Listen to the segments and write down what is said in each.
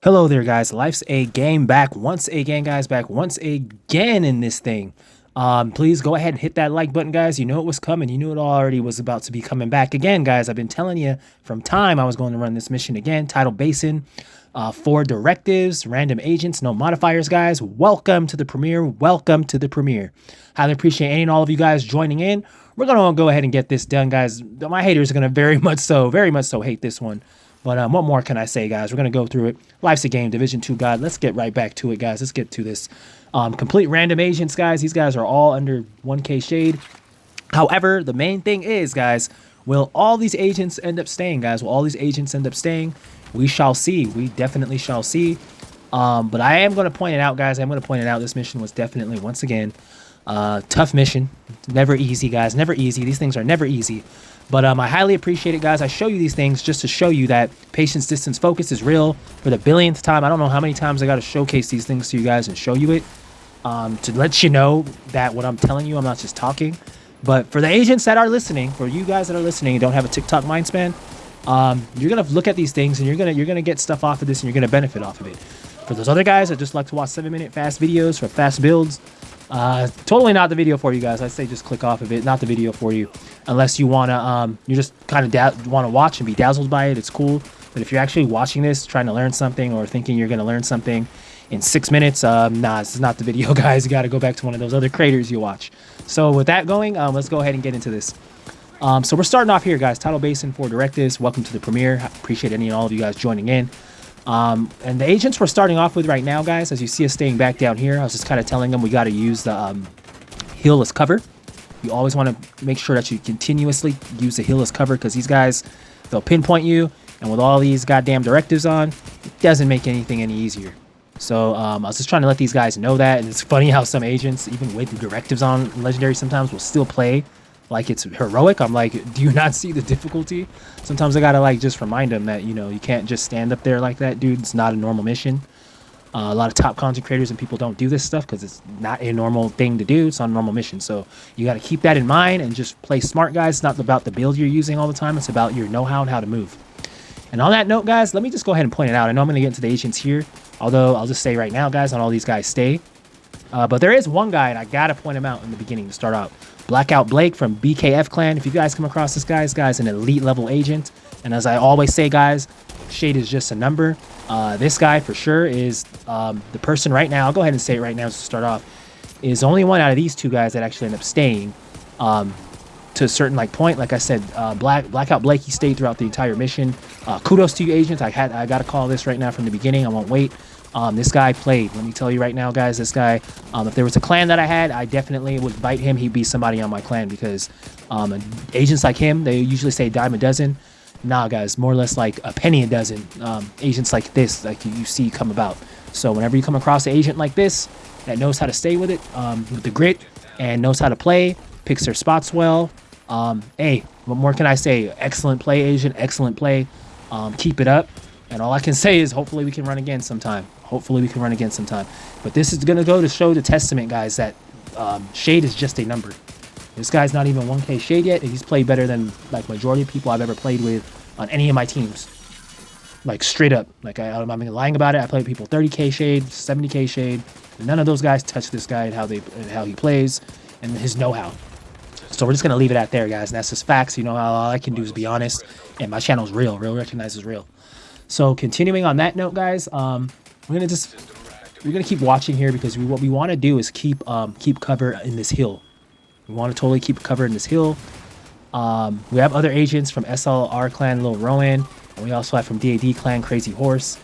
Hello there, guys. Life's a game back once again, guys. Back once again in this thing. Please go ahead and hit that like button, guys. You know it was coming. You knew it already was about to be coming back again, guys. I've been telling you from time I was going to run this mission again. Tidal Basin, 4 directives, random agents, no modifiers, guys. Welcome to the premiere. Welcome to the premiere. Highly appreciate any and all of you guys joining in. We're gonna go ahead and get this done, guys. My haters are gonna very much so hate this one. But what more can I say, guys? We're going to go through it. Life's a game, Division 2 God. Let's get right back to it, guys. Let's get to this. Complete random agents, guys. These guys are all under 1K shade. However, the main thing is, guys, will all these agents end up staying, guys? Will all these agents end up staying? We shall see. We definitely shall see. But I am going to point it out, guys. I'm going to point it out. This mission was definitely, once again, tough mission. Never easy, guys. Never easy. These things are never easy. But I highly appreciate it, guys. I show you these things just to show you that patience, distance, focus is real for the billionth time. I don't know how many times I got to showcase these things to you guys and show you it to let you know that what I'm telling you, I'm not just talking. But for the agents that are listening, for you guys that are listening and don't have a TikTok mind span, you're going to look at these things and you're going to get stuff off of this and you're going to benefit off of it. For those other guys that just like to watch 7-minute fast videos for fast builds, totally not the video for you guys. I say just click off of it. Not the video for you. Unless you want to, you just kind of want to watch and be dazzled by it. It's cool. But if you're actually watching this, trying to learn something or thinking you're going to learn something in 6 minutes, nah, this is not the video, guys. You got to go back to one of those other creators you watch. So with that going, let's go ahead and get into this. So we're starting off here, guys. Tidal Basin, 4 directives. Welcome to the premiere. I appreciate any and all of you guys joining in. And the agents we're starting off with right now, guys, as you see us staying back down here, I was just kind of telling them we got to use the hill as cover. You always want to make sure that you continuously use the hill as cover because these guys, they'll pinpoint you. And with all these goddamn directives on, it doesn't make anything any easier. So I was just trying to let these guys know that. And it's funny how some agents, even with the directives on Legendary, sometimes will still play like it's heroic. I'm like, do you not see the difficulty? Sometimes I gotta like just remind them that, you know, you can't just stand up there like that, dude. It's not a normal mission. A lot of top content creators and people don't do this stuff because it's not a normal thing to do. It's not a normal mission. So you got to keep that in mind and just play smart, guys. It's not about the build you're using all the time. It's about your know-how and how to move. And on that note, guys, let me just go ahead and point it out. I know I'm going to get into the agents here, although I'll just say right now, guys, not all these guys stay. But there is one guy, and I got to point him out in the beginning to start out. Blackout Blake from BKF Clan. If you guys come across this guy's an elite level agent. And as I always say, guys, shade is just a number. This guy for sure is the person right now. I'll go ahead and say it right now to start off. Is the only one out of these 2 guys that actually end up staying to a certain like point. Like I said, Blackout Blake, he stayed throughout the entire mission. Kudos to you, agents. I got to call this right now from the beginning. I won't wait. This guy played. Let me tell you right now, guys, this guy, if there was a clan that I had, I definitely would bite him. He'd be somebody on my clan because agents like him, they usually say dime a dozen. Nah, guys, more or less like a penny a dozen. Agents like this, like you see come about. So whenever you come across an agent like this that knows how to stay with it, with the grit, and knows how to play, picks their spots well, hey, what more can I say? Excellent play, agent. Excellent play. Keep it up. And all I can say is hopefully we can run again sometime. Hopefully we can run again sometime. But this is going to go to show the testament, guys, that shade is just a number. This guy's not even 1K shade yet, and he's played better than like majority of people I've ever played with on any of my teams. Like straight up. Like I'm not lying about it. I play with people 30K shade, 70K shade. And none of those guys touch this guy and how he plays and his know-how. So we're just gonna leave it at there, guys. And that's just facts. You know, all I can do is be honest. And my channel's real. Real recognizes real. So continuing on that note, guys, we're gonna keep watching here because what we want to do is keep cover in this hill. We want to totally keep cover in this hill. We have other agents from SLR Clan, Lil Rowan, and we also have from DAD Clan, Crazy Horse,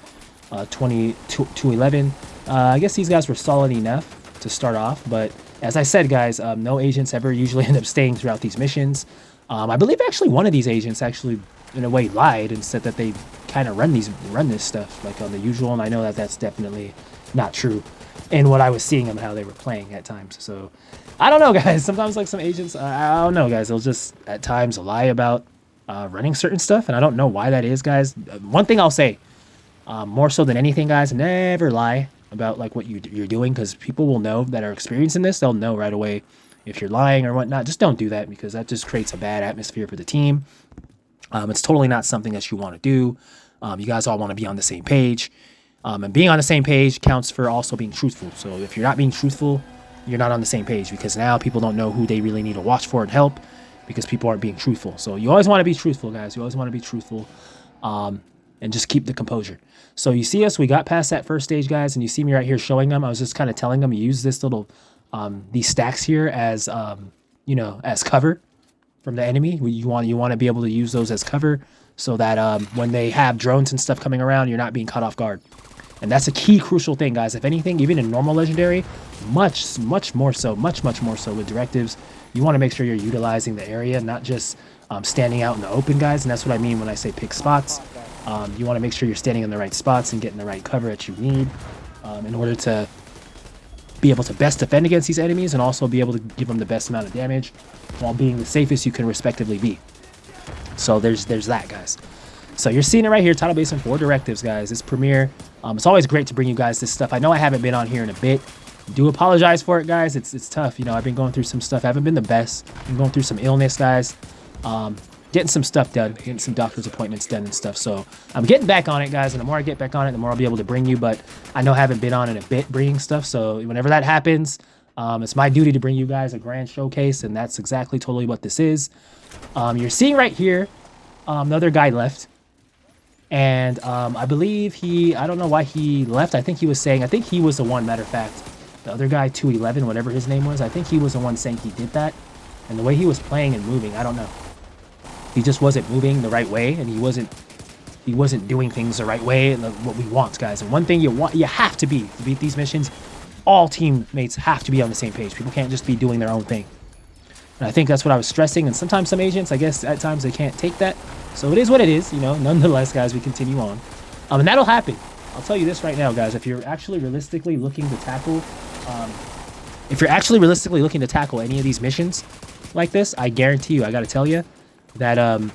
211. I guess these guys were solid enough to start off, but as I said, guys, no agents ever usually end up staying throughout these missions. I believe actually one of these agents actually, in a way, lied and said that they kind of run this stuff like on the usual, and I know that that's definitely not true in what I was seeing and how they were playing at times. So I don't know, guys. Sometimes like some agents, I don't know, guys, they'll just at times lie about running certain stuff, and I don't know why that is, guys. One thing I'll say, more so than anything, guys, never lie about like what you're doing, because people will know that are experiencing this. They'll know right away if you're lying or whatnot. Just don't do that because that just creates a bad atmosphere for the team. It's totally not something that you want to do. You guys all want to be on the same page. And being on the same page counts for also being truthful. So if you're not being truthful, you're not on the same page, because now people don't know who they really need to watch for and help, because people aren't being truthful. So you always want to be truthful, guys. You always want to be truthful, and just keep the composure. So you see us, we got past that first stage, guys, and you see me right here showing them. I was just kind of telling them, use this little, these stacks here as, you know, as cover from the enemy. You want to be able to use those as cover, so that when they have drones and stuff coming around, you're not being caught off guard. And that's a key crucial thing, guys. If anything, even in normal legendary, much more so with directives, you want to make sure you're utilizing the area, not just standing out in the open, guys. And that's what I mean when I say pick spots. You want to make sure you're standing in the right spots and getting the right cover that you need in order to be able to best defend against these enemies, and also be able to give them the best amount of damage while being the safest you can respectively be. So there's that, guys. So you're seeing it right here, Tidal Basin 4 directives, guys. It's premiere. It's always great to bring you guys this stuff. I know I haven't been on here in a bit. Do apologize for it, guys. It's tough. You know, I've been going through some stuff. I haven't been the best. I'm going through some illness, guys. Getting some stuff done, getting some doctor's appointments done and stuff. So I'm getting back on it, guys. And the more I get back on it, the more I'll be able to bring you. But I know I haven't been on in a bit bringing stuff. So whenever that happens, it's my duty to bring you guys a grand showcase. And that's exactly totally what this is. You're seeing right here, another guy left. And I believe I don't know why he left. I think he was the one, matter of fact, the other guy, 211, whatever his name was, I think he was the one saying he did that. And the way he was playing and moving, I don't know. He just wasn't moving the right way, and he wasn't doing things the right way, and what we want, guys. And one thing you have to be to beat these missions, all teammates have to be on the same page. People can't just be doing their own thing. And I think that's what I was stressing. And sometimes some agents, I guess at times they can't take that. So it is what it is, you know. Nonetheless, guys, we continue on. And that'll happen. I'll tell you this right now, guys. If you're actually realistically looking to tackle, any of these missions like this, I guarantee you, I got to tell you that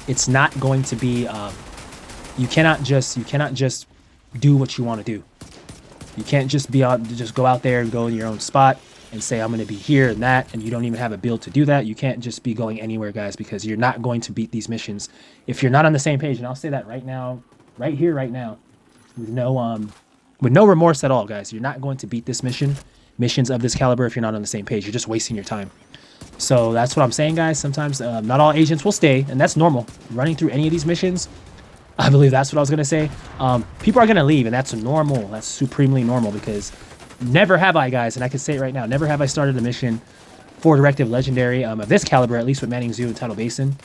it's not going to be. You cannot just do what you want to do. You can't just go out there and go in your own spot and say, I'm going to be here and that, and you don't even have a build to do that. You can't just be going anywhere, guys, because you're not going to beat these missions if you're not on the same page. And I'll say that right now, right here, right now, with no remorse at all, guys. You're not going to beat this missions of this caliber if you're not on the same page. You're just wasting your time. So that's what I'm saying, guys. Sometimes not all agents will stay, and that's normal. Running through any of these missions, I believe that's what I was going to say. People are going to leave, and that's normal. That's supremely normal, because never have I, guys, and I can say it right now, never have I started a mission for Directive Legendary of this caliber, at least with Manning Zoo and Tidal Basin.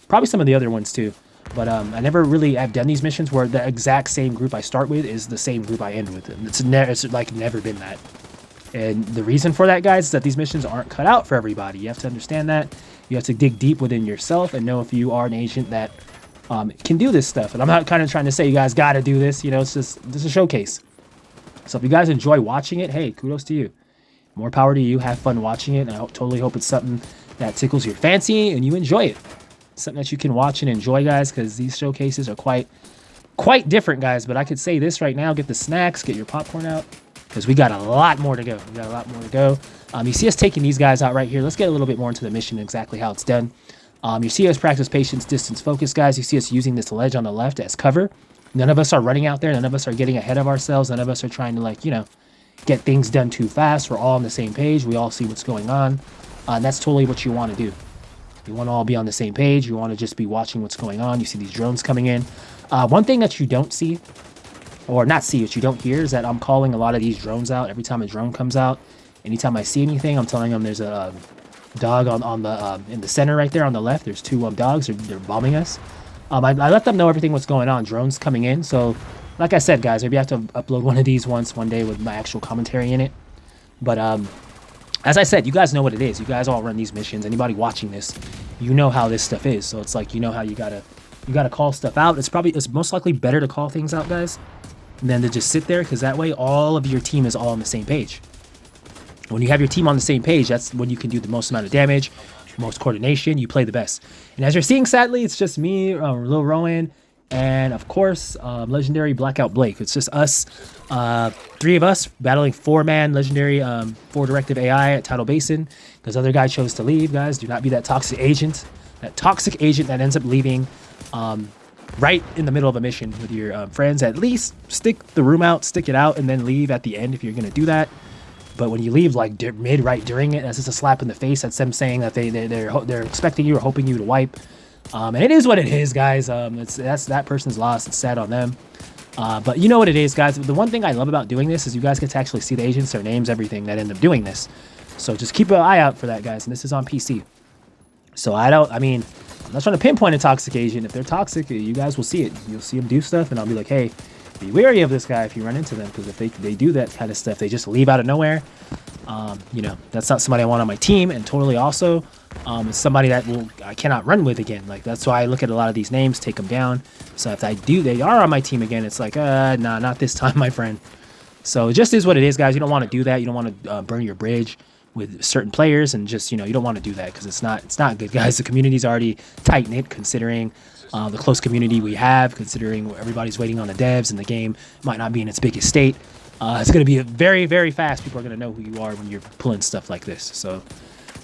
Probably some of the other ones too. But I never really have done these missions where the exact same group I start with is the same group I end with. And it's like never been that. And the reason for that, guys, is that these missions aren't cut out for everybody. You have to understand that. You have to dig deep within yourself and know if you are an agent that can do this stuff. And I'm not kind of trying to say you guys got to do this. You know, it's just a showcase. So if you guys enjoy watching it, hey, kudos to you. More power to you. Have fun watching it. And I totally hope it's something that tickles your fancy and you enjoy it. Something that you can watch and enjoy, guys, because these showcases are quite different, guys. But I could say this right now. Get the snacks. Get your popcorn out, because we got a lot more to go. You see us taking these guys out right here. Let's get a little bit more into the mission, exactly how it's done. You see us practice patience, distance, focus, guys. You see us using this ledge on the left as cover. None of us are running out there. None of us are getting ahead of ourselves. None of us are trying to, like, you know, get things done too fast. We're all on the same page. We all see what's going on. And that's totally what you want to do. You want to all be on the same page. You want to just be watching what's going on. You see these drones coming in. One thing that you don't see, or not see, what you don't hear, is that I'm calling a lot of these drones out. Every time a drone comes out, anytime I see anything, I'm telling them there's a dog on the in the center right there on the left. There's two dogs. They're bombing us. I let them know everything what's going on. Drones coming in. So, like I said, guys, maybe I have to upload one of these one day with my actual commentary in it. But as I said, you guys know what it is. You guys all run these missions. Anybody watching this, you know how this stuff is. So it's like, you know how you gotta call stuff out. It's most likely better to call things out, guys, than to just sit there, because that way all of your team is all on the same page. When you have your team on the same page, that's when you can do the most amount of damage, most coordination, you play the best. And as you're seeing, sadly, it's just me, Lil Rowan, and of course, Legendary Blackout Blake. It's just us, three of us battling 4-man Legendary 4 Directive AI at Tidal Basin, because other guy chose to leave, guys. Do not be that toxic agent that ends up leaving. right in the middle of a mission with your friends, at least stick the room out, stick it out, and then leave at the end if you're going to do that. But when you leave like mid right during it, that's just a slap in the face. That's them saying that they're expecting you or hoping you to wipe. And it is what it is, guys. That's that person's loss. It's sad on them. But you know what it is, guys. The one thing I love about doing this is you guys get to actually see the agents, their names, everything that end up doing this. So just keep an eye out for that, guys. And this is on PC. So I'm not trying to pinpoint a toxic agent. If they're toxic, you guys will see it. You'll see them do stuff, and I'll be like, hey, be wary of this guy if you run into them, because if they do that kind of stuff, they just leave out of nowhere. You know, that's not somebody I want on my team, and totally also it's somebody that I cannot run with again. Like, that's why I look at a lot of these names, take them down. So if they are on my team again, it's like, nah, not this time, my friend. So it just is what it is, guys. You don't want to do that. You don't want to burn your bridge with certain players, and just, you know, you don't want to do that because it's not good, guys. The community's already tight knit, considering the close community we have, considering everybody's waiting on the devs and the game might not be in its biggest state. It's going to be very, very fast. People are going to know who you are when you're pulling stuff like this. So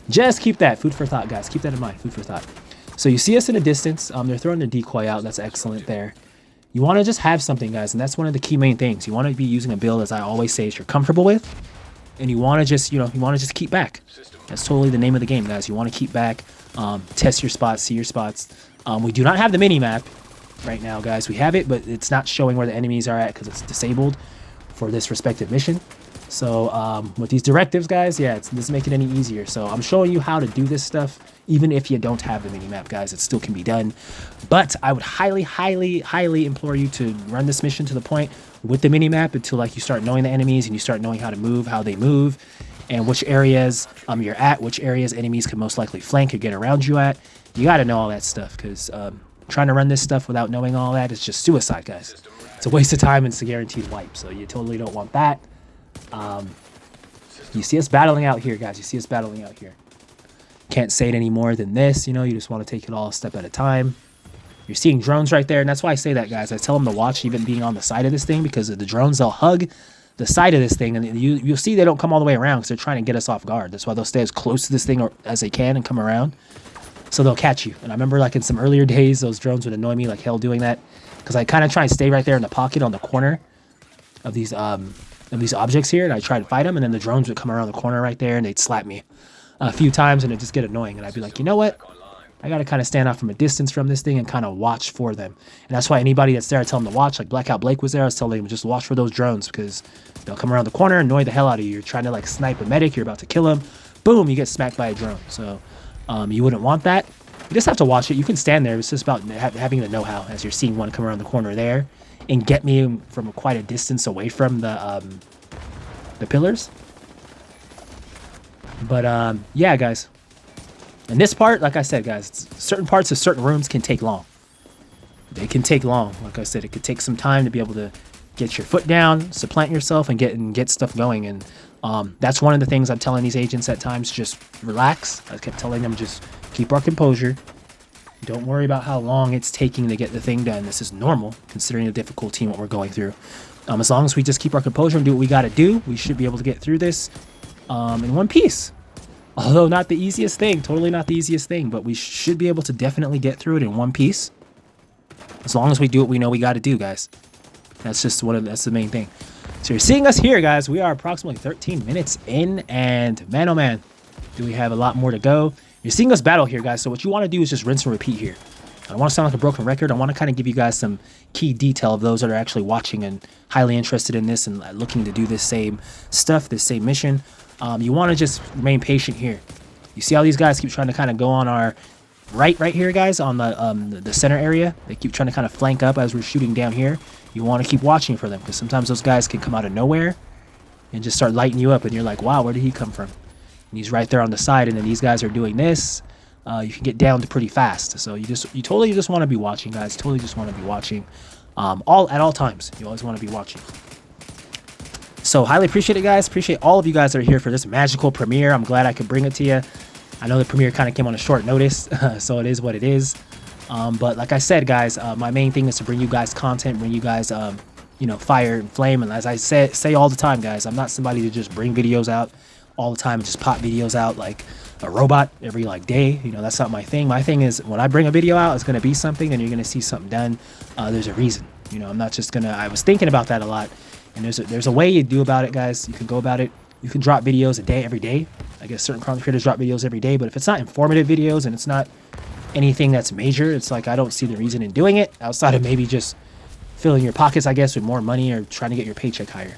just keep that food for thought, guys. Keep that in mind. Food for thought. So you see us in a distance. They're throwing their decoy out. That's excellent there. You want to just have something, guys, and that's one of the key main things. You want to be using a build, as I always say, that you're comfortable with, and you want to just, you want to just keep back. That's totally the name of the game, guys. You want to keep back, test your spots, see your spots. We do not have the mini map right now, guys. We have it, but it's not showing where the enemies are at because it's disabled for this respective mission. So with these directives, guys, yeah, it doesn't make it any easier. So I'm showing you how to do this stuff. Even if you don't have the mini map, guys, it still can be done. But I would highly, highly, highly implore you to run this mission to the point with the mini map until like you start knowing the enemies and you start knowing how to move, how they move, and which areas you're at, which areas enemies can most likely flank or get around you at. You got to know all that stuff, because trying to run this stuff without knowing all that is just suicide, guys. It's a waste of time and it's a guaranteed wipe. So you totally don't want that. You see us battling out here, guys. You see us battling out here. Can't say it any more than this. You know, you just want to take it all a step at a time. You're seeing drones right there, and that's why I say that, guys. I tell them to watch even being on the side of this thing, because of the drones, they'll hug the side of this thing, and you'll see they don't come all the way around because they're trying to get us off guard. That's why they'll stay as close to this thing as they can and come around, so they'll catch you. And I remember, like, in some earlier days, those drones would annoy me like hell doing that, because I kind of try and stay right there in the pocket on the corner of these objects here, and I try to fight them, and then the drones would come around the corner right there, and they'd slap me a few times, and it'd just get annoying. And I'd be like, you know what? I got to kind of stand off from a distance from this thing and kind of watch for them. And that's why anybody that's there, I tell them to watch. Like Blackout Blake was there. I was telling him just watch for those drones, because they'll come around the corner and annoy the hell out of you. You're trying to like snipe a medic. You're about to kill him. Boom, you get smacked by a drone. So you wouldn't want that. You just have to watch it. You can stand there. It's just about having the know-how as you're seeing one come around the corner there and get me from quite a distance away from the pillars. But yeah, guys. And this part, like I said, guys, certain parts of certain rooms can take long. They can take long. Like I said, it could take some time to be able to get your foot down, supplant yourself, and get stuff going. And that's one of the things I'm telling these agents at times. Just relax. I kept telling them, just keep our composure. Don't worry about how long it's taking to get the thing done. This is normal, considering the difficulty and what we're going through. As long as we just keep our composure and do what we got to do, we should be able to get through this in one piece. Although not the easiest thing, totally not the easiest thing, but we should be able to definitely get through it in one piece. As long as we do what we know we got to do, guys. That's just that's the main thing. So you're seeing us here, guys. We are approximately 13 minutes in, and man, oh man, do we have a lot more to go. You're seeing us battle here, guys. So what you want to do is just rinse and repeat here. I don't want to sound like a broken record. I want to kind of give you guys some key detail of those that are actually watching and highly interested in this and looking to do this same stuff, this same mission. You want to just remain patient here. You see how these guys keep trying to kind of go on our right here, guys, on the center area. They keep trying to kind of flank up as we're shooting down here. You want to keep watching for them, because sometimes those guys can come out of nowhere and just start lighting you up, and you're like, wow, where did he come from? And he's right there on the side, and then these guys are doing this. You can get down to pretty fast. So you totally just want to be watching, guys. Totally just want to be watching at all times. You always want to be watching. So highly appreciate it, guys. Appreciate all of you guys that are here for this magical premiere. I'm glad I could bring it to you. I know the premiere kind of came on a short notice, so it is what it is. But like I said, guys, my main thing is to bring you guys content, bring you guys, fire and flame. And as I say all the time, guys, I'm not somebody to just bring videos out all the time and just pop videos out. Like, a robot every like day. You know, that's not my thing. My thing is when I bring a video out, it's going to be something, then you're going to see something done. There's a reason. You know, I'm not just going to, I was thinking about that a lot. And there's a way you do about it, guys. You can go about it. You can drop videos a day, every day. I guess certain content creators drop videos every day, but if it's not informative videos and it's not anything that's major, it's like I don't see the reason in doing it outside of maybe just filling your pockets, I guess, with more money or trying to get your paycheck higher.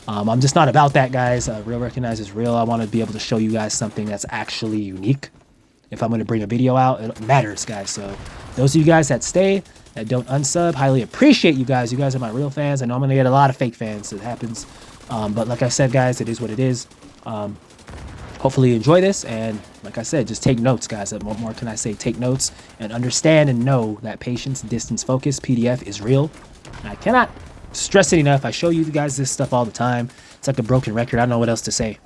I'm just not about that, guys. Real recognizes real. I want to be able to show you guys something that's actually unique. If I'm going to bring a video out, it matters, guys. So those of you guys that stay, that don't unsub, highly appreciate you guys. You guys are my real fans. I know I'm going to get a lot of fake fans. It happens. But like I said, guys, it is what it is. Hopefully you enjoy this. And like I said, just take notes, guys. What more can I say? Take notes and understand and know that patience, distance, focus, PDF is real. And I cannot stress it enough. I show you guys this stuff all the time. It's like a broken record. I don't know what else to say.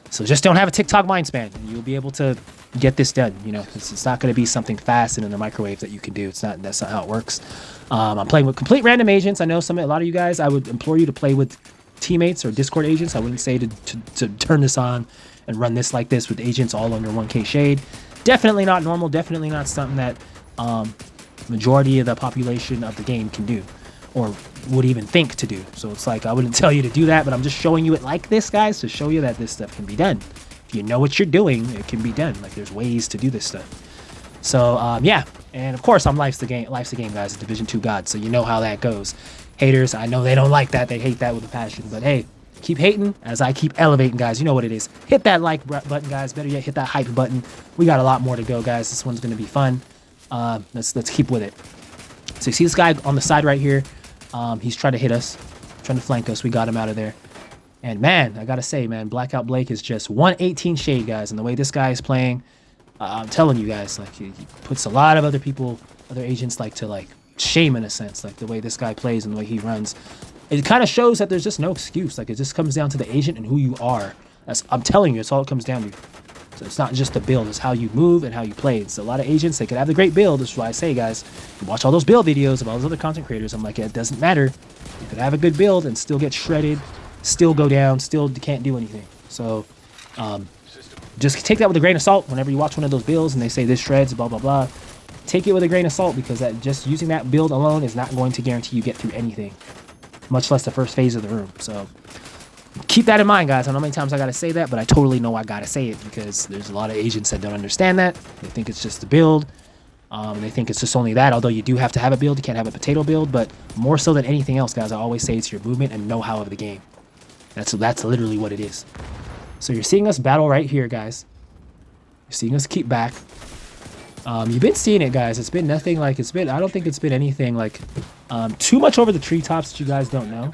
So just don't have a TikTok mind span and you'll be able to get this done. You know, it's not going to be something fast and in the microwave that you can do. That's not how it works. I'm playing with complete random agents. I know a lot of you guys, I would implore you to play with teammates or Discord agents. I wouldn't say to turn this on and run this like this with agents all under 1K shade. Definitely not normal. Definitely not something that majority of the population of the game can do or would even think to do. So it's like I wouldn't tell you to do that, but I'm just showing you it like this, guys, to show you that this stuff can be done. If you know what you're doing, it can be done. Like there's ways to do this stuff. So yeah, and of course I'm life's the game, guys. Division 2 God, so you know how that goes. Haters, I know they don't like that. They hate that with a passion, but hey, keep hating as I keep elevating, guys. You know what it is. Hit that like button, guys. Better yet, hit that hype button. We got a lot more to go, guys. This one's gonna be fun. Let's keep with it. So you see this guy on the side right here. He's trying to hit us, trying to flank us. We got him out of there. And man, I gotta say, man, Blackout Blake is just 118 shade, guys. And the way this guy is playing, I'm telling you guys, like he puts a lot of other people, other agents, like to like shame in a sense. Like the way this guy plays and the way he runs, it kind of shows that there's just no excuse. Like it just comes down to the agent and who you are. I'm telling you, it's all it comes down to. So it's not just the build, it's how you move and how you play. So a lot of agents, they could have the great build. That's why I say, guys, you watch all those build videos of all those other content creators. I'm like, it doesn't matter. You could have a good build and still get shredded, still go down, still can't do anything. So just take that with a grain of salt whenever you watch one of those builds and they say this shreds, blah, blah, blah. Take it with a grain of salt because that just using that build alone is not going to guarantee you get through anything, much less the first phase of the room. So keep that in mind, guys. I don't know how many times I got to say that, but I totally know I got to say it because there's a lot of agents that don't understand that. They think it's just the build. They think it's just only that, although you do have to have a build. You can't have a potato build, but more so than anything else, guys, I always say it's your movement and know-how of the game. That's literally what it is. So you're seeing us battle right here, guys. You're seeing us keep back. You've been seeing it, guys. It's been nothing like I don't think it's been anything like too much over the treetops that you guys don't know.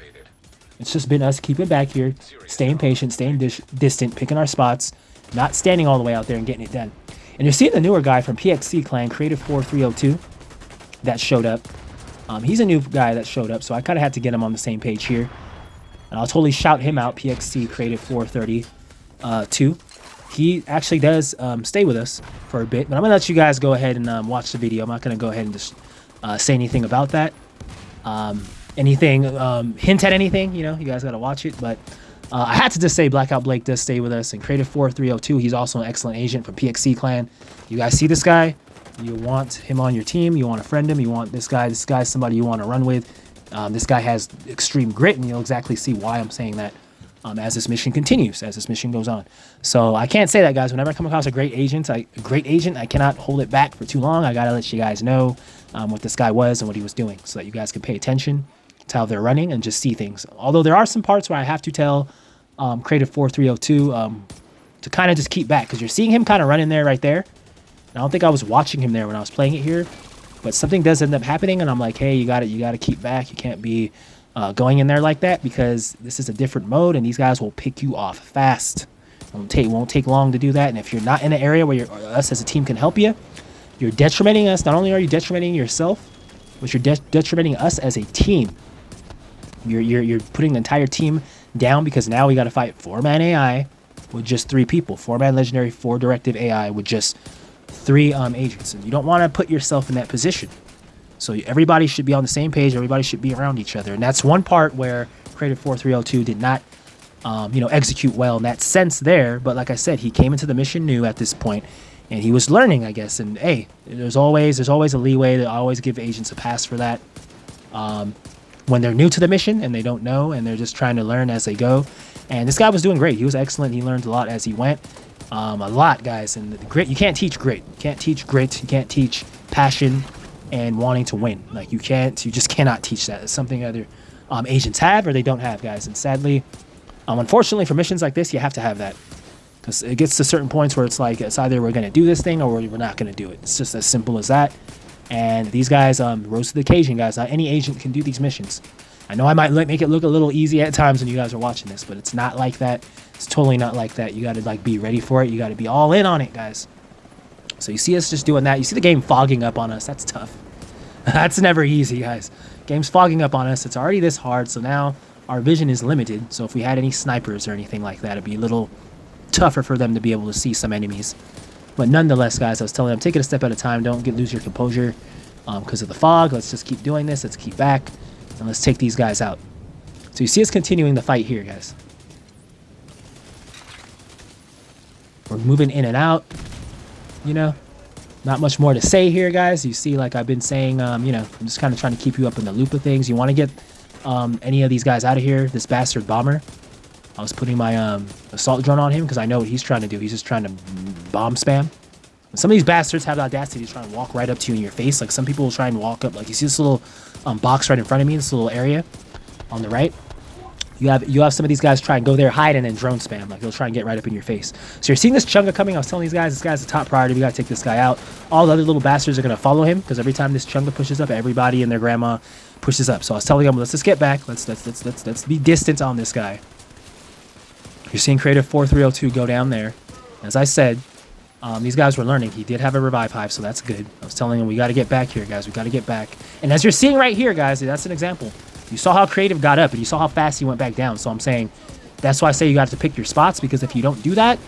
It's just been us keeping back here, staying patient, staying distant, picking our spots, not standing all the way out there and getting it done. And you're seeing the newer guy from PXC Clan, Creative4302, that showed up. He's a new guy that showed up, so I kind of had to get him on the same page here. And I'll totally shout him out, PXC Creative432. He actually does stay with us for a bit, but I'm going to let you guys go ahead and watch the video. I'm not going to go ahead and just say anything about that. Hint at anything, you know, you guys got to watch it. But I had to just say Blackout Blake does stay with us. And Creative4302, he's also an excellent agent from PXC Clan. You guys see this guy? You want him on your team. You want to friend him. You want this guy. This guy's somebody you want to run with. This guy has extreme grit, and you'll exactly see why I'm saying that as this mission continues, as this mission goes on. So I can't say that, guys. Whenever I come across a great agent, I cannot hold it back for too long. I got to let you guys know what this guy was and what he was doing so that you guys can pay attention to how they're running and just see things. Although there are some parts where I have to tell Creative4302 to kind of just keep back because you're seeing him kind of running there right there. And I don't think I was watching him there when I was playing it here, but something does end up happening and I'm like, hey, you got to keep back. You can't be going in there like that because this is a different mode and these guys will pick you off fast. It won't take long to do that. And if you're not in an area where us as a team can help you, you're detrimenting us. Not only are you detrimenting yourself, but you're detrimenting us as a team. You're putting the entire team down because now we got to fight 4-man AI with just 3 people. 4-man legendary, 4 directive AI with just 3 agents. And you don't want to put yourself in that position. So everybody should be on the same page. Everybody should be around each other. And that's one part where Creative4302 did not you know, execute well in that sense there. But like I said, he came into the mission new at this point, and he was learning, I guess. And hey, there's always a leeway. To always give agents a pass for that. When they're new to the mission and they don't know and they're just trying to learn as they go. And this guy was doing great. He was excellent. He learned a lot as he went. A lot, guys. And the grit, you can't teach grit. You can't teach grit. You can't teach passion and wanting to win. Like, you just cannot teach that. It's something either agents have or they don't have, guys. And sadly, unfortunately for missions like this, you have to have that. Because it gets to certain points where it's like, it's either we're going to do this thing or we're not going to do it. It's just as simple as that. And these guys rose to the occasion, guys. Not any agent can do these missions. I know I might make it look a little easy at times when you guys are watching this, but it's not like that. It's totally not like that. You got to like be ready for it. You got to be all in on it, guys. So you see us just doing that. You see the game fogging up on us. That's tough. That's never easy, guys. Game's fogging up on us. It's already this hard, so now our vision is limited. So if we had any snipers or anything like that, it'd be a little tougher for them to be able to see some enemies. But nonetheless, guys, I was telling them, take it a step at a time. Don't lose your composure because of the fog. Let's just keep doing this. Let's keep back. And let's take these guys out. So you see us continuing the fight here, guys. We're moving in and out. You know, not much more to say here, guys. You see, like I've been saying, you know, I'm just kind of trying to keep you up in the loop of things. You want to get any of these guys out of here. This bastard bomber. I was putting my assault drone on him because I know what he's trying to do. He's just trying to bomb spam. And some of these bastards have the audacity to try and walk right up to you in your face. Like some people will try and walk up. Like you see this little box right in front of me, this little area on the right. You have some of these guys try and go there, hide, and then drone spam. Like they'll try and get right up in your face. So you're seeing this chunga coming. I was telling these guys, this guy's the top priority. We gotta take this guy out. All the other little bastards are gonna follow him because every time this chunga pushes up, everybody and their grandma pushes up. So I was telling them, let's just get back. Let's be distant on this guy. You're seeing Creative 4302 go down there. As I said, these guys were learning. He did have a revive hive, so that's good. I was telling him, we got to get back here, guys. We got to get back. And as you're seeing right here, guys, that's an example. You saw how Creative got up, and you saw how fast he went back down. So I'm saying, that's why I say you got to pick your spots, because if you don't do that,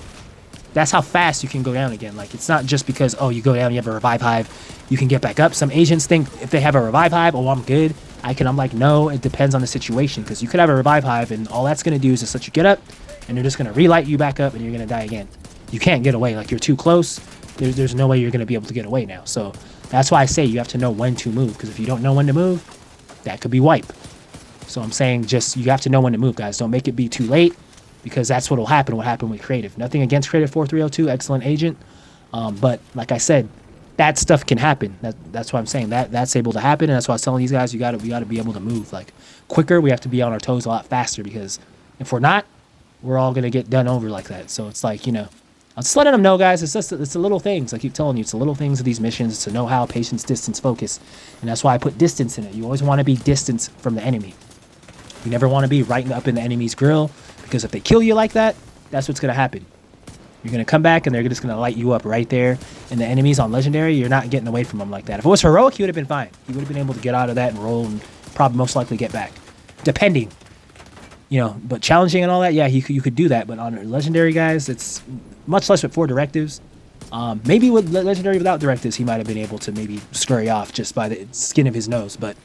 that's how fast you can go down again. Like, it's not just because, oh, you go down, you have a revive hive, you can get back up. Some agents think if they have a revive hive, oh, I'm good. I'm like, no, it depends on the situation, because you could have a revive hive, and all that's going to do is just let you get up, and they're just going to relight you back up, and you're going to die again. You can't get away. Like, you're too close. There's no way you're going to be able to get away now. So that's why I say you have to know when to move, because if you don't know when to move, that could be wipe. So I'm saying just you have to know when to move, guys. Don't make it be too late, because that's what will happen. What happened with Creative. Nothing against Creative 4302, excellent agent. But like I said, that stuff can happen. That's why I'm saying that's able to happen, and that's why I was telling these guys we got to be able to move like quicker. We have to be on our toes a lot faster, because if we're not, we're all gonna get done over like that. So it's like, you know, I'm just letting them know, guys. It's the little things. I keep telling you, it's the little things of these missions. It's to know how, patience, distance, focus, and that's why I put distance in it. You always want to be distance from the enemy. You never want to be right up in the enemy's grill, because if they kill you like that, that's what's gonna happen. You're going to come back, and they're just going to light you up right there. And the enemies on Legendary, you're not getting away from them like that. If it was Heroic, he would have been fine. He would have been able to get out of that and roll and probably most likely get back. Depending. You know, but challenging and all that, yeah, you could do that. But on Legendary, guys, it's much less with 4 directives. Maybe with Legendary without directives, he might have been able to maybe scurry off just by the skin of his nose. But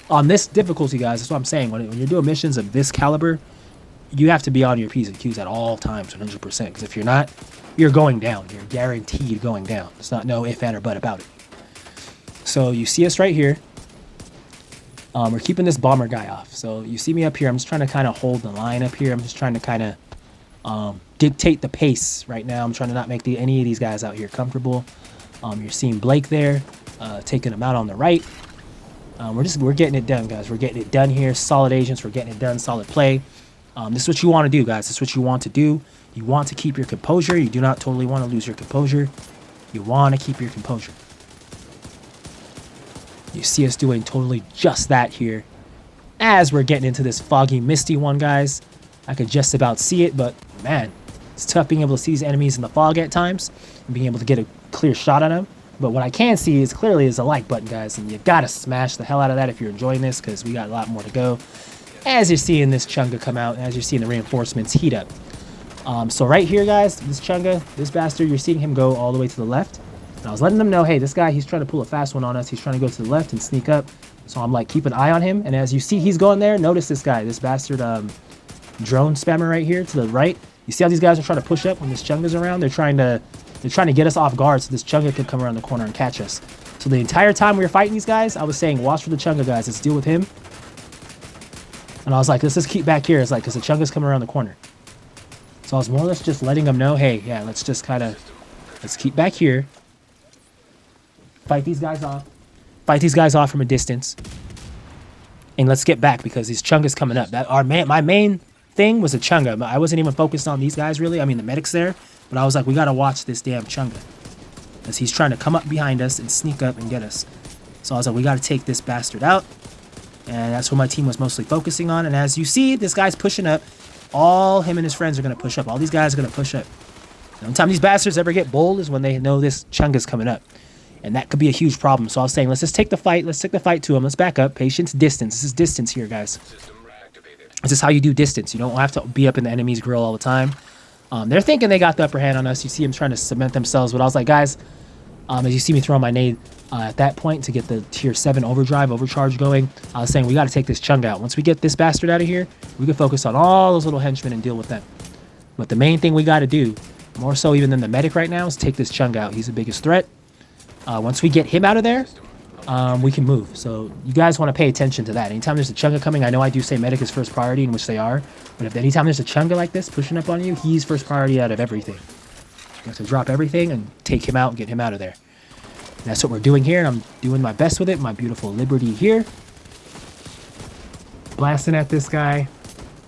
on this difficulty, guys, that's what I'm saying. When you're doing missions of this caliber, you have to be on your P's and Q's at all times, 100%. Because if you're not, you're going down. You're guaranteed going down. It's not no if, and, or but about it. So you see us right here. We're keeping this bomber guy off. So you see me up here. I'm just trying to kind of hold the line up here. I'm just trying to kind of dictate the pace right now. I'm trying to not make any of these guys out here comfortable. You're seeing Blake there, taking him out on the right. We're getting it done, guys. We're getting it done here. Solid agents. We're getting it done. Solid play. This is what you want to do, guys. This is what you want to do. You want to keep your composure. You do not totally want to lose your composure. You want to keep your composure. You see us doing totally just that here. As we're getting into this foggy, misty one, guys. I could just about see it, but man, it's tough being able to see these enemies in the fog at times and being able to get a clear shot on them. But what I can see is clearly is a like button, guys, and you gotta smash the hell out of that if you're enjoying this, because we got a lot more to go. As you're seeing this chunga come out, and as you're seeing the reinforcements heat up. So right here, guys, this chunga, this bastard, you're seeing him go all the way to the left. And I was letting them know, hey, this guy, he's trying to pull a fast one on us. He's trying to go to the left and sneak up. So I'm like, keep an eye on him. And as you see he's going there, notice this guy, this bastard, drone spammer right here to the right. You see how these guys are trying to push up when this Chunga's around? They're trying to get us off guard so this Chunga could come around the corner and catch us. So the entire time we were fighting these guys, I was saying, watch for the Chunga, guys. Let's deal with him. And I was like, let's just keep back here. It's like, because the Chunga's coming around the corner. So I was more or less just letting them know, hey, yeah, let's just kind of, let's keep back here. Fight these guys off. Fight these guys off from a distance. And let's get back because these Chunga's coming up. My main thing was a Chunga. I wasn't even focused on these guys, really. I mean, the medic's there. But I was like, we got to watch this damn Chunga. As he's trying to come up behind us and sneak up and get us. So I was like, we got to take this bastard out. And that's what my team was mostly focusing on. And as you see, this guy's pushing up. All him and his friends are going to push up. All these guys are going to push up. The only time these bastards ever get bold is when they know this Chunga's coming up. And that could be a huge problem. So I was saying, let's just take the fight. Let's take the fight to him. Let's back up. Patience, distance. This is distance here, guys. This is how you do distance. You don't have to be up in the enemy's grill all the time. They're thinking they got the upper hand on us. You see them trying to cement themselves. But I was like, guys, as you see me throw my nade at that point to get the tier 7 overcharge going, I was saying we got to take this Chunga out. Once we get this bastard out of here, we can focus on all those little henchmen and deal with them. But the main thing we got to do, more so even than the medic right now, is take this Chunga out. He's the biggest threat. Once we get him out of there, we can move. So you guys want to pay attention to that. Anytime there's a Chunga coming, I know I do say medic is first priority, in which they are. But if anytime there's a Chunga like this pushing up on you, he's first priority out of everything. You have to drop everything and take him out and get him out of there. And that's what we're doing here, and I'm doing my best with it. My beautiful Liberty here. Blasting at this guy.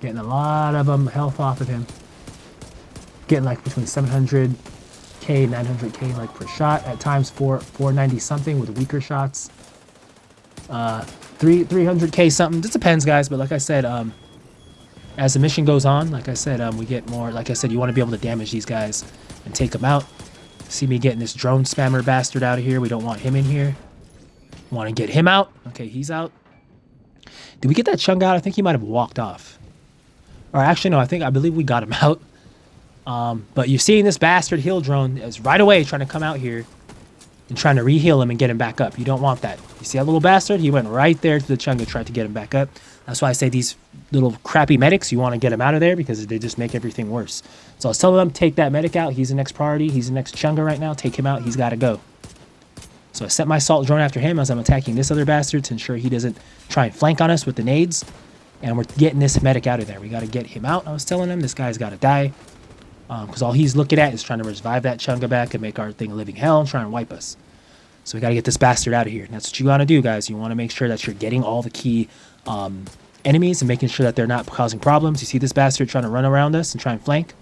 Getting a lot of health off of him. Getting like between 700k, 900k like per shot. At times 490 something with weaker shots. 300k something. Just depends, guys. But like I said, as the mission goes on, like I said, we get more. Like I said, you want to be able to damage these guys and take them out. See me getting this drone spammer bastard out of here. We don't want him in here. Want to get him out. Okay, he's out. Did we get that Chunga out? I think he might have walked off. Or actually, no, I believe we got him out. But you're seeing this bastard heal drone is right away trying to come out here and trying to re-heal him and get him back up. You don't want that. You see that little bastard? He went right there to the Chunga, tried to get him back up. That's why I say these little crappy medics, you want to get them out of there because they just make everything worse. So I was telling them, take that medic out. He's the next priority. He's the next Chunga right now. Take him out. He's got to go. So I set my assault drone after him as I'm attacking this other bastard to ensure he doesn't try and flank on us with the nades. And we're getting this medic out of there. We got to get him out. I was telling him this guy's got to die. Because all he's looking at is trying to revive that Chunga back and make our thing a living hell and try and wipe us. So we got to get this bastard out of here. And that's what you want to do, guys. You want to make sure that you're getting all the key enemies and making sure that they're not causing problems. You see this bastard trying to run around us and try and flank?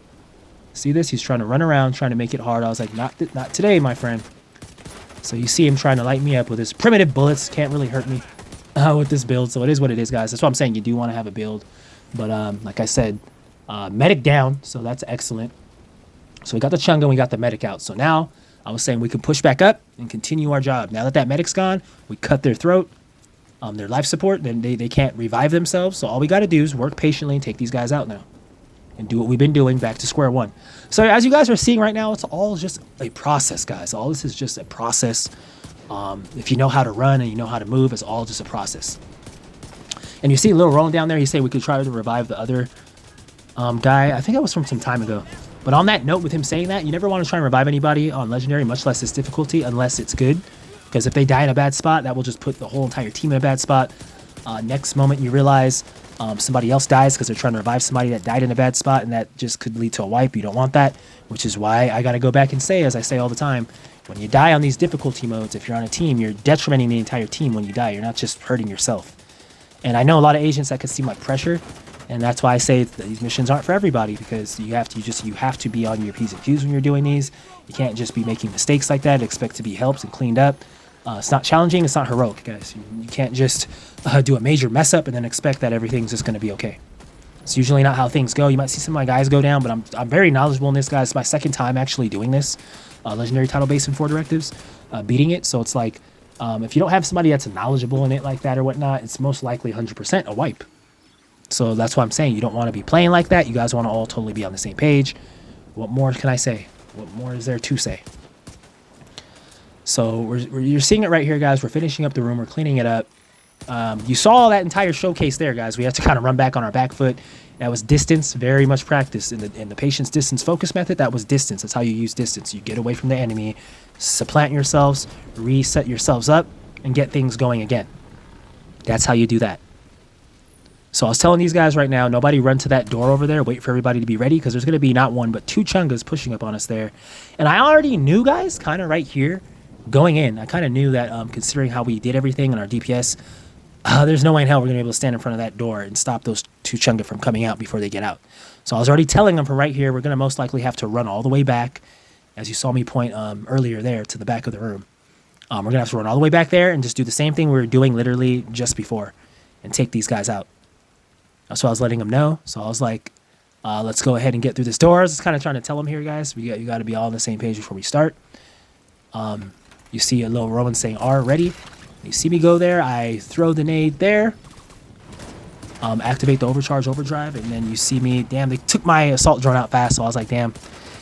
See this? He's trying to run around, trying to make it hard. I was like, not today, my friend. So you see him trying to light me up with his primitive bullets. Can't really hurt me with this build. So it is what it is, guys. That's what I'm saying. You do want to have a build. But like I said, medic down. So that's excellent. So we got the Chunga and we got the medic out. So now I was saying we can push back up and continue our job. Now that that medic's gone, we cut their throat. Their life support, then they can't revive themselves. So all we got to do is work patiently and take these guys out now. And do what we've been doing back to square one. So as you guys are seeing right now, it's all just a process, guys. All this is just a process. If you know how to run and you know how to move, it's all just a process. And you see Lil Roland down there, he said we could try to revive the other guy. I think that was from some time ago. But on that note, with him saying that, you never want to try and revive anybody on Legendary, much less this difficulty, unless it's good. Because if they die in a bad spot, that will just put the whole entire team in a bad spot. Next moment you realize somebody else dies because they're trying to revive somebody that died in a bad spot, and that just could lead to a wipe. You don't want that, which is why I got to go back and say, as I say all the time, when you die on these difficulty modes, if you're on a team, you're detrimenting the entire team when you die. You're not just hurting yourself. And I know a lot of agents that can seem like pressure, and that's why I say that these missions aren't for everybody, because you have to be on your P's and Q's when you're doing these. You can't just be making mistakes like that, expect to be helped and cleaned up. It's not challenging, it's not heroic, guys. You can't just do a major mess up and then expect that everything's just going to be okay. It's usually not how things go. You might see some of my guys go down, but I'm very knowledgeable in this, guys. It's my second time actually doing this. Legendary Tidal Basin 4 directives, beating it. So it's like, if you don't have somebody that's knowledgeable in it like that or whatnot, it's most likely 100% a wipe. So that's why I'm saying you don't want to be playing like that. You guys want to all totally be on the same page. What more can I say? What more is there to say? So you're seeing it right here, guys. We're finishing up the room. We're cleaning it up. You saw that entire showcase there, guys. We have to kind of run back on our back foot. That was distance, very much practice. In the patience distance focus method, that was distance. That's how you use distance. You get away from the enemy, supplant yourselves, reset yourselves up, and get things going again. That's how you do that. So I was telling these guys right now, nobody run to that door over there. Wait for everybody to be ready, because there's going to be not one, but two chungas pushing up on us there. And I already knew, guys, kind of right here, going in, I kind of knew that considering how we did everything in our DPS, there's no way in hell we're going to be able to stand in front of that door and stop those two chunga from coming out before they get out. So I was already telling them from right here, we're going to most likely have to run all the way back, as you saw me point earlier there, to the back of the room. We're going to have to run all the way back there and just do the same thing we were doing literally just before and take these guys out. That's what I was letting them know. So I was like, let's go ahead and get through this door. I was just kind of trying to tell them here, guys, you got to be all on the same page before we start. You see a little Roman saying R ready. You see me go there, I throw the nade there, activate the overcharge overdrive, and then you see me, damn, they took my assault drone out fast, so I was like, damn,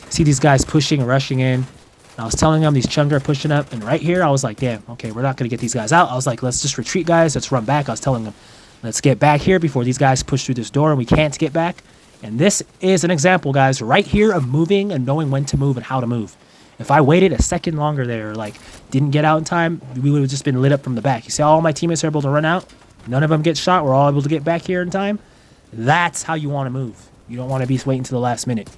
see these guys pushing and rushing in. And I was telling them these chunga are pushing up, and right here I was like, damn, okay, we're not going to get these guys out. I was like, let's just retreat, guys, let's run back. I was telling them, let's get back here before these guys push through this door and we can't get back. And this is an example, guys, right here of moving and knowing when to move and how to move. If I waited a second longer there, or like didn't get out in time, we would have just been lit up from the back. You see all my teammates are able to run out. None of them get shot. We're all able to get back here in time. That's how you want to move. You don't want to be waiting to the last minute.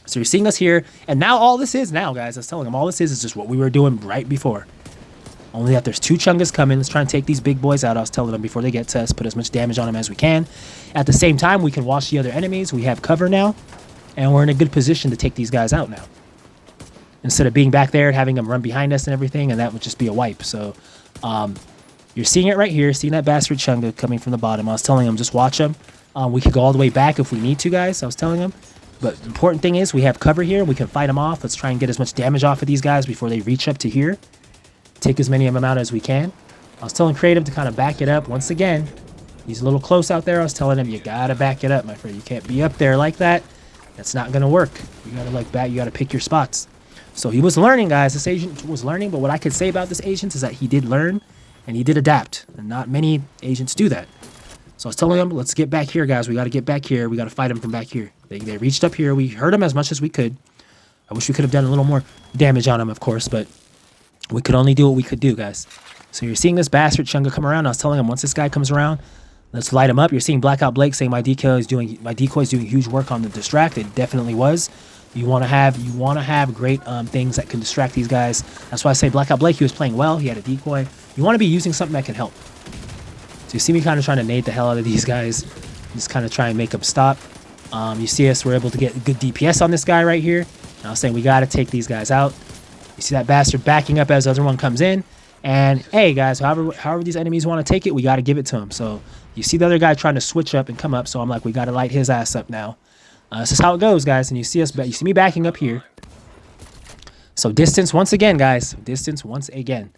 So you're seeing us here. And now all this is now, guys, I was telling them, all this is just what we were doing right before. Only that there's two chungas coming. Let's try and take these big boys out. I was telling them before they get to us, put as much damage on them as we can. At the same time, we can watch the other enemies. We have cover now. And we're in a good position to take these guys out now, instead of being back there and having them run behind us and everything, and that would just be a wipe. So you're seeing it right here, seeing that bastard chunga coming from the bottom. I was telling them, just watch them. We could go all the way back if we need to, guys. I was telling them. But the important thing is we have cover here. We can fight them off. Let's try and get as much damage off of these guys before they reach up to here. Take as many of them out as we can. I was telling Creative to kind of back it up. Once again, he's a little close out there. I was telling him, you got to back it up, my friend. You can't be up there like that. That's not going to work. You got to like that. You got to pick your spots. So he was learning, guys. This agent was learning, but what I could say about this agent is that he did learn and he did adapt, and not many agents do that. So I was telling him, let's get back here, guys. We got to get back here. We got to fight him from back here. They reached up here. We hurt him as much as we could. I wish we could have done a little more damage on him, of course, but we could only do what we could do, guys. So you're seeing this bastard chunga come around. I was telling him, once this guy comes around, let's light him up. You're seeing Blackout Blake saying my decoy is doing huge work on the distract. It definitely was. You want to have great things that can distract these guys. That's why I say Blackout Blake, he was playing well. He had a decoy. You want to be using something that can help. So you see me kind of trying to nade the hell out of these guys. Just kind of try and make them stop. You see us, we're able to get good DPS on this guy right here. And I was saying we got to take these guys out. You see that bastard backing up as the other one comes in. And hey, guys, however these enemies want to take it, we got to give it to them. So you see the other guy trying to switch up and come up. So I'm like, we got to light his ass up now. This is how it goes, guys. And you see me backing up here. So distance once again, guys. Distance once again.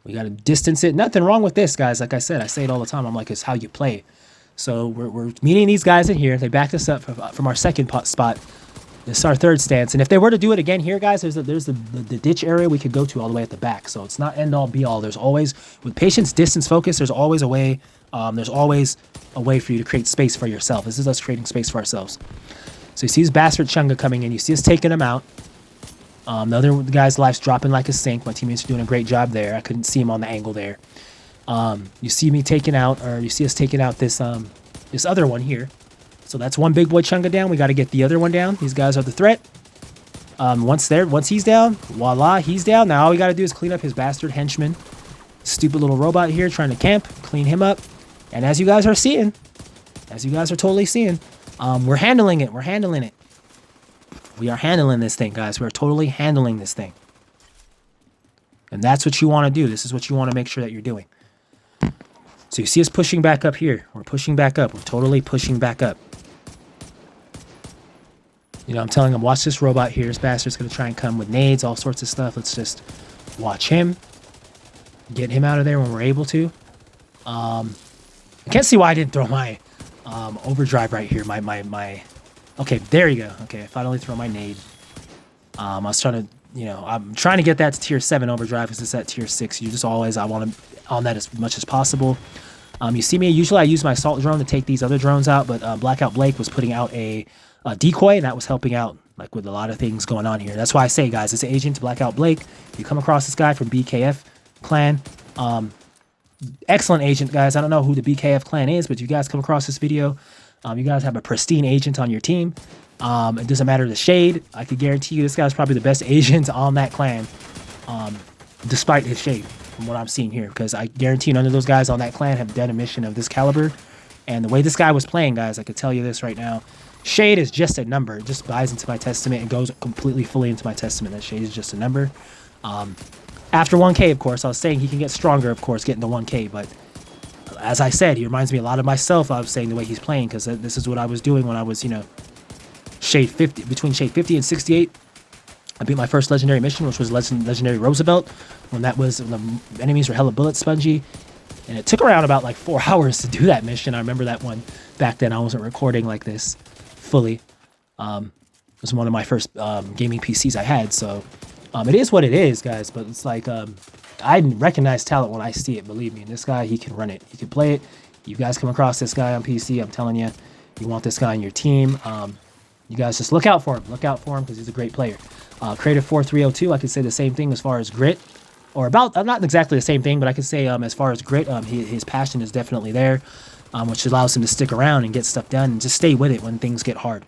We got to distance it. Nothing wrong with this, guys. Like I said, I say it all the time. I'm like, it's how you play. So we're meeting these guys in here. They backed us up from our second spot. This is our third stance. And if they were to do it again here, guys, there's the ditch area we could go to all the way at the back. So it's not end all be all. There's always, with patience, distance, focus, there's always a way. There's always a way for you to create space for yourself. This is us creating space for ourselves. So you see this bastard chunga coming in. You see us taking him out. The other guy's life's dropping like a sink. My teammates are doing a great job there. I couldn't see him on the angle there. You see me taking out, or you see us taking out this other one here. So that's one big boy chunga down. We got to get the other one down. These guys are the threat. Once he's down, voila, he's down. Now all we got to do is clean up his bastard henchman. Stupid little robot here trying to camp. Clean him up. And as you guys are seeing, as you guys are totally seeing, we're handling it. We're handling it. We are handling this thing, guys. We're totally handling this thing. And that's what you want to do. This is what you want to make sure that you're doing. So you see us pushing back up here. We're pushing back up. We're totally pushing back up. You know, I'm telling them, watch this robot here. This bastard's going to try and come with nades, all sorts of stuff. Let's just watch him. Get him out of there when we're able to. I can't see why I didn't throw my overdrive right here. Okay, there you go. Okay, if I'd only throw my nade. I was trying to, I'm trying to get that to tier 7 overdrive because it's at tier 6. You just always, I want to on that as much as possible. You see me, usually I use my assault drone to take these other drones out, but Blackout Blake was putting out a decoy, and that was helping out like with a lot of things going on here. That's why I say, guys, this Agent Blackout Blake, if you come across this guy from BKF clan, excellent agent, guys. I don't know who the BKF clan is, but you guys come across this video, you guys have a pristine agent on your team. It doesn't matter the shade. I could guarantee you this guy's probably the best agent on that clan, despite his shade, from what I'm seeing here, because I guarantee none of those guys on that clan have done a mission of this caliber. And the way this guy was playing, guys, I could tell you this right now. Shade is just a number. It just buys into my testament and goes completely fully into my testament. That shade is just a number. After 1K, of course, I was saying he can get stronger, of course, getting to 1K. But as I said, he reminds me a lot of myself. I was saying the way he's playing, because this is what I was doing when I was, you know, shade 50, between shade 50 and 68. I beat my first legendary mission, which was Legendary Roosevelt, when the enemies were hella bullet spongy. And it took around about like 4 hours to do that mission. I remember that one back then. I wasn't recording like this fully. It was one of my first gaming PCs I had. So it is what it is, guys. But it's like I recognize talent when I see it. Believe me. And this guy, he can run it. He can play it. You guys come across this guy on PC, I'm telling you, you want this guy on your team. You guys just look out for him. Look out for him because he's a great player. Creative 4302, I could say the same thing as far as grit. Or about, not exactly the same thing, but I could say as far as grit, his passion is definitely there, which allows him to stick around and get stuff done and just stay with it when things get hard.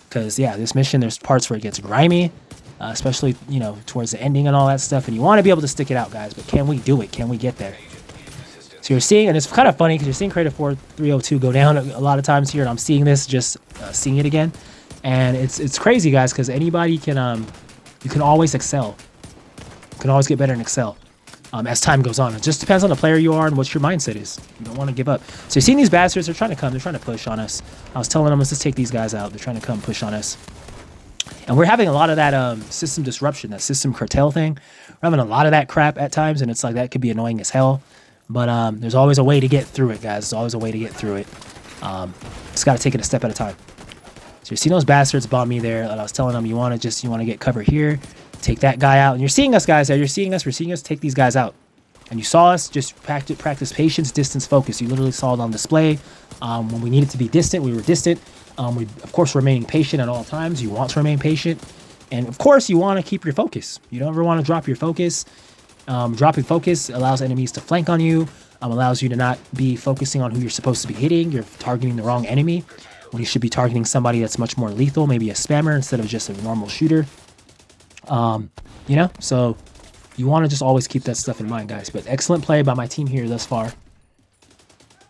Because, yeah, this mission, there's parts where it gets grimy, especially, you know, towards the ending and all that stuff. And you want to be able to stick it out, guys. But can we do it? Can we get there? So you're seeing, and it's kind of funny because you're seeing Creative 4302 go down a lot of times here, and I'm seeing this, just seeing it again. And it's crazy, guys, because anybody can, you can always excel. You can always get better in Excel as time goes on. It just depends on the player you are and what your mindset is. You don't want to give up. So you're seeing these bastards, they're trying to come, they're trying to push on us. I was telling them, let's just take these guys out. They're trying to come push on us. And we're having a lot of that system disruption, that system curtail thing. We're having a lot of that crap at times, and it's like that could be annoying as hell. But there's always a way to get through it, guys. There's always a way to get through it. Just got to take it a step at a time. So you're seeing those bastards bomb me there. And I was telling them, you want to get cover here. Take that guy out. And you're seeing us, guys, there. You're seeing us. We're seeing us take these guys out. And you saw us just practice patience, distance, focus. You literally saw it on display. When we needed to be distant, we were distant. We, of course, remaining patient at all times. You want to remain patient. And, of course, you want to keep your focus. You don't ever want to drop your focus. Dropping focus allows enemies to flank on you. Allows you to not be focusing on who you're supposed to be hitting. You're targeting the wrong enemy when you should be targeting somebody that's much more lethal, maybe a spammer instead of just a normal shooter. You know, so you want to just always keep that stuff in mind, guys. But excellent play by my team here thus far,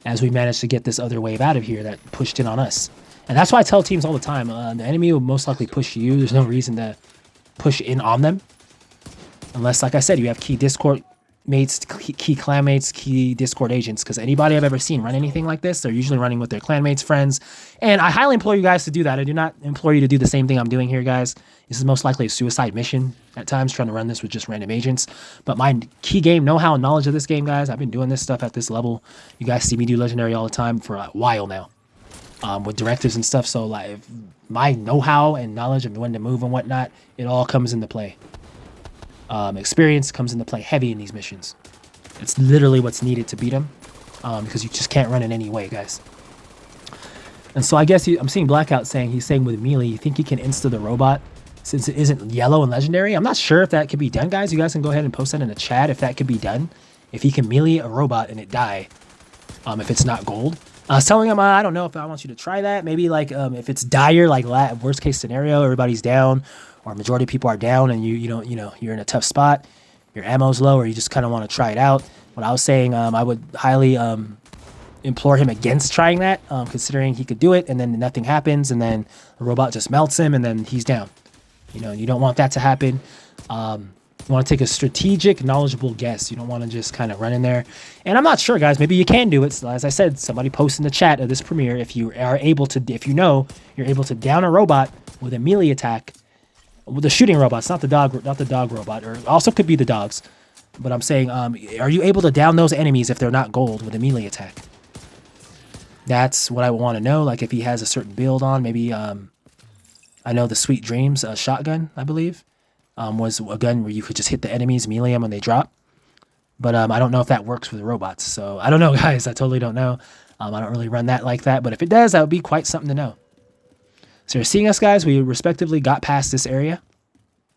as we managed to get this other wave out of here that pushed in on us. And that's why I tell teams all the time, the enemy will most likely push you. There's no reason to push in on them, unless, like I said, you have key Discord mates, key clan mates, key Discord agents. Because anybody I've ever seen run anything like this, they're usually running with their clan mates, friends. And I highly implore you guys to do that. I do not implore you to do the same thing I'm doing here, guys. This is most likely a suicide mission at times, trying to run this with just random agents. But my key game know-how and knowledge of this game, guys, I've been doing this stuff at this level. You guys see me do Legendary all the time for a while now, with directives and stuff. So like my know-how and knowledge of when to move and whatnot, it all comes into play. Experience comes into play heavy in these missions. It's literally what's needed to beat them, because you just can't run in any way, guys. And so I guess I'm seeing Blackout saying, he's saying with melee, you think he can insta the robot since it isn't yellow and legendary? I'm not sure if that could be done, guys. You guys can go ahead and post that in the chat if that could be done. If he can melee a robot and it die, if it's not gold. I was telling him, I don't know if I want you to try that. Maybe like if it's dire, like worst case scenario, everybody's down, or majority of people are down, and you're in a tough spot, your ammo's low, or you just kind of want to try it out. What I was saying, I would highly implore him against trying that, considering he could do it, and then nothing happens, and then the robot just melts him, and then he's down. You don't want that to happen. You want to take a strategic, knowledgeable guess. You don't want to just kind of run in there. And I'm not sure, guys. Maybe you can do it. So as I said, somebody post in the chat of this premiere if you are able to, if you know you're able to down a robot with a melee attack, with the shooting robots, not the dog robot, or also could be the dogs. But I'm saying, are you able to down those enemies if they're not gold with a melee attack? That's what I want to know. Like if he has a certain build on, maybe I know the Sweet Dreams shotgun, I believe. Was a gun where you could just hit the enemies, melee them when they drop. But I don't know if that works with robots. So I don't know, guys. I totally don't know. I don't really run that like that. But if it does, that would be quite something to know. So you're seeing us, guys. We respectively got past this area.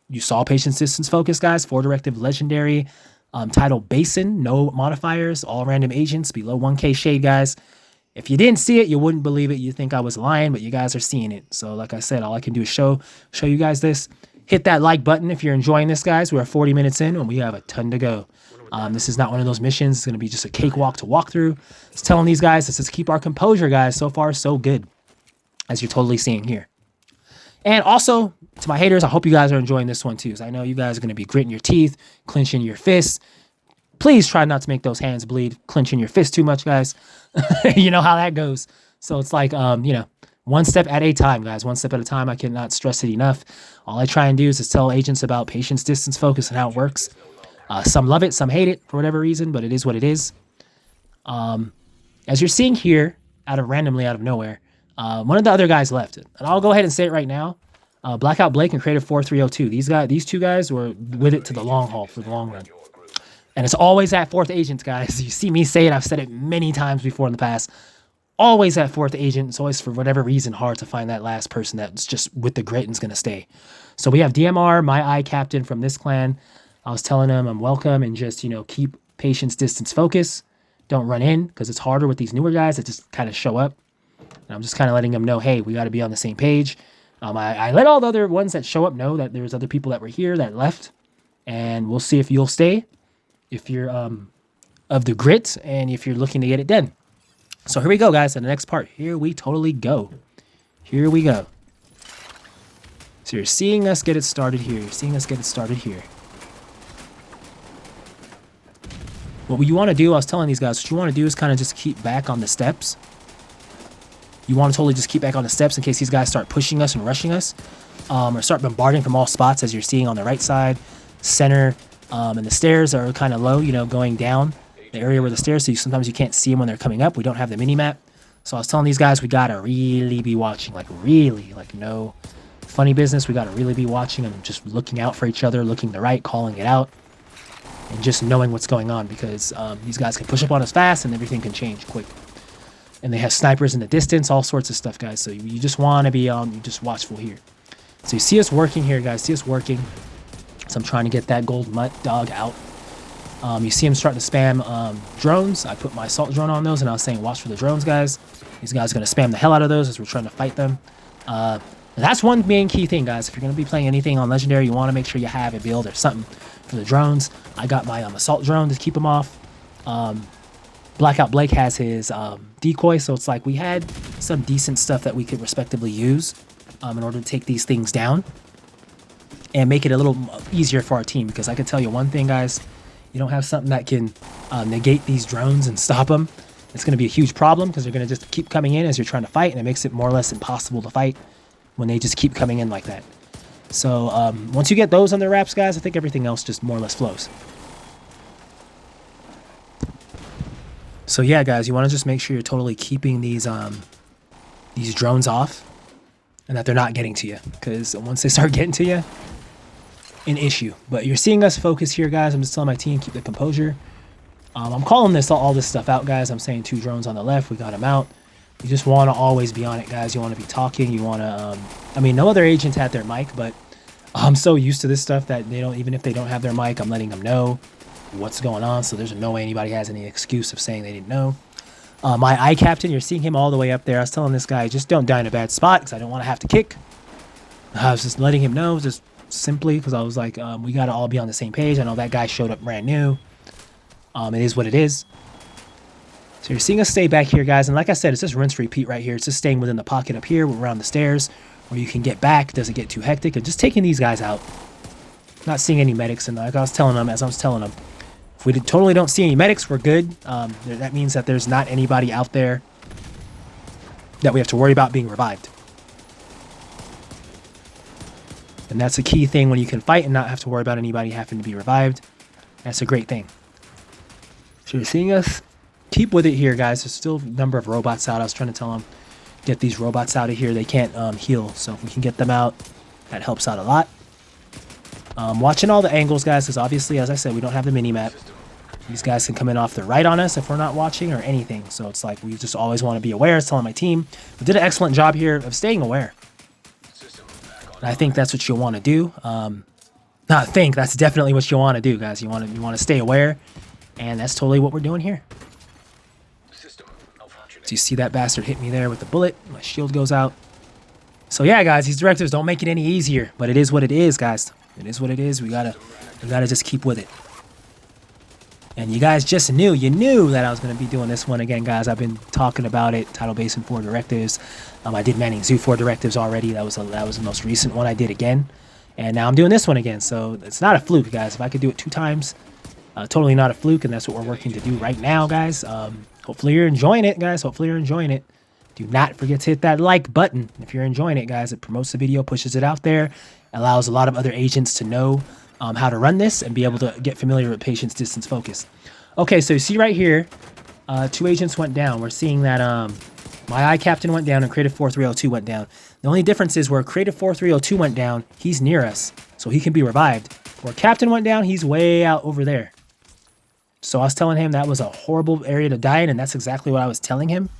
You saw patience distance focus, guys. 4 directive legendary tidal basin. No modifiers. All random agents below 1K shade, guys. If you didn't see it, you wouldn't believe it. You think I was lying, but you guys are seeing it. So like I said, all I can do is show you guys this. Hit that like button if you're enjoying this, guys. We're 40 minutes in and we have a ton to go. This is not one of those missions. It's going to be just a cakewalk to walk through. Just telling these guys, let's just keep our composure, guys. So far, so good, as you're totally seeing here. And also, to my haters, I hope you guys are enjoying this one too. Because I know you guys are going to be gritting your teeth, clenching your fists. Please try not to make those hands bleed, clenching your fist too much, guys. You know how that goes. So it's like, you know, one step at a time, guys. One step at a time. I cannot stress it enough. All I try and do is just tell agents about patience, distance, focus, and how it works. Some love it, some hate it for whatever reason, but it is what it is. As you're seeing here, randomly out of nowhere, one of the other guys left. And I'll go ahead and say it right now. Blackout Blake and Creative 4302. These two guys were with it to the long haul for the long run. And it's always that 4th agent, guys. You see me say it. I've said it many times before in the past. Always that 4th agent. It's always, for whatever reason, hard to find that last person that's just with the grit and is going to stay. So we have DMR, my eye captain from this clan. I was telling him I'm welcome and just, you know, keep patience, distance, focus. Don't run in because it's harder with these newer guys that just kind of show up. And I'm just kind of letting them know, hey, we got to be on the same page. I let all the other ones that show up know that there's other people that were here that left. And we'll see if you'll stay. If you're of the grit and if you're looking to get it done. So here we go, guys, to the next part. Here we totally go. Here we go. So you're seeing us get it started here. You're seeing us get it started here. What you want to do, I was telling these guys, what you want to do is kind of just keep back on the steps. You want to totally just keep back on the steps in case these guys start pushing us and rushing us. Or start bombarding from all spots, as you're seeing on the right side, center. And the stairs are kind of low, you know, going down the area where the stairs, so sometimes you can't see them when they're coming up. We don't have the mini-map. So I was telling these guys we got to really be watching, like really, like no funny business. We got to really be watching and just looking out for each other, looking to the right, calling it out, and just knowing what's going on because these guys can push up on us fast and everything can change quick. And they have snipers in the distance, all sorts of stuff, guys. So you just want to be just watchful here. So you see us working here, guys. See us working. So I'm trying to get that gold mutt dog out. You see him starting to spam drones. I put my assault drone on those, and I was saying, watch for the drones, guys. These guys are going to spam the hell out of those as we're trying to fight them. That's one main key thing, guys. If you're going to be playing anything on Legendary, you want to make sure you have a build or something for the drones. I got my assault drone to keep them off. Blackout Blake has his decoy, so it's like we had some decent stuff that we could respectively use in order to take these things down. And make it a little easier for our team. Because I can tell you one thing, guys. You don't have something that can negate these drones and stop them. It's going to be a huge problem. Because they're going to just keep coming in as you're trying to fight. And it makes it more or less impossible to fight. When they just keep coming in like that. So once you get those on their wraps, guys. I think everything else just more or less flows. So yeah, guys. You want to just make sure you're totally keeping these drones off. And that they're not getting to you. Because once they start getting to you, an issue. But you're seeing us focus here, guys. I'm just telling my team, keep the composure. I'm calling all this stuff out, guys. I'm saying 2 drones on the left. We got them out. You just want to always be on it, guys. You want to be talking. You want to, I mean, no other agents had their mic, but I'm so used to this stuff that they don't, even if they don't have their mic, I'm letting them know what's going on. So there's no way anybody has any excuse of saying they didn't know. My eye captain, you're seeing him all the way up there. I was telling this guy, just don't die in a bad spot because I don't want to have to kick. I was just letting him know, just simply because I was like, we got to all be on the same page. I know that guy showed up brand new. It is what it is. So you're seeing us stay back here, guys. And like I said, it's just rinse repeat right here. It's just staying within the pocket up here around the stairs where you can get back. It doesn't get too hectic. And just taking these guys out. Not seeing any medics. And like I was telling them, if we totally don't see any medics, we're good. That means that there's not anybody out there that we have to worry about being revived. And that's a key thing when you can fight and not have to worry about anybody having to be revived. That's a great thing. So you're seeing us keep with it here, guys. There's still a number of robots out. I was trying to tell them, get these robots out of here. They can't heal. So if we can get them out, that helps out a lot. Watching all the angles, guys, because obviously, as I said, we don't have the mini-map. These guys can come in off the right on us if we're not watching or anything. So it's like we just always want to be aware. It's telling my team. We did an excellent job here of staying aware. And I think that's what you'll want to do. Not think, that's definitely what you want to do, guys. You want to stay aware. And that's totally what we're doing here. So you see that bastard hit me there with the bullet. My shield goes out. So yeah, guys, these directives don't make it any easier. But it is what it is, guys. It is what it is. We gotta just keep with it. And you guys just knew, you knew that I was going to be doing this one again, guys. I've been talking about it. Tidal Basin 4 directives. I did Manning Zoo 4 directives already. That was the most recent one I did again. And now I'm doing this one again. So it's not a fluke, guys. If I could do it 2 times, totally not a fluke. And that's what we're working to do right now, guys. Hopefully you're enjoying it, guys. Hopefully you're enjoying it. Do not forget to hit that like button if you're enjoying it, guys. It promotes the video, pushes it out there, allows a lot of other agents to know how to run this and be able to get familiar with patience distance focus. Okay, so you see right here, 2 agents went down. We're seeing that my eye captain went down and creative 4302 went down. The only difference is where creative 4302 went down, he's near us, so he can be revived. Where captain went down, he's way out over there. So I was telling him that was a horrible area to die in, and that's exactly what I was telling him.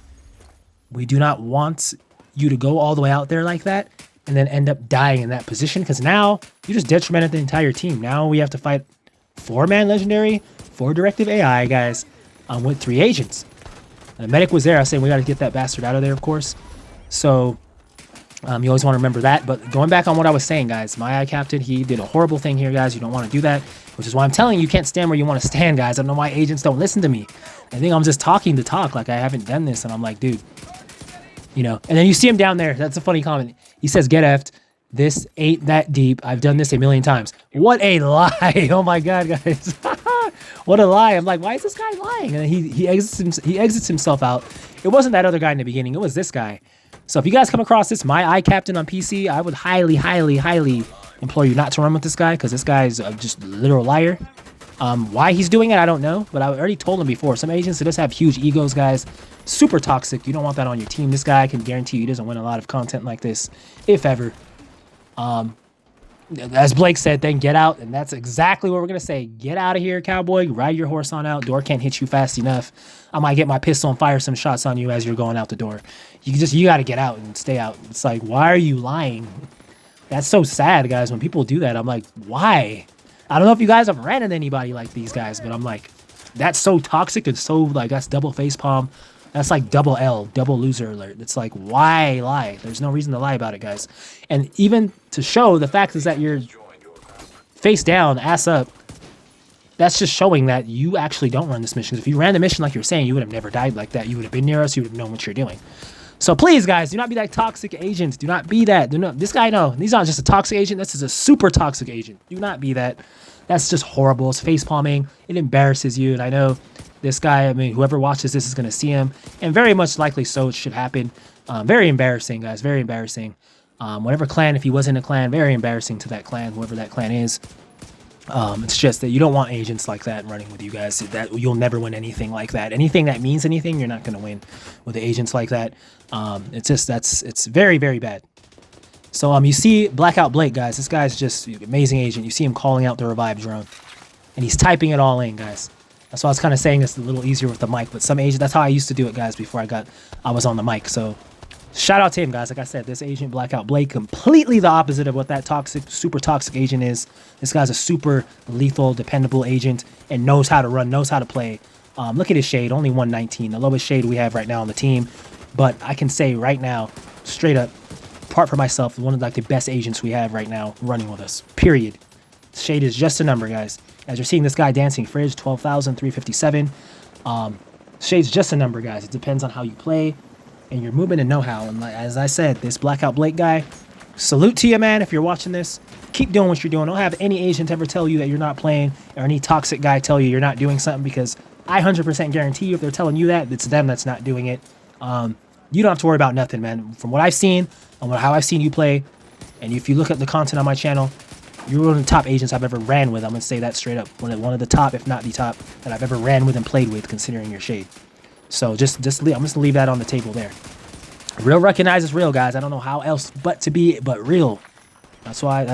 We do not want you to go all the way out there like that and then end up dying in that position, because now you just detrimented the entire team. Now we have to fight 4-man legendary, 4 directive AI, guys, with 3 agents. And the medic was there. I was saying we got to get that bastard out of there, of course. So you always want to remember that. But going back on what I was saying, guys, my eye captain, he did a horrible thing here, guys. You don't want to do that, which is why I'm telling you, you can't stand where you want to stand, guys. I don't know why agents don't listen to me. I think I'm just talking to talk, like I haven't done this. And I'm like, dude, you know. And then you see him down there. That's a funny comment. He says, get effed. This ain't that deep. I've done this a million times. What a lie. Oh my God, guys. What a lie. I'm like, why is this guy lying? And he exits himself out. It wasn't that other guy in the beginning. It was this guy. So if you guys come across this, my eye captain on PC, I would highly, highly, highly implore you not to run with this guy, because this guy is just a literal liar. Why he's doing it, I don't know. But I already told him before. Some agents that just have huge egos, guys. Super toxic. You don't want that on your team. This guy, I can guarantee you, he doesn't win a lot of content like this, if ever. As Blake said, then get out, and that's exactly what we're gonna say. Get out of here, cowboy. Ride your horse on out. Door can't hit you fast enough. I might get my pistol and fire some shots on you as you're going out the door. You got to get out and stay out. It's like, why are you lying? That's so sad, guys. When people do that, I'm like, why? I don't know if you guys have ran into anybody like these guys, but I'm like, that's so toxic and so like, that's double facepalm. That's like double L, double loser alert. It's like, why lie? There's no reason to lie about it, guys. And even to show, the fact is that you're face down, ass up. That's just showing that you actually don't run this mission. If you ran the mission like you're saying, you would have never died like that. You would have been near us. You would have known what you're doing. So please, guys, do not be that toxic agent. Do not be that. This guy, no. He's not just a toxic agent. This is a super toxic agent. Do not be that. That's just horrible. It's face palming. It embarrasses you. And I know this guy, I mean, whoever watches this is going to see him. And very much likely so it should happen. Very embarrassing, guys. Very embarrassing. Whatever clan, if he was in a clan, very embarrassing to that clan, whoever that clan is. It's just that you don't want agents like that running with you guys. That you'll never win anything like that. Anything that means anything, you're not going to win with the agents like that. It's just, it's very, very bad. So you see Blackout Blake, guys. This guy's just an amazing agent. You see him calling out the revive drone, and he's typing it all in, guys. That's why I was kind of saying it's a little easier with the mic. But some agents, that's how I used to do it, guys, before I was on the mic. So shout out to him, guys. Like I said, this agent, Blackout Blake, completely the opposite of what that toxic, super toxic agent is. This guy's a super lethal, dependable agent and knows how to run, knows how to play. Look at his shade, only 119, the lowest shade we have right now on the team. But I can say right now, straight up, apart from myself, one of like the best agents we have right now running with us, period. Shade is just a number, guys. As you're seeing this guy dancing fridge, 12,357. Shade's just a number, guys. It depends on how you play and your movement and know-how. And like, as I said, this Blackout Blake guy, salute to you, man. If you're watching this, keep doing what you're doing. Don't have any agent ever tell you that you're not playing, or any toxic guy tell you you're not doing something, because I 100% guarantee you if they're telling you that, it's them that's not doing it. You don't have to worry about nothing, man. From what I've seen and how I've seen you play, and if you look at the content on my channel, you're one of the top agents I've ever ran with. I'm going to say that straight up. One of the top, if not the top, that I've ever ran with and played with, considering your shade. So I'm just going to leave that on the table there. Real recognizes real, guys. I don't know how else but to be, but real. That's why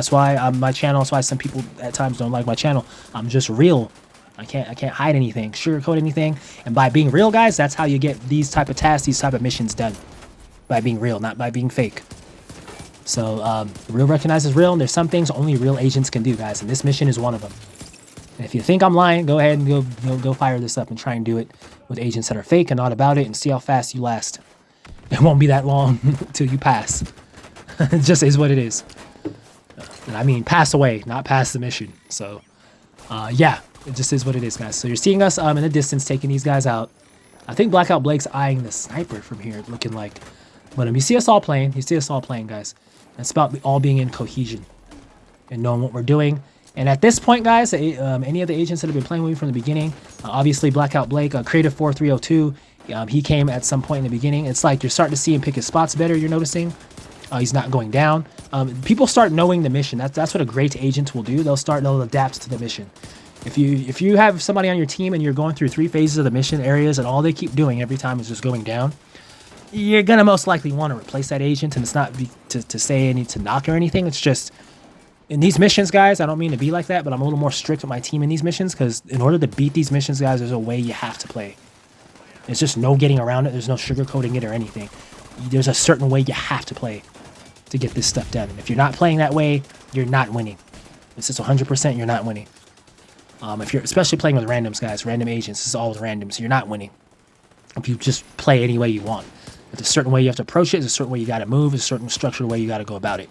my channel, that's why some people at times don't like my channel. I'm just real. I can't hide anything, sugarcoat anything. And by being real, guys, that's how you get these type of tasks, these type of missions done. By being real, not by being fake. So real recognizes real, and there's some things only real agents can do, guys, and this mission is one of them. And if you think I'm lying, go ahead and go fire this up and try and do it with agents that are fake and not about it, and see how fast you last. It won't be that long till you pass. It just is what it is. And I mean pass away, not pass the mission. So yeah, it just is what it is, guys. So you're seeing us in the distance taking these guys out. I think Blackout Blake's eyeing the sniper from here, looking like. But you see us all playing. You see us all playing, guys. It's about all being in cohesion and knowing what we're doing. And at this point, guys, any of the agents that have been playing with me from the beginning, obviously Blackout Blake, Creative 4302, he came at some point in the beginning. It's like you're starting to see him pick his spots better, you're noticing. He's not going down. People start knowing the mission. That's what a great agent will do. They'll adapt to the mission. If you have somebody on your team and you're going through 3 phases of the mission areas and all they keep doing every time is just going down, you're going to most likely want to replace that agent. And it's not to say any to knock or anything. It's just in these missions, guys, I don't mean to be like that, but I'm a little more strict with my team in these missions because in order to beat these missions, guys, there's a way you have to play. There's just no getting around it. There's no sugarcoating it or anything. There's a certain way you have to play to get this stuff done. And if you're not playing that way, you're not winning. This is 100% you're not winning. If you're especially playing with randoms, guys, random agents, this is all with randoms, you're not winning. If you just play any way you want. There's a certain way you have to approach it. There's a certain way you got to move. There's a certain structured way you got to go about it.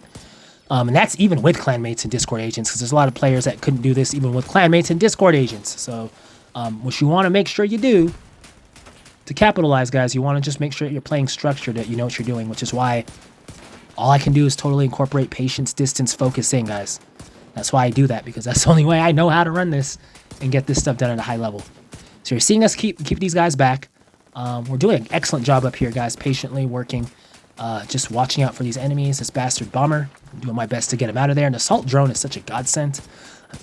And that's even with clanmates and Discord agents, because there's a lot of players that couldn't do this even with clanmates and Discord agents. So what you want to make sure you do to capitalize, guys, you want to just make sure you're playing structured, that you know what you're doing, which is why all I can do is totally incorporate patience, distance, focus in, guys. That's why I do that, because that's the only way I know how to run this and get this stuff done at a high level. So you're seeing us keep these guys back. We're doing an excellent job up here, guys, patiently working, just watching out for these enemies, this bastard bomber. I'm doing my best to get him out of there. And the assault drone is such a godsend.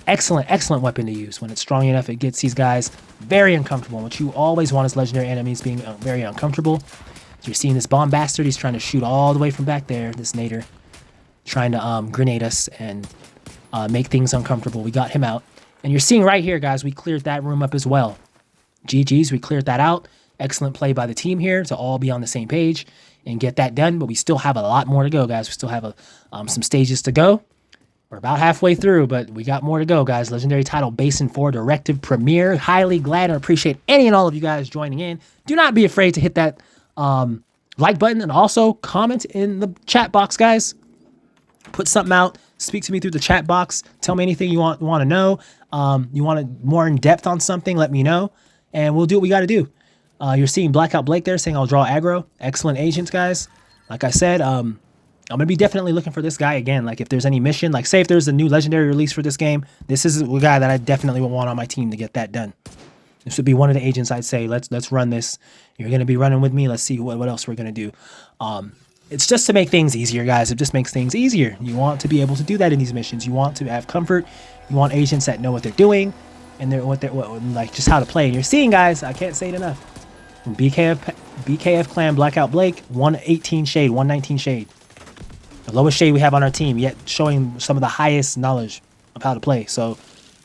Excellent, excellent weapon to use. When it's strong enough, it gets these guys very uncomfortable. What you always want is legendary enemies being very uncomfortable. So you're seeing this bomb bastard. He's trying to shoot all the way from back there, this nader, trying to grenade us and make things uncomfortable. We got him out. And you're seeing right here, guys, we cleared that room up as well. GG's, we cleared that out. Excellent play by the team here to all be on the same page and get that done. But we still have a lot more to go, guys. We still have some stages to go. We're about halfway through, but we got more to go, guys. Legendary Tidal Basin 4 Directive Premiere. Highly glad and appreciate any and all of you guys joining in. Do not be afraid to hit that like button and also comment in the chat box, guys. Put something out. Speak to me through the chat box. Tell me anything you want to know. You want to more in depth on something, let me know. And we'll do what we got to do. You're seeing Blackout Blake there saying I'll draw aggro. Excellent agents, guys. Like I said, I'm going to be definitely looking for this guy again. Like if there's any mission, like say if there's a new legendary release for this game, this is a guy that I definitely would want on my team to get that done. This would be one of the agents I'd say, let's run this. You're going to be running with me. Let's see what else we're going to do. It's just to make things easier, guys. It just makes things easier. You want to be able to do that in these missions. You want to have comfort. You want agents that know what they're doing and like just how to play. And you're seeing, guys, I can't say it enough. BKF Clan Blackout Blake, 118 shade, 119 shade. The lowest shade we have on our team, yet showing some of the highest knowledge of how to play. So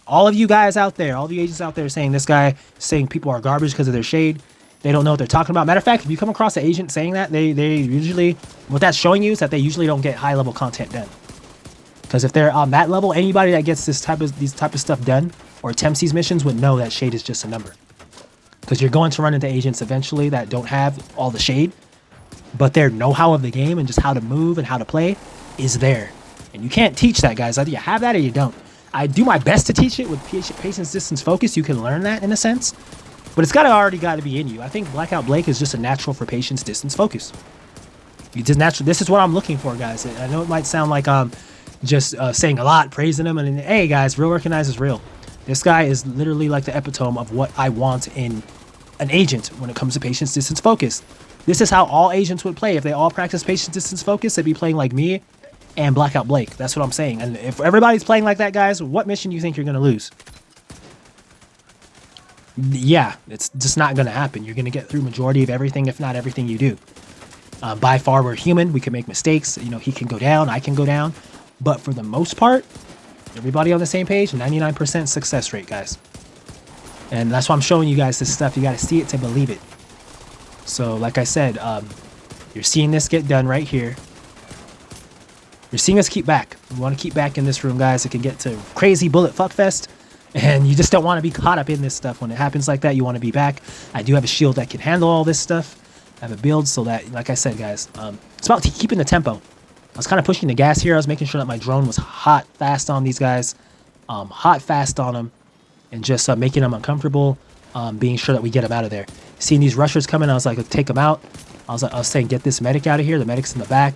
all of you guys out there, all the agents out there saying this guy, saying people are garbage because of their shade, they don't know what they're talking about. Matter of fact, if you come across an agent saying that, they usually, what that's showing you is that they usually don't get high level content done. Because if they're on that level, anybody that gets these type of stuff done or attempts these missions would know that shade is just a number. Because you're going to run into agents eventually that don't have all the shade, but their know-how of the game and just how to move and how to play is there. And you can't teach that, guys. Either you have that or you don't. I do my best to teach it with patience, distance, focus. You can learn that in a sense, but it's already got to be in you. I think Blackout Blake is just a natural for patience, distance, focus. You just natural. This is what I'm looking for, guys. I know it might sound like just saying a lot, praising him, and hey, guys, real recognizes real. This guy is literally like the epitome of what I want in an agent when it comes to patience, distance, focus. This is how all agents would play. If they all practice patience, distance, focus, they'd be playing like me and Blackout Blake. That's what I'm saying. And if everybody's playing like that, guys, what mission do you think you're going to lose? Yeah, it's just not going to happen. You're going to get through majority of everything, if not everything you do. By far, we're human. We can make mistakes. You know, he can go down. I can go down. But for the most part, everybody on the same page, 99% success rate, guys. And that's why I'm showing you guys this stuff. You got to see it to believe it. So like I said, you're seeing this get done right here. You're seeing us keep back. We want to keep back in this room, guys. It can get to crazy bullet fuckfest. And you just don't want to be caught up in this stuff. When it happens like that, you want to be back. I do have a shield that can handle all this stuff. I have a build so that, like I said, guys, it's about keeping the tempo. I was kind of pushing the gas here. I was making sure that my drone was hot, fast on these guys. Hot, fast on them. And just making them uncomfortable. Being sure that we get them out of there. Seeing these rushers coming, I was like, let's take them out. I was saying, get this medic out of here. The medic's in the back.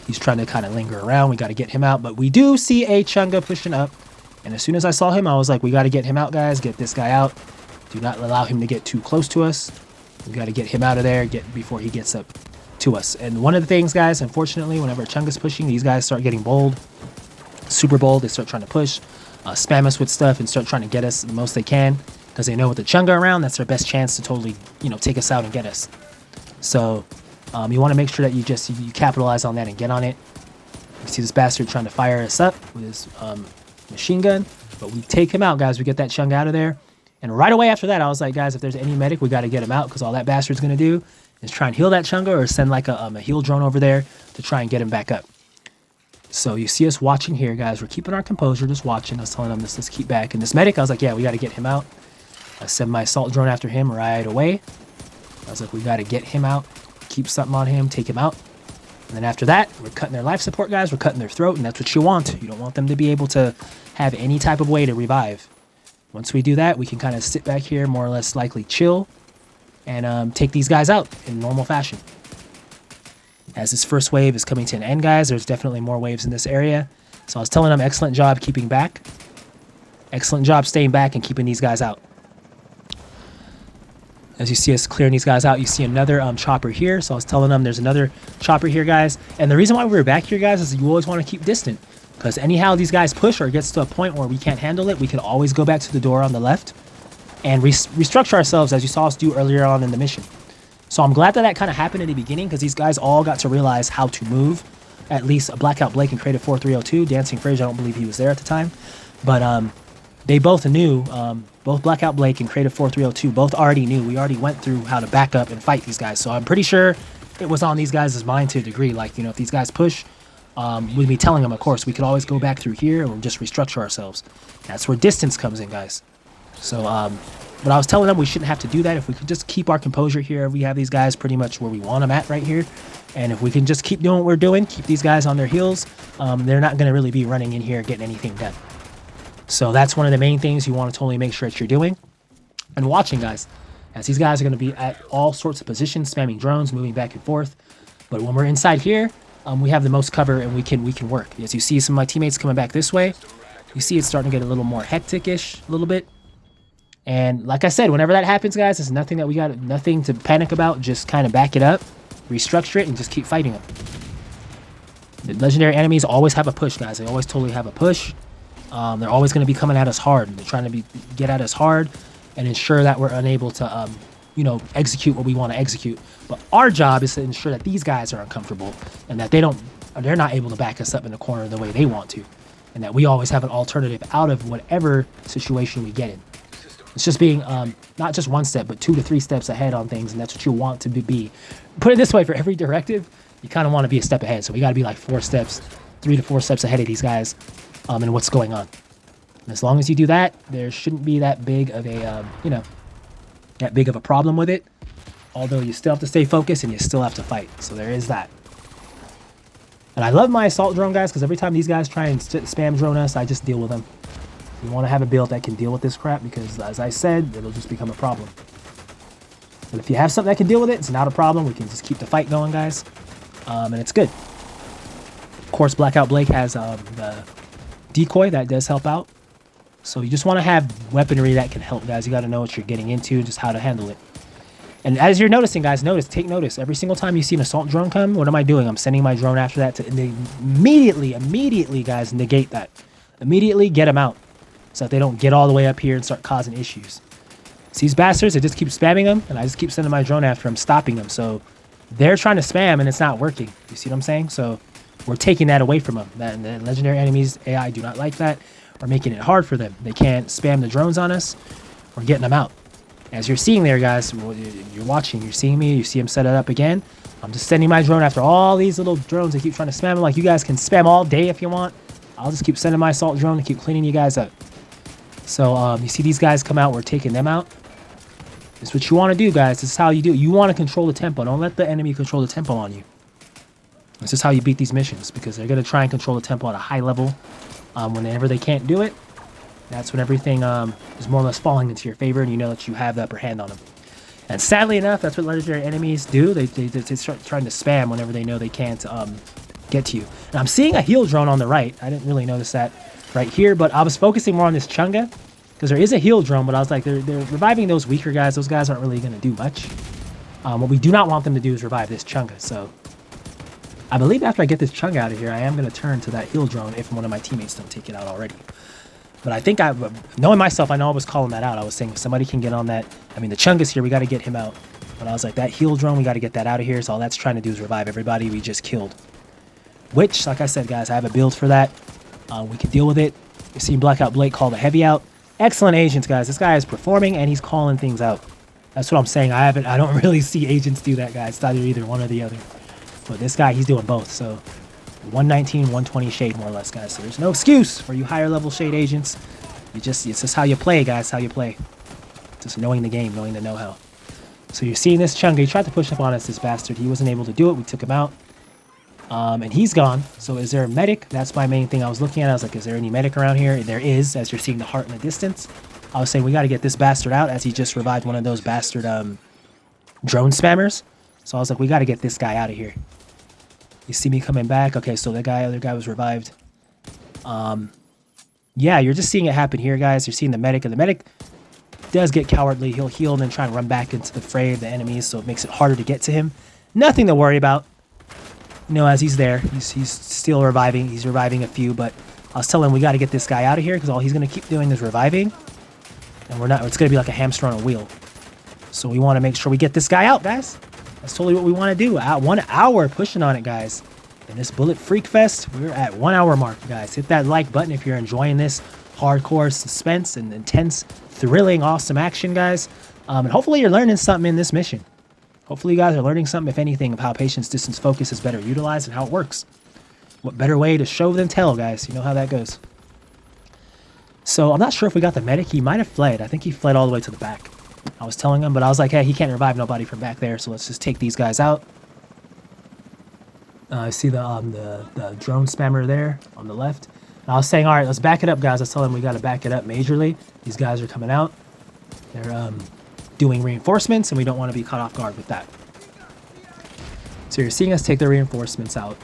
He's trying to kind of linger around. We got to get him out. But we do see a Chunga pushing up. And as soon as I saw him, I was like, we got to get him out, guys. Get this guy out. Do not allow him to get too close to us. We got to get him out of there before he gets up to us. And one of the things, guys, unfortunately, whenever Chunga's pushing, these guys start getting bold. Super bold. They start trying to push, spam us with stuff, and start trying to get us the most they can. Because they know with the Chunga around, that's their best chance to totally, take us out and get us. So you want to make sure that you capitalize on that and get on it. You see this bastard trying to fire us up with his machine gun, but we take him out, guys. We get that Chunga out of there, and right away after that, I was like, guys, if there's any medic, we got to get him out, because all that bastard's gonna do is try and heal that Chunga or send like a heal drone over there to try and get him back up. So you see us watching here, guys. We're keeping our composure, just watching. I was telling them let's keep back. And this medic, I was like, yeah, we got to get him out. I sent my assault drone after him right away. I was like, we got to get him out, keep something on him, take him out. And then after that, we're cutting their life support, guys. We're cutting their throat, and that's what you want. You don't want them to be able to have any type of way to revive. Once we do that, we can kind of sit back here, more or less likely chill, and take these guys out in normal fashion. As this first wave is coming to an end, guys, there's definitely more waves in this area. So I was telling them, excellent job keeping back. Excellent job staying back and keeping these guys out. As you see us clearing these guys out, you see another chopper here. So I was telling them there's another chopper here, guys. And the reason why we were back here, guys, is you always want to keep distant. Because anyhow these guys push or it gets to a point where we can't handle it, we can always go back to the door on the left and restructure ourselves, as you saw us do earlier on in the mission. So I'm glad that that kind of happened in the beginning, because these guys all got to realize how to move. At least Blackout Blake and Creative 4302. Dancing Fridge, I don't believe he was there at the time. But they both knew, both Blackout Blake and Creative 4302 both already knew. We already went through how to back up and fight these guys. So I'm pretty sure it was on these guys' mind to a degree. Like, if these guys push, with me telling them, of course, we could always go back through here and just restructure ourselves. That's where distance comes in, guys. So, but I was telling them we shouldn't have to do that. If we could just keep our composure here, we have these guys pretty much where we want them at right here. And if we can just keep doing what we're doing, keep these guys on their heels, they're not going to really be running in here getting anything done. So that's one of the main things you want to totally make sure that you're doing. And watching, guys, as these guys are going to be at all sorts of positions, spamming drones, moving back and forth. But when we're inside here, we have the most cover and we can work. As you see some of my teammates coming back this way, you see it's starting to get a little more hectic-ish, a little bit. And like I said, whenever that happens, guys, it's nothing that nothing to panic about. Just kind of back it up, restructure it, and just keep fighting them. The legendary enemies always have a push, guys. They always totally have a push. They're always going to be coming at us hard. They're trying to get at us hard and ensure that we're unable to, execute what we want to execute. But our job is to ensure that these guys are uncomfortable and that they're not able to back us up in the corner the way they want to, and that we always have an alternative out of whatever situation we get in. It's just being not just one step, but 2 to 3 steps ahead on things, and that's what you want to be. Put it this way, for every directive, you kind of want to be a step ahead. So we got to be like 3 to 4 steps ahead of these guys and what's going on. And as long as you do that, there shouldn't be that big of a, that big of a problem with it. Although you still have to stay focused and you still have to fight. So there is that. And I love my assault drone, guys, because every time these guys try and spam drone us, I just deal with them. You want to have a build that can deal with this crap, because as I said, it'll just become a problem. But if you have something that can deal with it, it's not a problem. We can just keep the fight going, guys. And it's good. Of course, Blackout Blake has the decoy that does help out. So you just want to have weaponry that can help, guys. You got to know what you're getting into, just how to handle it. And as you're noticing, guys, take notice. Every single time you see an assault drone come, what am I doing? I'm sending my drone after that to immediately, guys, negate that. Immediately get them out, so that they don't get all the way up here and start causing issues. See these bastards? I just keep spamming them, and I just keep sending my drone after them, stopping them. So they're trying to spam, and it's not working. You see what I'm saying? So we're taking that away from them. And the legendary enemies, AI, do not like that. We're making it hard for them. They can't spam the drones on us. we're getting them out. As you're seeing there, guys, you're watching, you're seeing me, you see him set it up again. I'm just sending my drone after all these little drones that keep trying to spam them. Like, you guys can spam all day if you want. I'll just keep sending my assault drone to keep cleaning you guys up. So, you see these guys come out, we're taking them out. This is what you want to do, guys. This is how you do it. You want to control the tempo. Don't let the enemy control the tempo on you. This is how you beat these missions, because they're going to try and control the tempo at a high level. Whenever they can't do it, that's when everything is more or less falling into your favor, and you know that you have the upper hand on them. And sadly enough, that's what legendary enemies do. They start trying to spam whenever they know they can't get to you. And I'm seeing a heal drone on the right. I didn't really notice that right here, but I was focusing more on this Chunga, because there is a heal drone, but I was like, they're reviving those weaker guys. Those guys aren't really going to do much. What we do not want them to do is revive this Chunga. So I believe after I get this Chunga out of here, I am going to turn to that heal drone if one of my teammates don't take it out already. But I think knowing myself, I know I was calling that out. I was saying if somebody can get on that, I mean, the Chunga's here, we got to get him out. But I was like, that heal drone, we got to get that out of here. So all that's trying to do is revive everybody we just killed. Which, like I said, guys, I have a build for that. We can deal with it. You see Blackout Blake call the heavy out. Excellent agents, guys. This guy is performing and he's calling things out. That's what I'm saying. I don't really see agents do that, guys. It's either one or the other. But this guy, he's doing both. So 119, 120 shade, more or less, guys. So there's no excuse for you higher level shade agents. It's just how you play, guys. How you play. Just knowing the game, knowing the know-how. So you're seeing this Chunga. He tried to push up on us, this bastard. He wasn't able to do it. We took him out. And he's gone. So is there a medic? That's my main thing I was looking at. I was like, is there any medic around here? There is, as you're seeing the heart in the distance. I was saying we got to get this bastard out, as he just revived one of those bastard drone spammers. So I was like, we got to get this guy out of here. You see me coming back. Okay, so the other guy was revived. Yeah, you're just seeing it happen here, guys. You're seeing the medic, and the medic does get cowardly. He'll heal and then try and run back into the fray of the enemies, so it makes it harder to get to him. Nothing to worry about. You know, as he's there, he's still reviving. He's reviving a few, but I was telling him we got to get this guy out of here, because all he's going to keep doing is reviving, and it's going to be like a hamster on a wheel. So we want to make sure we get this guy out, guys. That's totally what we want to do. At 1 hour pushing on it, guys. In this Bullet Freak Fest, we're at 1 hour mark, guys. Hit that like button if you're enjoying this hardcore suspense and intense, thrilling, awesome action, guys. And hopefully you're learning something in this mission. Hopefully you guys are learning something, if anything, of how patience distance focus is better utilized and how it works. What better way to show than tell, guys. You know how that goes. So I'm not sure if we got the medic. He might have fled. I think he fled all the way to the back. I was telling him, but I was like, hey, he can't revive nobody from back there, so let's just take these guys out. I see the drone spammer there on the left. And I was saying, all right, let's back it up, guys. I was telling him we got to back it up majorly. These guys are coming out. They're doing reinforcements, and we don't want to be caught off guard with that. So you're seeing us take the reinforcements out.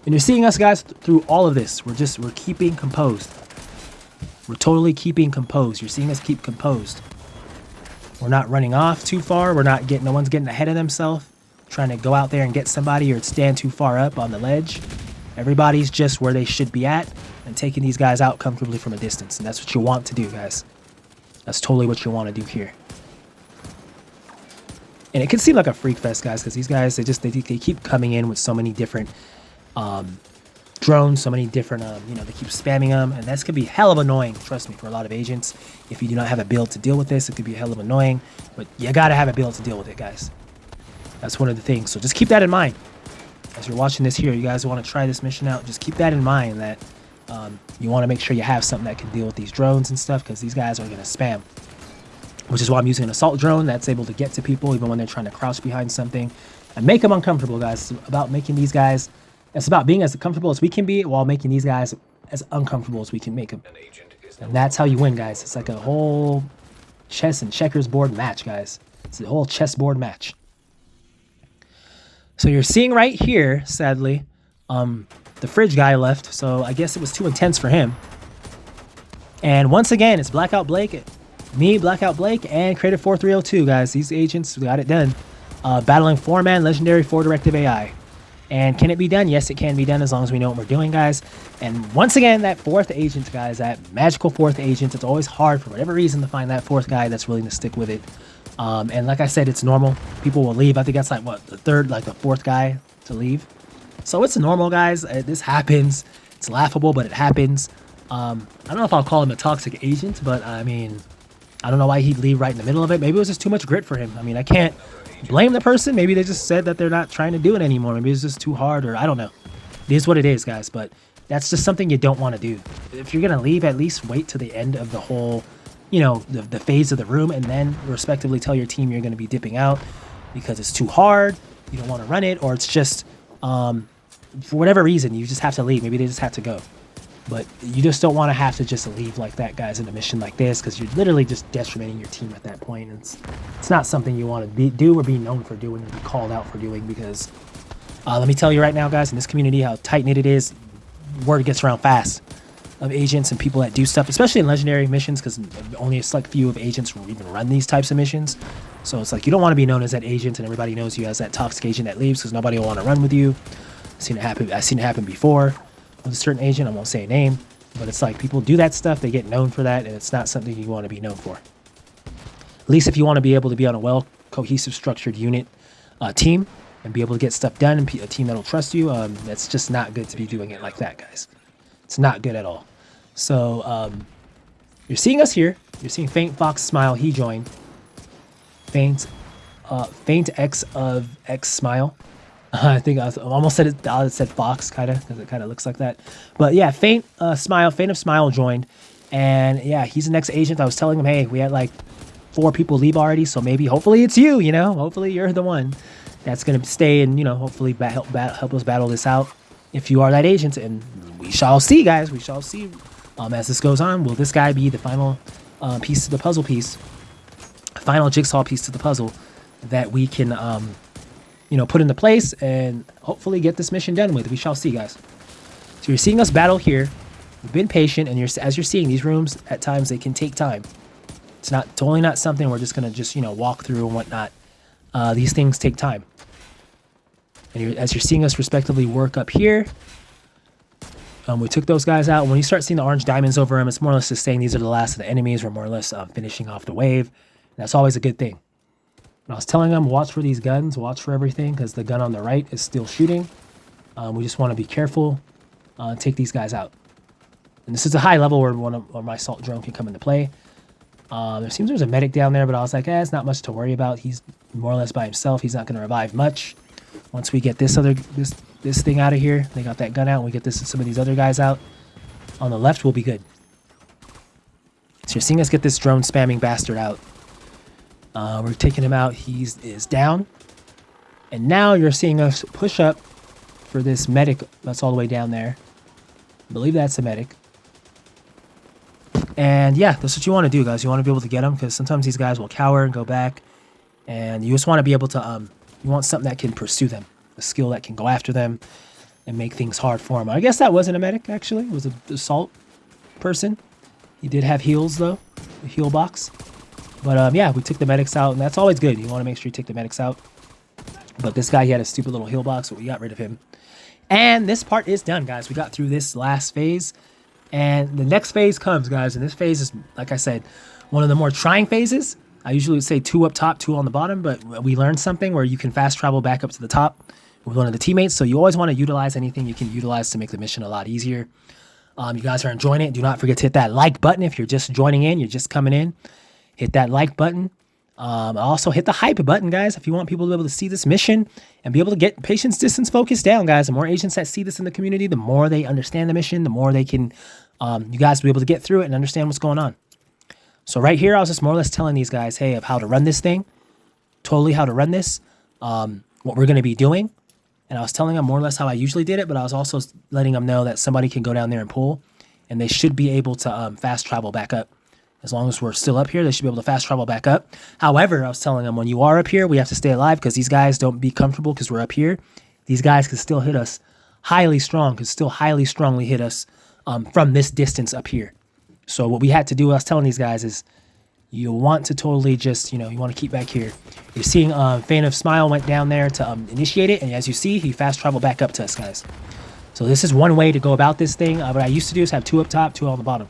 And you're seeing us, guys, through all of this. We're keeping composed. We're totally keeping composed. You're seeing us keep composed. We're not running off too far. No one's getting ahead of themselves, trying to go out there and get somebody or stand too far up on the ledge. Everybody's just where they should be at and taking these guys out comfortably from a distance. And that's what you want to do, guys. That's totally what you want to do here. And it can seem like a freak fest, guys, because these guys, they keep coming in with so many different drones, so many different, they keep spamming them, and that's going to be hell of annoying, trust me, for a lot of agents. If you do not have a build to deal with this, it could be hell of annoying, but you got to have a build to deal with it, guys. That's one of the things, so just keep that in mind. As you're watching this here, you guys want to try this mission out, just keep that in mind, that you want to make sure you have something that can deal with these drones and stuff, because these guys are going to spam. Which is why I'm using an assault drone that's able to get to people even when they're trying to crouch behind something and make them uncomfortable, guys. It's about making these guys, it's about being as comfortable as we can be while making these guys as uncomfortable as we can make them. And that's how you win, guys. It's like a whole chess and checkers board match, guys. It's a whole chessboard match. So you're seeing right here, sadly, the fridge guy left. So I guess it was too intense for him. And once again, it's Blackout Blake, me, Blackout Blake, and Creative 4302, guys. These agents got it done. Battling 4-man Legendary 4 Directive AI. And can it be done? Yes, it can be done as long as we know what we're doing, guys. And once again, that fourth agent, guys, that magical fourth agent, it's always hard for whatever reason to find that fourth guy that's willing to stick with it. And like I said, it's normal. People will leave. I think that's like, what, the fourth guy to leave. So it's normal, guys. This happens. It's laughable, but it happens. I don't know if I'll call him a toxic agent, but I mean, I don't know why he'd leave right in the middle of it. Maybe it was just too much grit for him. I mean, I can't blame the person. Maybe they just said that they're not trying to do it anymore. Maybe it's just too hard, or I don't know. It is what it is, guys, but that's just something you don't want to do. If you're going to leave, at least wait to the end of the whole, you know, the phase of the room, and then respectively tell your team you're going to be dipping out because it's too hard, you don't want to run it, or it's just, for whatever reason, you just have to leave. Maybe they just have to go. But you just don't want to have to just leave like that, guys, in a mission like this, because you're literally just detrimenting your team at that point. And it's not something you want to do or be known for doing, or be called out for doing, because let me tell you right now, guys, in this community, how tight-knit it is. Word gets around fast of agents and people that do stuff, especially in legendary missions, because only a select few of agents will even run these types of missions. So it's like you don't want to be known as that agent, and everybody knows you as that toxic agent that leaves, because nobody will want to run with you. I've seen it happen before with a certain agent. I won't say a name, but it's like people do that stuff, they get known for that, and it's not something you want to be known for. At least if you want to be able to be on a well cohesive structured unit team and be able to get stuff done, and a team that'll trust you, that's just not good to be doing it like that, guys. It's not good at all. So you're seeing us here. You're seeing Faint Fox Smile. He joined. Faint X of X Smile. I think I almost said it. I said Fox, kind of, because it kind of looks like that. But yeah, Faint Smile, Faint of Smile joined, and yeah, he's the next agent. I was telling him, hey, we had like 4 people leave already, so maybe, hopefully, it's you. You know, hopefully you're the one that's gonna stay and, you know, hopefully help us battle this out. If you are that agent, and we shall see, guys. We shall see as this goes on. Will this guy be the final piece to the puzzle piece? Final jigsaw piece to the puzzle that we can, you know, put into place and hopefully get this mission done with. We shall see, guys. So you're seeing us battle here. We've been patient, and as you're seeing, these rooms at times they can take time. It's totally not something we're just gonna you know, walk through and whatnot. These things take time. And as you're seeing us respectively work up here, we took those guys out. When you start seeing the orange diamonds over them, it's more or less just saying these are the last of the enemies. We're more or less finishing off the wave. And that's always a good thing. And I was telling them, watch for these guns, watch for everything, because the gun on the right is still shooting. We just want to be careful and take these guys out. And this is a high level where my assault drone can come into play. There seems there's a medic down there, but I was like, it's not much to worry about. He's more or less by himself. He's not going to revive much. Once we get this thing out of here, they got that gun out, and we get some of these other guys out on the left, we'll be good. So you're seeing us get this drone spamming bastard out. We're taking him out. He is down. And now you're seeing us push up for this medic that's all the way down there. I believe that's a medic. And yeah, that's what you want to do, guys. You want to be able to get them, because sometimes these guys will cower and go back. And you just want to be able to, you want something that can pursue them. A skill that can go after them and make things hard for them. I guess that wasn't a medic, actually. It was an assault person. He did have heals, though. A heal box. But yeah, we took the medics out, and that's always good. You want to make sure you take the medics out. But this guy, he had a stupid little heal box, so we got rid of him. And this part is done, guys. We got through this last phase. And the next phase comes, guys. And this phase is, like I said, one of the more trying phases. I usually would say 2 up top, 2 on the bottom. But we learned something where you can fast travel back up to the top with one of the teammates. So you always want to utilize anything you can utilize to make the mission a lot easier. You guys are enjoying it. Do not forget to hit that like button if you're just joining in. You're just coming in. Hit that like button. Also hit the hype button, guys, if you want people to be able to see this mission and be able to get patience, distance, focus down, guys. The more agents that see this in the community, the more they understand the mission, the more they can, you guys will be able to get through it and understand what's going on. So right here, I was just more or less telling these guys, hey, of how to run this thing, totally how to run this, what we're going to be doing. And I was telling them more or less how I usually did it, but I was also letting them know that somebody can go down there and pull, and they should be able to fast travel back up. As long as we're still up here, they should be able to fast travel back up. However, I was telling them, when you are up here, we have to stay alive, because these guys don't be comfortable because we're up here. These guys can still hit us highly strong, can still highly strongly hit us from this distance up here. So what we had to do, I was telling these guys, is you want to totally just, you want to keep back here. You're seeing Faint of Smile went down there to initiate it, and as you see, he fast traveled back up to us, guys. So this is one way to go about this thing. What I used to do is have 2 up top, 2 on the bottom.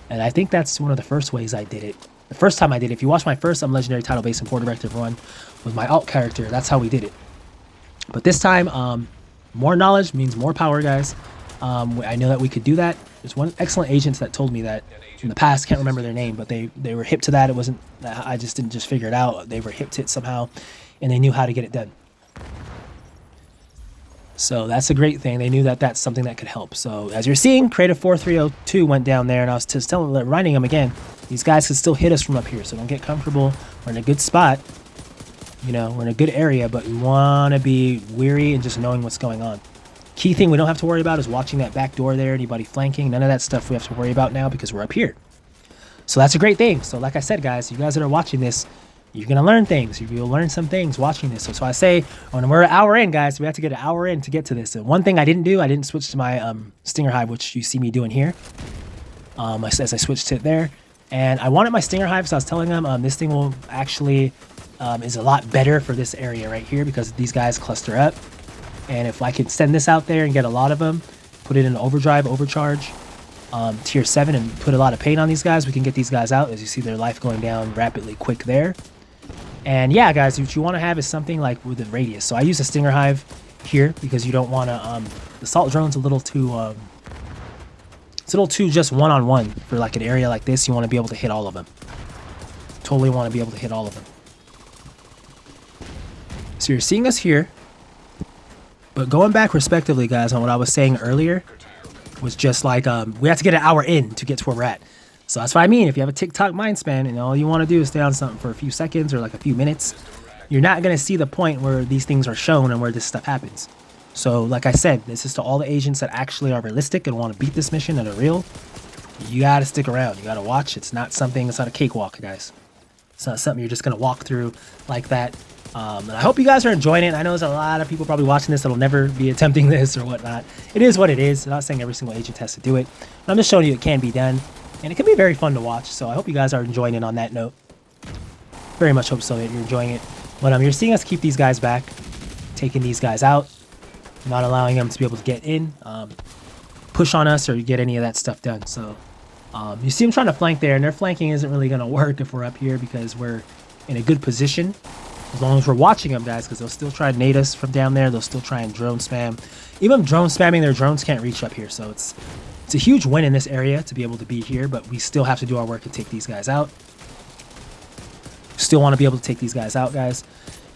And I think that's one of the first ways I did it. The first time I did it, if you watch my first Legendary Tidal Basin 4 Directive run with my alt character, that's how we did it. But this time, more knowledge means more power, guys. I know that we could do that. There's one excellent agent that told me that in the past. Can't remember their name, but they were hip to that. It wasn't. I just didn't just figure it out. They were hip to it somehow, and they knew how to get it done. So that's a great thing. They knew that that's something that could help. So as you're seeing, Creative 4302 went down there, and I was just reminding them again, these guys can still hit us from up here. So don't get comfortable. We're in a good spot. You know, we're in a good area, but we want to be weary and just knowing what's going on. Key thing we don't have to worry about is watching that back door there, anybody flanking. None of that stuff we have to worry about now because we're up here. So that's a great thing. So like I said, guys, you guys that are watching this, you're going to learn things. You'll learn some things watching this. So I say, when we're an hour in, guys, we have to get an hour in to get to this. And one thing I didn't do, I didn't switch to my Stinger Hive, which you see me doing here. As I switched to it there. And I wanted my Stinger Hive, so I was telling them this thing will actually is a lot better for this area right here because these guys cluster up. And if I could send this out there and get a lot of them, put it in overdrive, overcharge, tier 7, and put a lot of pain on these guys, we can get these guys out. As you see their life going down rapidly quick there. And yeah, guys, what you want to have is something like with a radius. So I use a Stinger Hive here because you don't want to, the assault drone's a little too, it's a little too just one-on-one for like an area like this. You want to be able to hit all of them. Totally want to be able to hit all of them. So you're seeing us here. But going back respectively, guys, on what I was saying earlier, was just like, we have to get an hour in to get to where we're at. So that's what I mean. If you have a TikTok mind span and all you want to do is stay on something for a few seconds or like a few minutes, you're not going to see the point where these things are shown and where this stuff happens. So like I said, this is to all the agents that actually are realistic and want to beat this mission and are real. You got to stick around. You got to watch. It's not something, it's not a cakewalk, guys. It's not something you're just going to walk through like that. And I hope you guys are enjoying it. I know there's a lot of people probably watching this that'll never be attempting this or whatnot. It is what it is. I'm not saying every single agent has to do it. But I'm just showing you it can be done. And it can be very fun to watch. So I hope you guys are enjoying it on that note. Very much hope so that you're enjoying it. But you're seeing us keep these guys back. Taking these guys out. Not allowing them to be able to get in. Push on us or get any of that stuff done. So you see them trying to flank there. And their flanking isn't really going to work if we're up here because we're in a good position. As long as we're watching them, guys, because they'll still try and nade us from down there. They'll still try and drone spam. Even drone spamming, their drones can't reach up here. So it's a huge win in this area to be able to be here, but we still have to do our work to take these guys out. Still want to be able to take these guys out, guys.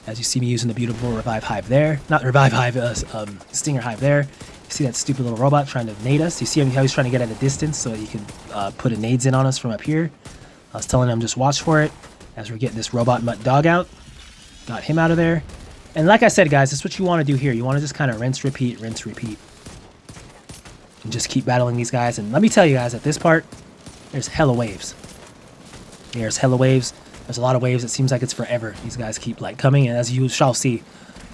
As you see me using the beautiful Revive Hive there. Not Revive Hive, Stinger Hive there. You see that stupid little robot trying to nade us. You see how he's trying to get at a distance so he can put a nades in on us from up here. I was telling him just watch for it as we're getting this robot mutt dog out. Got him out of there. And like I said, guys, that's what you want to do here. You want to just kind of rinse, repeat, and just keep battling these guys. And let me tell you guys, at this part, there's hella waves. There's hella waves. There's a lot of waves. It seems like it's forever. These guys keep like coming, and as you shall see.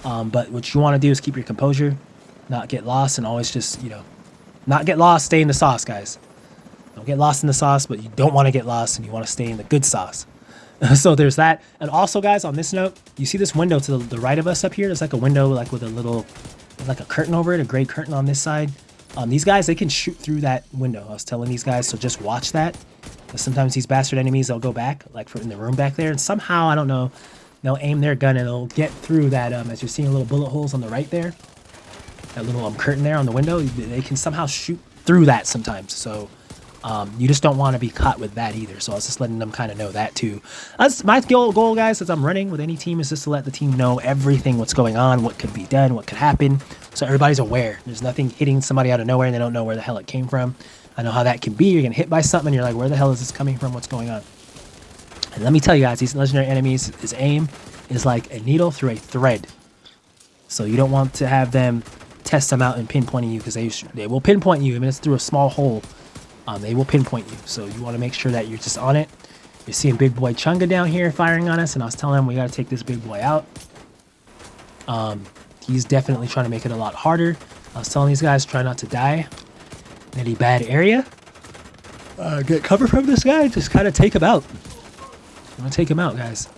But what you want to do is keep your composure, not get lost, and always just, you know, not get lost, stay in the sauce, guys. Don't get lost in the sauce, but you don't want to get lost, and you want to stay in the good sauce. So there's that. And also, guys, on this note, you see this window to the right of us up here? There's like a window like with a little, like a curtain over it, a gray curtain on this side. These guys, they can shoot through that window. I was telling these guys, so just watch that. Because sometimes these bastard enemies, they'll go back, like in the room back there. And somehow, I don't know, they'll aim their gun and it'll get through that, as you're seeing little bullet holes on the right there. That little curtain there on the window, they can somehow shoot through that sometimes. So you just don't want to be caught with that either. So I was just letting them kind of know that too. That's my goal, guys, as I'm running with any team, is just to let the team know everything, what's going on, what could be done, what could happen. So everybody's aware. There's nothing hitting somebody out of nowhere and they don't know where the hell it came from. I know how that can be. You're getting hit by something and you're like, where the hell is this coming from? What's going on? And let me tell you guys, these legendary enemies, his aim is like a needle through a thread. So you don't want to have them test them out and pinpointing you, because they will pinpoint you. Even if it's through a small hole, they will pinpoint you. So you want to make sure that you're just on it. You're seeing Big Boy Chunga down here firing on us, and I was telling him we got to take this big boy out. He's definitely trying to make it a lot harder. I was telling these guys, try not to die in any bad area. Get cover from this guy, just kind of take him out. I'm going to take him out, guys.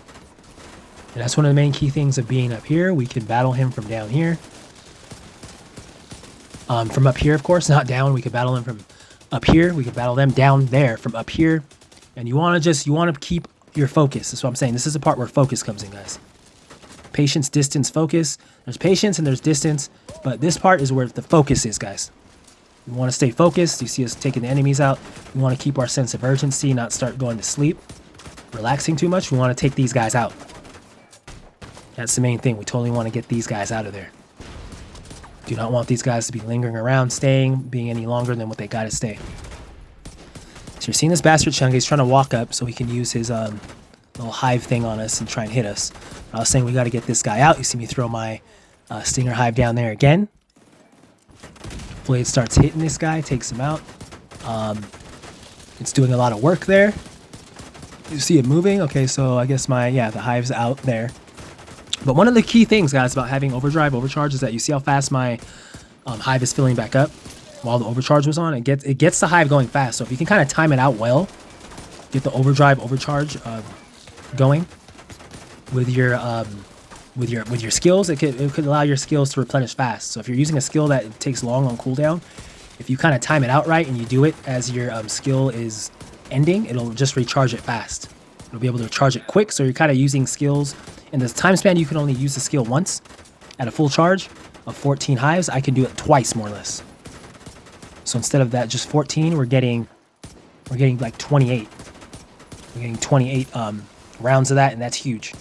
And that's one of the main key things of being up here. We can battle him from down here. From up here, of course, not down. We can battle him from up here. We can battle them down there from up here. And you want to keep your focus. That's what I'm saying. This is the part where focus comes in, guys. Patience, distance, focus. There's patience and there's distance, but this part is where the focus is, guys. We want to stay focused. You see us taking the enemies out. We want to keep our sense of urgency, not start going to sleep, relaxing too much. We want to take these guys out. That's the main thing. We totally want to get these guys out of there. Do not want these guys to be lingering around, being any longer than what they got to stay. So you're seeing this bastard Chunga. He's trying to walk up so he can use his little hive thing on us and try and hit us. I was saying we got to get this guy out. You see me throw my stinger hive down there again. Hopefully it starts hitting this guy, takes him out. It's doing a lot of work there. You see it moving. Okay, so I guess the hive's out there. But one of the key things, guys, about having overcharge is that you see how fast my hive is filling back up while the overcharge was on. It gets the hive going fast. So if you can kind of time it out well, get the overcharge going with your skills, it could allow your skills to replenish fast. So if you're using a skill that takes long on cooldown, if you kind of time it out right and you do it as your skill is ending, it'll just recharge it fast. It'll be able to recharge it quick. So you're kind of using skills in this time span. You can only use the skill once at a full charge of 14 hives. I can do it twice, more or less. So instead of that just 14, we're getting like 28. We're getting 28 rounds of that, and that's huge.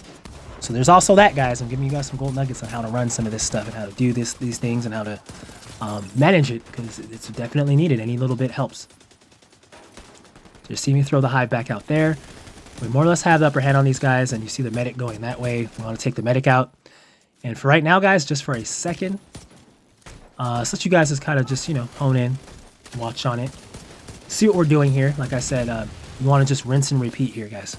So there's also that, guys. I'm giving you guys some gold nuggets on how to run some of this stuff and how to do these things and how to manage it, because it's definitely needed. Any little bit helps. So you see me throw the hive back out there. We more or less have the upper hand on these guys, and you see the medic going that way. We want to take the medic out. And for right now, guys, just for a second, so that you guys just kind of just, hone in, watch on it, see what we're doing here. Like I said, you want to just rinse and repeat here, guys.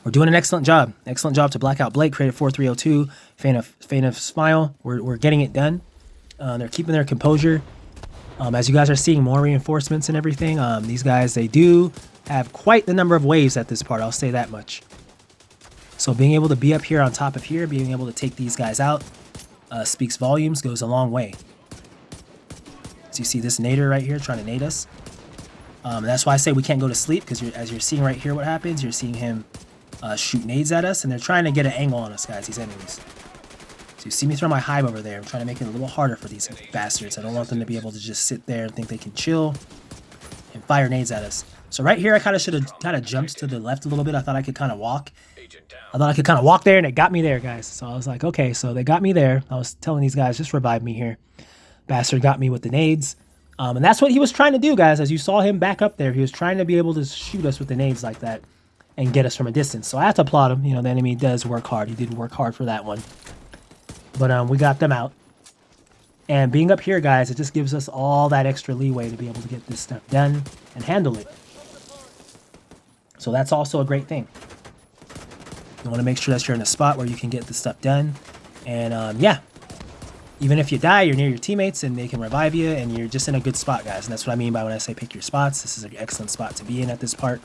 We're doing an excellent job. Excellent job to Blackout Blake, Creative 4302, Fan of Smile. We're getting it done. They're keeping their composure. As you guys are seeing more reinforcements and everything, these guys, they do have quite the number of waves at this part. I'll say that much. So being able to be up here on top of here, being able to take these guys out, speaks volumes, goes a long way. So you see this nader right here trying to nade us. That's why I say we can't go to sleep, because as you're seeing right here what happens, you're seeing him shoot nades at us, and they're trying to get an angle on us, guys, these enemies. So you see me throw my hive over there. I'm trying to make it a little harder for these bastards. I don't want them to be able to just sit there and think they can chill and fire nades at us. So right here, I should have jumped to the left a little bit. I thought I could kind of walk. I thought I could kind of walk there, and it got me there, guys. So I was like, okay, so they got me there. I was telling these guys, just revive me here. Bastard got me with the nades. And that's what he was trying to do, guys. As you saw him back up there, he was trying to be able to shoot us with the nades like that and get us from a distance. So I have to applaud him. The enemy does work hard. He did work hard for that one. But we got them out. And being up here, guys, it just gives us all that extra leeway to be able to get this stuff done and handle it. So that's also a great thing. You want to make sure that you're in a spot where you can get this stuff done. And yeah, even if you die, you're near your teammates and they can revive you, and you're just in a good spot, guys. And that's what I mean by when I say pick your spots. This is an excellent spot to be in at this part.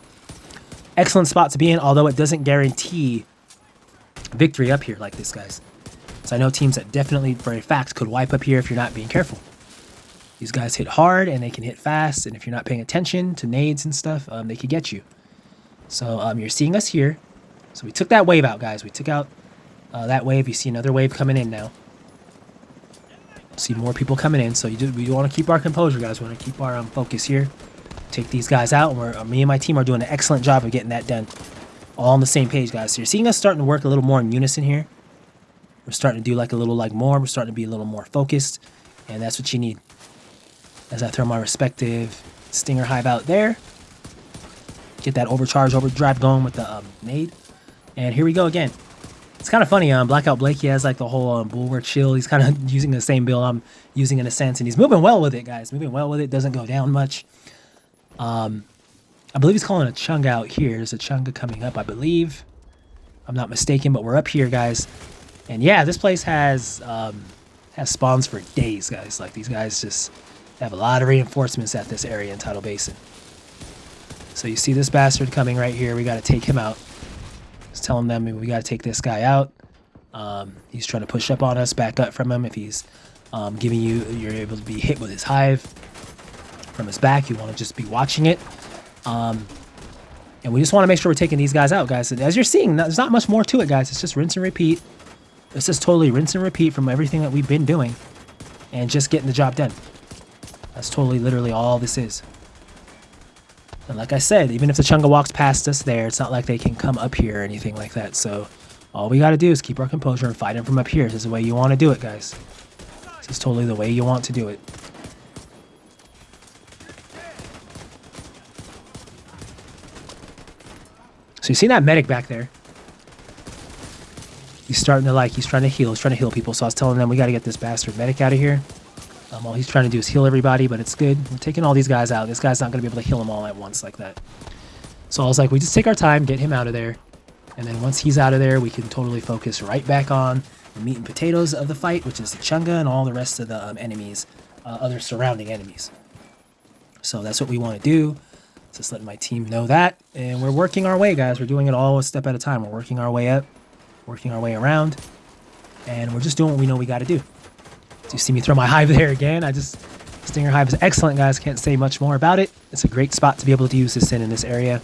Excellent spot to be in, although it doesn't guarantee victory up here like this, guys. So I know teams that definitely, for a fact, could wipe up here if you're not being careful. These guys hit hard, and they can hit fast, and if you're not paying attention to nades and stuff, they could get you. So you're seeing us here. So we took that wave out, guys. We took out that wave. You see another wave coming in now. See more people coming in. So we want to keep our composure, guys. We want to keep our focus here. Take these guys out. Me and my team are doing an excellent job of getting that done. All on the same page, guys. So you're seeing us starting to work a little more in unison here. We're starting to do like a little more. We're starting to be a little more focused. And that's what you need. As I throw my respective stinger hive out there. Get that overdrive going with the nade. And here we go again. It's kind of funny. Blackout Blake, he has like the whole bulwark shield. He's kind of using the same build I'm using in a sense. And he's moving well with it, guys. Moving well with it. Doesn't go down much. I believe he's calling a Chunga out here. There's a Chunga coming up, I believe. I'm not mistaken, but we're up here, guys. And yeah, this place has spawns for days, guys. Like, these guys just have a lot of reinforcements at this area in Tidal Basin. So you see this bastard coming right here. We got to take him out. Just telling them we got to take this guy out. He's trying to push up on us, back up from him. If he's giving you're able to be hit with his hive from his back. You want to just be watching it. And we just want to make sure we're taking these guys out, guys. And as you're seeing, there's not much more to it, guys. It's just rinse and repeat. It's just totally rinse and repeat from everything that we've been doing. And just getting the job done. That's totally, literally all this is. And like I said, even if the Chunga walks past us there, it's not like they can come up here or anything like that. So all we got to do is keep our composure and fight him from up here. This is the way you want to do it, guys. This is totally the way you want to do it. So you see that medic back there? He's starting to he's trying to heal people. So I was telling them we got to get this bastard medic out of here. All he's trying to do is heal everybody, but it's good. We're taking all these guys out. This guy's not going to be able to heal them all at once like that. So I was like, we just take our time, get him out of there. And then once he's out of there, we can totally focus right back on the meat and potatoes of the fight, which is the Chunga and all the rest of the enemies, other surrounding enemies. So that's what we want to do. Just letting my team know that. And we're working our way, guys. We're doing it all a step at a time. We're working our way up, working our way around. And we're just doing what we know we got to do. So you see me throw my hive there again. Stinger hive is excellent, guys. Can't say much more about it. It's a great spot to be able to use this in this area.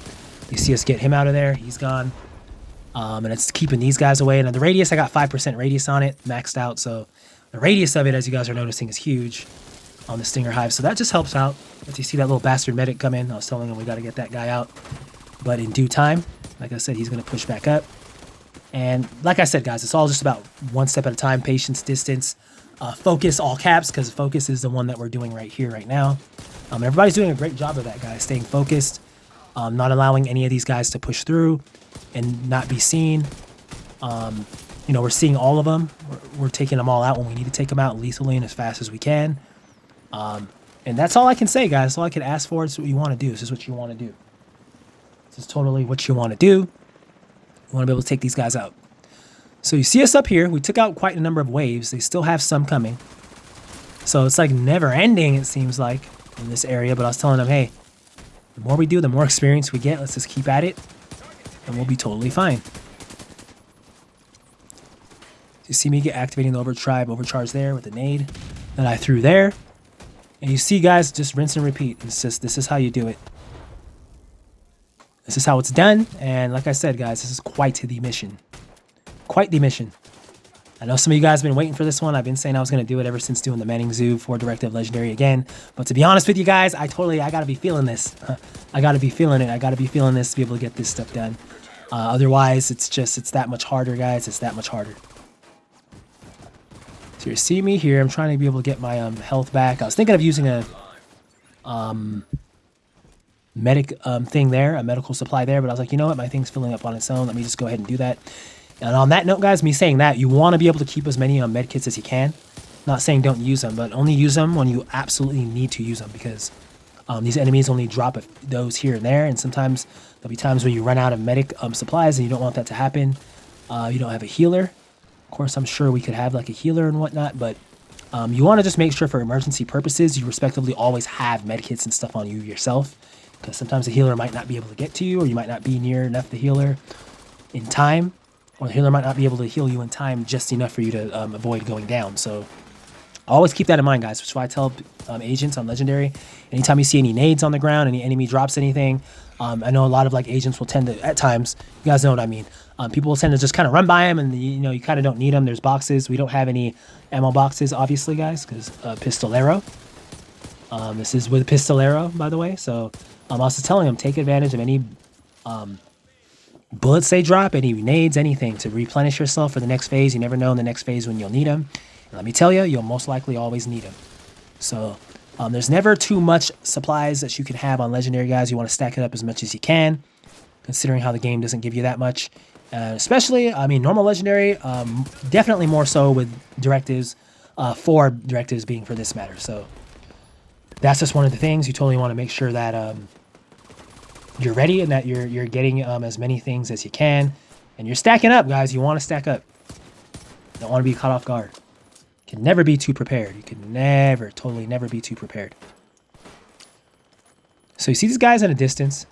You see us get him out of there. He's gone. And it's keeping these guys away. And the radius, I got 5% radius on it, maxed out. So the radius of it, as you guys are noticing, is huge on the Stinger hive. So that just helps out. If you see that little bastard medic come in, I was telling him we got to get that guy out. But in due time, like I said, he's going to push back up. And like I said, guys, it's all just about one step at a time, patience, distance, focus, all caps, because focus is the one that we're doing right here, right now. Everybody's doing a great job of that, guys, staying focused, not allowing any of these guys to push through and not be seen. You know, we're seeing all of them. We're taking them all out when we need to take them out lethally and as fast as we can. And that's all I can say, guys. That's all I can ask for. It's what you want to do. This is what you want to do. This is totally what you want to do. You want to be able to take these guys out. So you see us up here. We took out quite a number of waves. They still have some coming. So it's like never ending, it seems like, in this area. But I was telling them, hey, the more we do, the more experience we get. Let's just keep at it. And we'll be totally fine. You see me get activating the overcharge there with the nade that I threw there. And you see, guys, just rinse and repeat. It's just, this is how you do it. This is how it's done. And like I said, guys, this is quite the mission. Quite the mission. I know some of you guys have been waiting for this one. I've been saying I was going to do it ever since doing the Manning Zoo for Directive Legendary again. But to be honest with you guys, I got to be feeling this. I got to be feeling it. I got to be feeling this to be able to get this stuff done. Otherwise, it's that much harder, guys. It's that much harder. So you see me here. I'm trying to be able to get my health back. I was thinking of using a medic thing there, a medical supply there. But I was like, you know what? My thing's filling up on its own. Let me just go ahead and do that. And on that note, guys, me saying that, you want to be able to keep as many med kits as you can. Not saying don't use them, but only use them when you absolutely need to use them, because these enemies only drop those here and there, and sometimes there'll be times where you run out of medic supplies, and you don't want that to happen. You don't have a healer. Of course, I'm sure we could have like a healer and whatnot, but you want to just make sure for emergency purposes, you respectively always have med kits and stuff on you yourself, because sometimes the healer might not be able to get to you, or you might not be near enough the healer in time. Or the healer might not be able to heal you in time just enough for you to avoid going down. So always keep that in mind, guys. Which is why I tell agents on Legendary, anytime you see any nades on the ground, any enemy drops anything, I know a lot of like agents will tend to, at times, you guys know what I mean. People will tend to just kind of run by them, and you know, you kind of don't need them. There's boxes. We don't have any ammo boxes, obviously, guys, because Pistolero. This is with Pistolero, by the way. So I'm also telling them, take advantage of any bullets they drop, any nades, anything to replenish yourself for the next phase. You never know in the next phase when you'll need them. And let me tell you, you'll most likely always need them. So there's never too much supplies that you can have on Legendary, guys. You want to stack it up as much as you can, considering how the game doesn't give you that much. Especially, I mean, normal Legendary, definitely more so with directives, 4 directives being for this matter. So that's just one of the things. You totally want to make sure that you're ready and that you're getting as many things as you can, and you're stacking up, guys. You want to stack up. Don't want to be caught off guard. You can never be too prepared. You can never, totally never be too prepared. So you see these guys at a distance.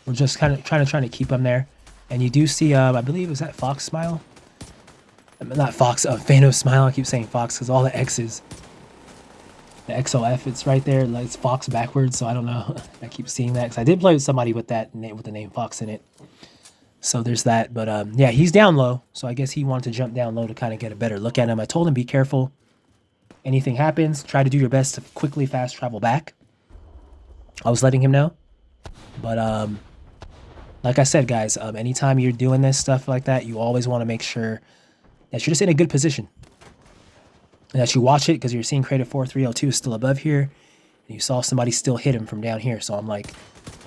We're just kind of trying to keep them there, and you do see I believe, is that Fox Smile? Not Fox, Phantom Smile. I keep saying Fox because all the X's. The XOF, it's right there. It's Fox backwards, so I don't know. I keep seeing that because I did play with somebody with that name, with the name Fox in it. So there's that. But yeah, he's down low, so I guess he wanted to jump down low to kind of get a better look at him. I told him be careful. Anything happens, try to do your best to quickly fast travel back. I was letting him know. But like I said, guys, anytime you're doing this stuff like that, you always want to make sure that you're just in a good position. And that you watch it, because you're seeing creative 4302 is still above here. And you saw somebody still hit him from down here. So I'm like,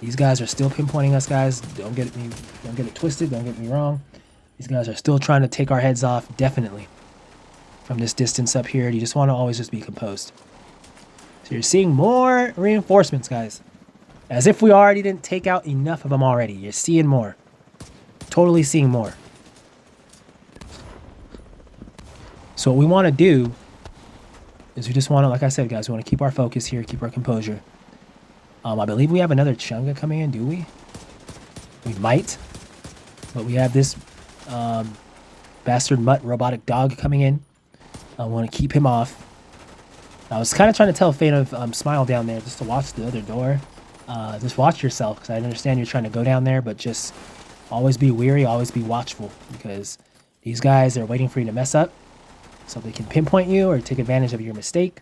these guys are still pinpointing us, guys. Don't get it twisted. Don't get me wrong. These guys are still trying to take our heads off, definitely. From this distance up here, you just want to always just be composed. So you're seeing more reinforcements, guys. As if we already didn't take out enough of them already. You're seeing more. Totally seeing more. So what we want to do is we just want to, like I said, guys, we want to keep our focus here, keep our composure. I believe we have another Chunga coming in, do we? We might. But we have this bastard mutt robotic dog coming in. I want to keep him off. I was kind of trying to tell Fane of Smile down there just to watch the other door. Just watch yourself, because I understand you're trying to go down there, but just always be wary, always be watchful, because these guys are waiting for you to mess up so they can pinpoint you or take advantage of your mistake.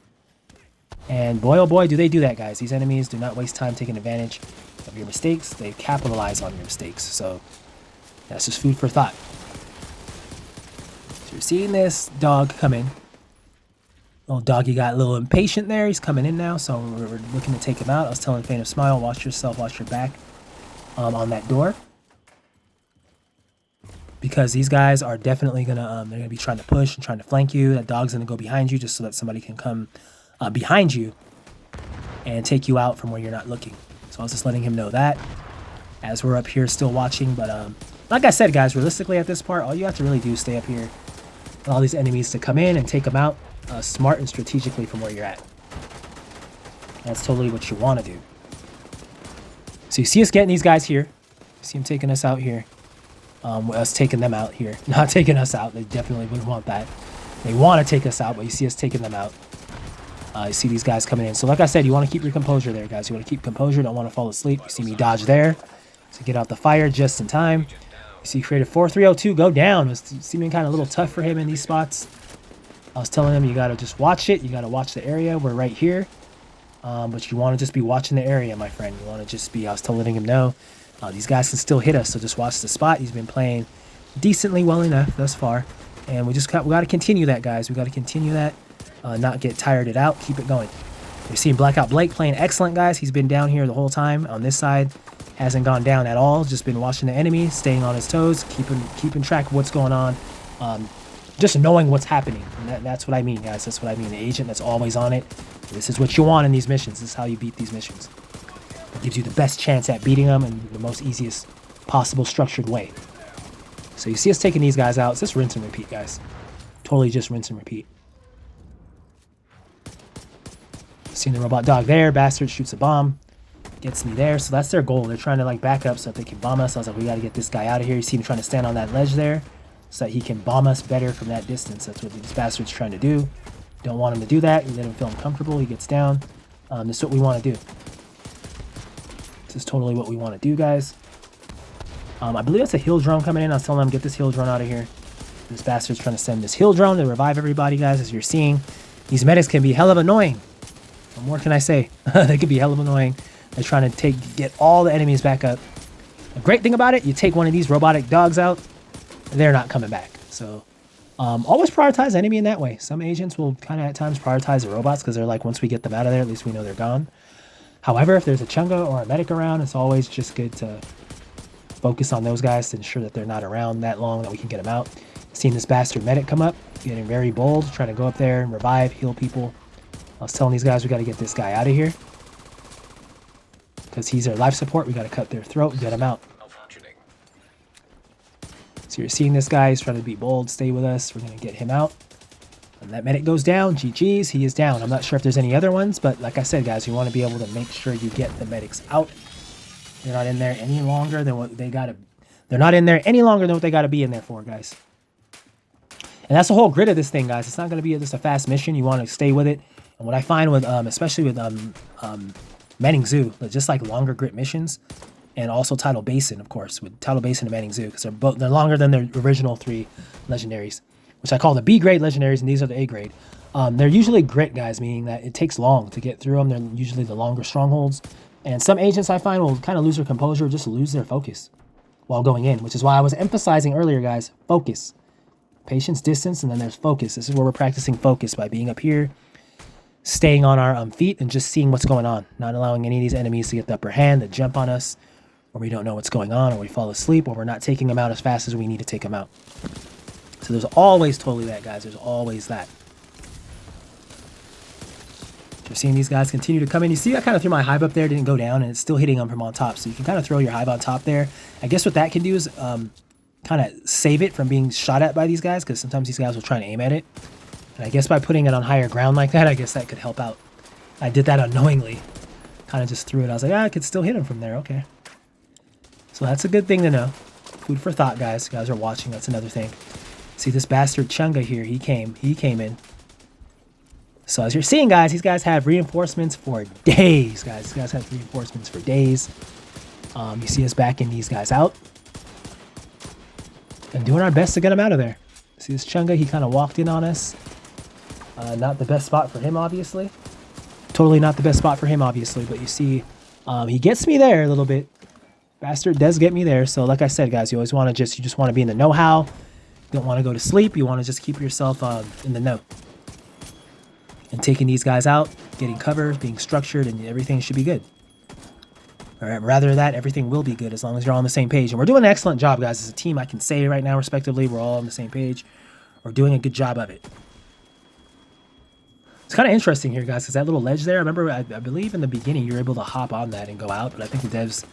And boy, oh boy, do they do that, guys. These enemies do not waste time taking advantage of your mistakes. They capitalize on your mistakes. So that's just food for thought. So you're seeing this dog come in. Little doggy got a little impatient there. He's coming in now, so we're looking to take him out. I was telling Fane of Smile, watch yourself, watch your back on that door. Because these guys are definitely gonna they're gonna be trying to push and trying to flank you. That dog's gonna go behind you just so that somebody can come behind you and take you out from where you're not looking. So I was just letting him know that as we're up here still watching. But like I said, guys, realistically at this part, all you have to really do is stay up here, allow these enemies to come in and take them out smart and strategically from where you're at. That's totally what you want to do. So you see us getting these guys here. You see them taking us out here. Us taking them out here. Not taking us out. They definitely wouldn't want that. They want to take us out, but you see us taking them out. You see these guys coming in. So like I said, you want to keep your composure there, guys. You want to keep composure. Don't want to fall asleep. You see me dodge there. So get out the fire just in time. You see creative 4302 go down. It's seeming kind of a little tough for him in these spots. I was telling him you got to just watch it. You got to watch the area. We're right here. But you want to just be watching the area, my friend. You want to just be, I was letting him know, these guys can still hit us. So just watch the spot. He's been playing decently well enough thus far. And we got to continue that, guys. We got to continue that. Not get tired it out. Keep it going. You're seeing Blackout Blake playing excellent, guys. He's been down here the whole time. On this side, hasn't gone down at all. Just been watching the enemy, staying on his toes, keeping track of what's going on. Just knowing what's happening. And that's what I mean, guys. That's what I mean. The agent that's always on it. This is what you want in these missions. This is how you beat these missions. It gives you the best chance at beating them in the most easiest possible structured way. So you see us taking these guys out. It's just rinse and repeat, guys. Totally just rinse and repeat. Seeing the robot dog there. Bastard shoots a bomb. Gets me there. So that's their goal. They're trying to like back up so that they can bomb us. I was like, we got to get this guy out of here. You see him trying to stand on that ledge there so that he can bomb us better from that distance. That's what these bastards trying to do. Don't want him to do that. You let him feel uncomfortable. He gets down. This is what we want to do. This is totally what we want to do, guys. I believe that's a heal drone coming in. I was telling them, get this heal drone out of here. This bastard's trying to send this heal drone to revive everybody, guys. As you're seeing, these medics can be hell of annoying. What more can I say? They could be hell of annoying. They're trying to get all the enemies back up. The great thing about it, you take one of these robotic dogs out, they're not coming back. So always prioritize enemy in that way. Some agents will kind of at times prioritize the robots because they're like, once we get them out of there, at least we know they're gone. However, if there's a Chunga or a medic around, it's always just good to focus on those guys to ensure that they're not around that long, that we can get them out. Seeing this bastard medic come up, getting very bold, trying to go up there and revive, heal people. I was telling these guys we got to get this guy out of here because he's their life support. We got to cut their throat and get him out. So you're seeing this guy. He's trying to be bold. Stay with us. We're going to get him out. And that medic goes down. GG's. He is down. I'm not sure if there's any other ones, but like I said, guys, you want to be able to make sure you get the medics out. They're not in there any longer than what they got to. They're not in there any longer than what they got to be in there for, guys. And that's the whole grid of this thing, guys. It's not going to be just a fast mission. You want to stay with it. And what I find with, especially with Manning Zoo, just like longer grit missions, and also Tidal Basin, of course, with Tidal Basin and Manning Zoo, because they're longer than their original 3 legendaries, which I call the B grade legendaries, and these are the A grade. They're usually grit guys, meaning that it takes long to get through them. They're usually the longer strongholds. And some agents I find will kind of lose their composure, just lose their focus while going in, which is why I was emphasizing earlier, guys, focus. Patience, distance, and then there's focus. This is where we're practicing focus by being up here, staying on our feet, and just seeing what's going on. Not allowing any of these enemies to get the upper hand, to jump on us, or we don't know what's going on, or we fall asleep, or we're not taking them out as fast as we need to take them out. So there's always totally that, guys. There's always that. You're seeing these guys continue to come in. You see I kind of threw my hive up there, didn't go down, and it's still hitting them from on top. So you can kind of throw your hive on top there. I guess what that can do is kind of save it from being shot at by these guys, because sometimes these guys will try and aim at it. And I guess by putting it on higher ground like that, I guess that could help out. I did that unknowingly. Kind of just threw it. I was like, I could still hit him from there. Okay. So that's a good thing to know. Food for thought, guys. You guys are watching. That's another thing. See this bastard Chunga here. He came in. So as you're seeing, guys, these guys have reinforcements for days, guys. These guys have reinforcements for days. You see us backing these guys out and doing our best to get them out of there. See this Chunga? He kind of walked in on us. Not the best spot for him, obviously. Totally not the best spot for him, obviously. But you see, he gets me there a little bit. Bastard does get me there. So like I said, guys, you always want to you just want to be in the know-how. You don't want to go to sleep. You want to just keep yourself in the know. And taking these guys out, getting cover, being structured, and everything should be good. All right, rather than that, everything will be good as long as you're all on the same page. And we're doing an excellent job, guys. As a team, I can say right now, respectively, we're all on the same page. We're doing a good job of it. It's kind of interesting here, guys, because that little ledge there, I remember, I believe in the beginning, you were able to hop on that and go out, but I think the devs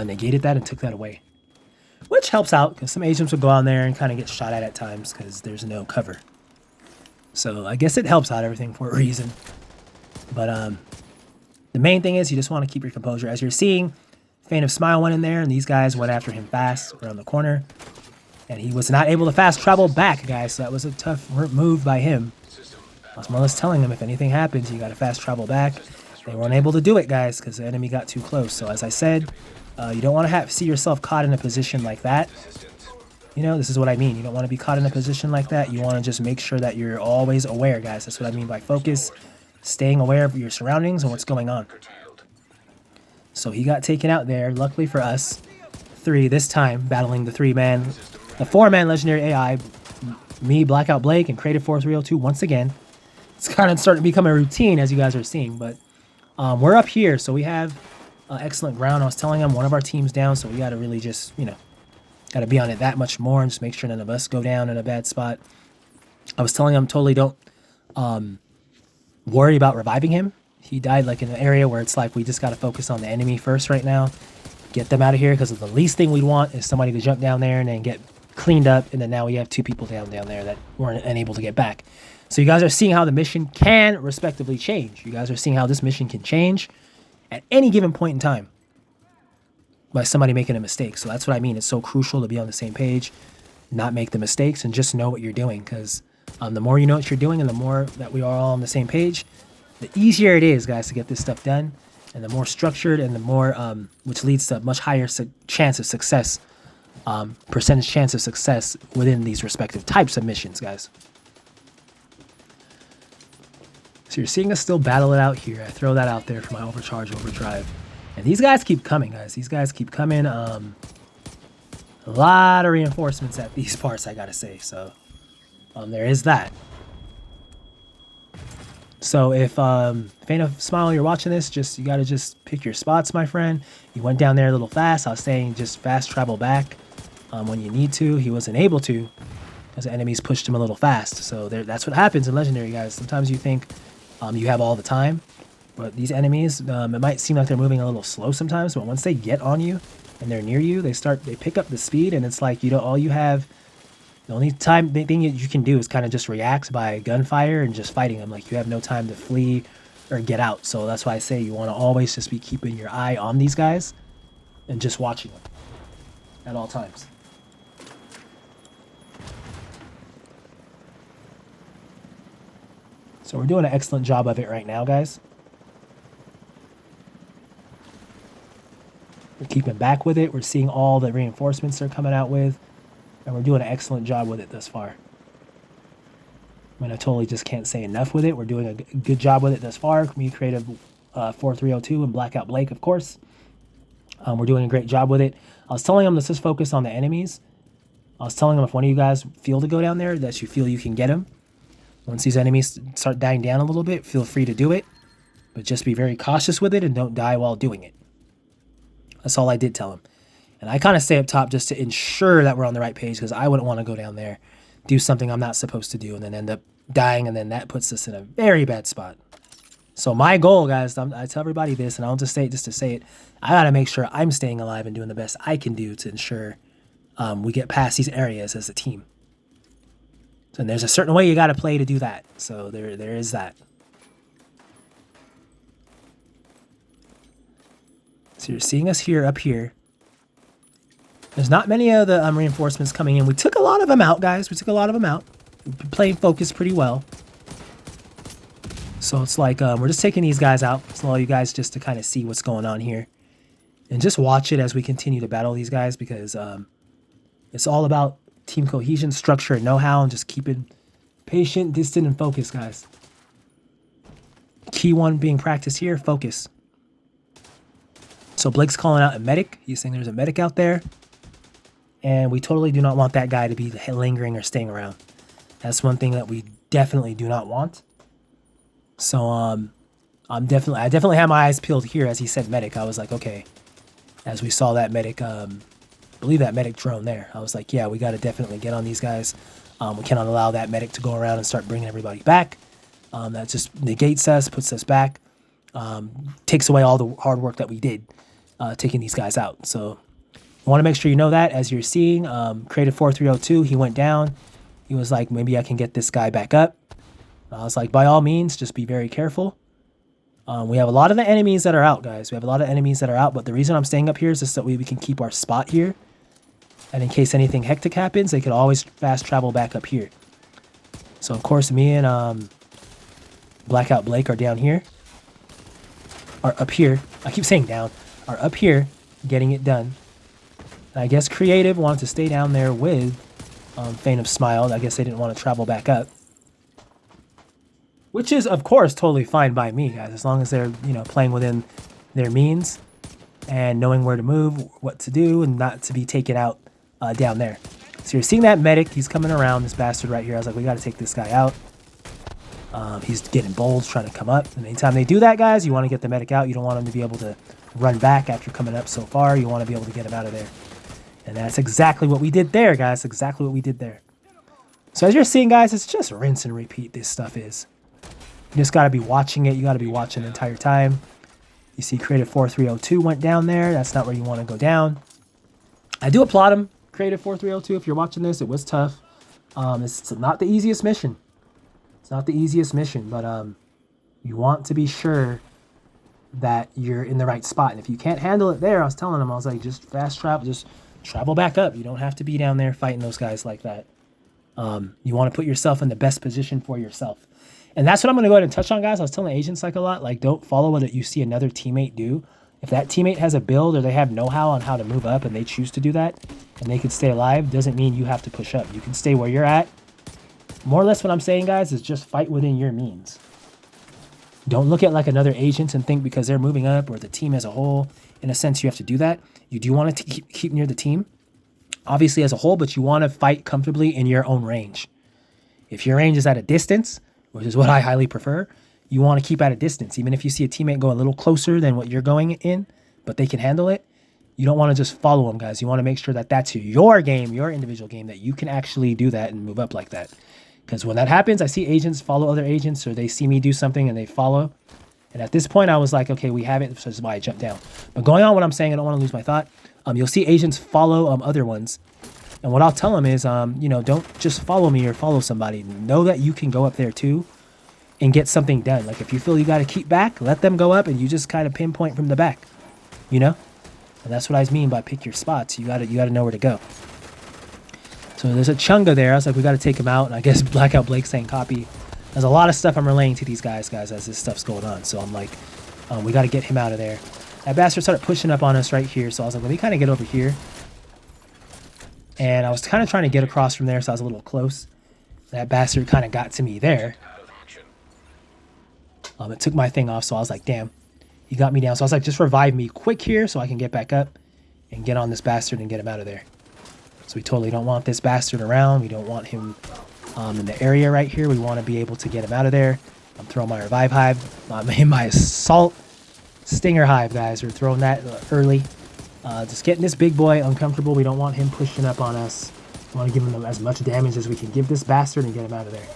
negated that and took that away. Which helps out, because some agents will go on there and kind of get shot at times because there's no cover. So I guess it helps out everything for a reason. But the main thing is you just want to keep your composure. As you're seeing, Feint of Smile went in there, and these guys went after him fast around the corner. And he was not able to fast travel back, guys, so that was a tough move by him. I was more or less telling them if anything happens, you got to fast travel back. They weren't able to do it, guys, because the enemy got too close. So as I said, you don't want to see yourself caught in a position like that. You know, this is what I mean. You don't want to be caught in a position like that. You want to just make sure that you're always aware, guys. That's what I mean by focus. Staying aware of your surroundings and what's going on. So he got taken out there. Luckily for us, 3 this time, battling the 4-man legendary AI. Me, Blackout Blake, and Creative 4302 once again. It's kind of starting to become a routine, as you guys are seeing. But we're up here, so we have excellent ground. I was telling them one of our teams down, so we got to really just, you know, got to be on it that much more and just make sure none of us go down in a bad spot. I was telling him totally don't worry about reviving him. He died like in an area where it's like we just got to focus on the enemy first right now. Get them out of here, because the least thing we'd want is somebody to jump down there and then get cleaned up, and then now we have 2 people down there that weren't unable to get back. So you guys are seeing how the mission can respectively change. You guys are seeing how this mission can change at any given point in time by somebody making a mistake. So that's what I mean. It's so crucial to be on the same page, not make the mistakes, and just know what you're doing. Because the more you know what you're doing and the more that we are all on the same page, the easier it is, guys, to get this stuff done. And the more structured and the more, which leads to a much higher chance of success, percentage chance of success within these respective types of missions, guys. So you're seeing us still battle it out here. I throw that out there for my overcharge, overdrive. And these guys keep coming, guys. These guys keep coming. A lot of reinforcements at these parts, I gotta say. So there is that. So if Feint of Smile, you're watching this, you gotta just pick your spots, my friend. You went down there a little fast. I was saying just fast travel back when you need to. He wasn't able to because the enemies pushed him a little fast. So that's what happens in Legendary, guys. Sometimes you think you have all the time, but these enemies, it might seem like they're moving a little slow sometimes, but once they get on you and they're near you, they pick up the speed, and it's like, the only thing you can do is kind of just react by gunfire and just fighting them. Like, you have no time to flee or get out. So that's why I say you want to always just be keeping your eye on these guys and just watching them at all times. So we're doing an excellent job of it right now, guys. We're keeping back with it. We're seeing all the reinforcements they're coming out with, and we're doing an excellent job with it thus far. I mean, I totally just can't say enough with it. We're doing a good job with it thus far. Me, Creative 4302, and Blackout Blake, of course. We're doing a great job with it. I was telling him, let's just focus on the enemies. I was telling him, if one of you guys feel to go down there, that you feel you can get him. Once these enemies start dying down a little bit, feel free to do it. But just be very cautious with it and don't die while doing it. That's all I did tell him. And I kind of stay up top just to ensure that we're on the right page, because I wouldn't want to go down there, do something I'm not supposed to do, and then end up dying, and then that puts us in a very bad spot. So my goal, guys, I tell everybody this, and I don't just say it just to say it. I got to make sure I'm staying alive and doing the best I can do to ensure we get past these areas as a team. So, and there's a certain way you got to play to do that. So there is that. So you're seeing us here, up here. There's not many of the reinforcements coming in. We took a lot of them out, guys. We took a lot of them out. We've been playing focus pretty well. So it's like we're just taking these guys out. It's all you guys just to kind of see what's going on here. And just watch it as we continue to battle these guys, because it's all about team cohesion, structure, and know-how, and just keeping patient, distant, and focused, guys. Key one being practiced here, focus. So Blake's calling out a medic. He's saying there's a medic out there. And we totally do not want that guy to be lingering or staying around. That's one thing that we definitely do not want. So I definitely had my eyes peeled here as he said medic. I was like, okay. As we saw that medic, I believe that medic drone there. I was like, yeah, we got to definitely get on these guys. We cannot allow that medic to go around and start bringing everybody back. That just negates us, puts us back, takes away all the hard work that we did taking these guys out. So I want to make sure you know that. As you're seeing, Creative 4302, he went down. He was like, maybe I can get this guy back up. I was like, by all means, just be very careful. We have a lot of the enemies that are out, guys. We have a lot of enemies that are out, but the reason I'm staying up here is just so we can keep our spot here. And in case anything hectic happens, they could always fast travel back up here. So, of course, me and Blackout Blake are down here. Are up here. I keep saying down. Are up here getting it done. And I guess Creative wanted to stay down there with Feign of Smile. I guess they didn't want to travel back up. Which is, of course, totally fine by me, guys. As long as they're, playing within their means and knowing where to move, what to do, and not to be taken out down there. So you're seeing that medic. He's coming around, this bastard right here. I was like, we got to take this guy out. He's getting bold, trying to come up. And anytime they do that, guys, you want to get the medic out. You don't want him to be able to run back after coming up so far. You want to be able to get him out of there. And that's exactly what we did there, guys. Exactly what we did there. So as you're seeing, guys, it's just rinse and repeat this stuff is. You just got to be watching it. You got to be watching the entire time. You see Creative 4302 went down there. That's not where you want to go down. I do applaud him, Creative 4302. If you're watching this, it was tough. It's not the easiest mission. It's not the easiest mission, but you want to be sure that you're in the right spot. And if you can't handle it there, I was telling him, I was like, just fast travel, just travel back up. You don't have to be down there fighting those guys like that. You want to put yourself in the best position for yourself. And that's what I'm going to go ahead and touch on, guys. I was telling agents like a lot, like don't follow what you see another teammate do. If that teammate has a build or they have know-how on how to move up and they choose to do that and they can stay alive, doesn't mean you have to push up. You can stay where you're at. More or less what I'm saying, guys, is just fight within your means. Don't look at like another agent and think because they're moving up or the team as a whole, in a sense, you have to do that. You do want to keep near the team, obviously as a whole, but you want to fight comfortably in your own range. If your range is at a distance, which is what I highly prefer, you want to keep at a distance. Even if you see a teammate go a little closer than what you're going in, but they can handle it, you don't want to just follow them, guys. You want to make sure that that's your game, your individual game, that you can actually do that and move up like that. Because when that happens, I see agents follow other agents, or they see me do something and they follow. And at this point, I was like, okay, we have it, so this is why I jumped down. But going on what I'm saying, I don't want to lose my thought. You'll see agents follow other ones. And what I'll tell them is, don't just follow me or follow somebody. Know that you can go up there too and get something done. Like if you feel you got to keep back, let them go up and you just kind of pinpoint from the back, And that's what I mean by pick your spots. You got to know where to go. So there's a Chunga there. I was like, we got to take him out. And I guess Blackout Blake saying copy. There's a lot of stuff I'm relaying to these guys, as this stuff's going on. So I'm like, we got to get him out of there. That bastard started pushing up on us right here. So I was like, let me kind of get over here. And I was kind of trying to get across from there, so I was a little close. That bastard kind of got to me there. It took my thing off, so I was like, damn. He got me down. So I was like, just revive me quick here so I can get back up and get on this bastard and get him out of there. So we totally don't want this bastard around. We don't want him in the area right here. We want to be able to get him out of there. I'm throwing my revive hive. I'm in my assault stinger hive, guys. We're throwing that early. Just getting this big boy uncomfortable. We don't want him pushing up on us. We want to give him as much damage as we can give this bastard and get him out of there.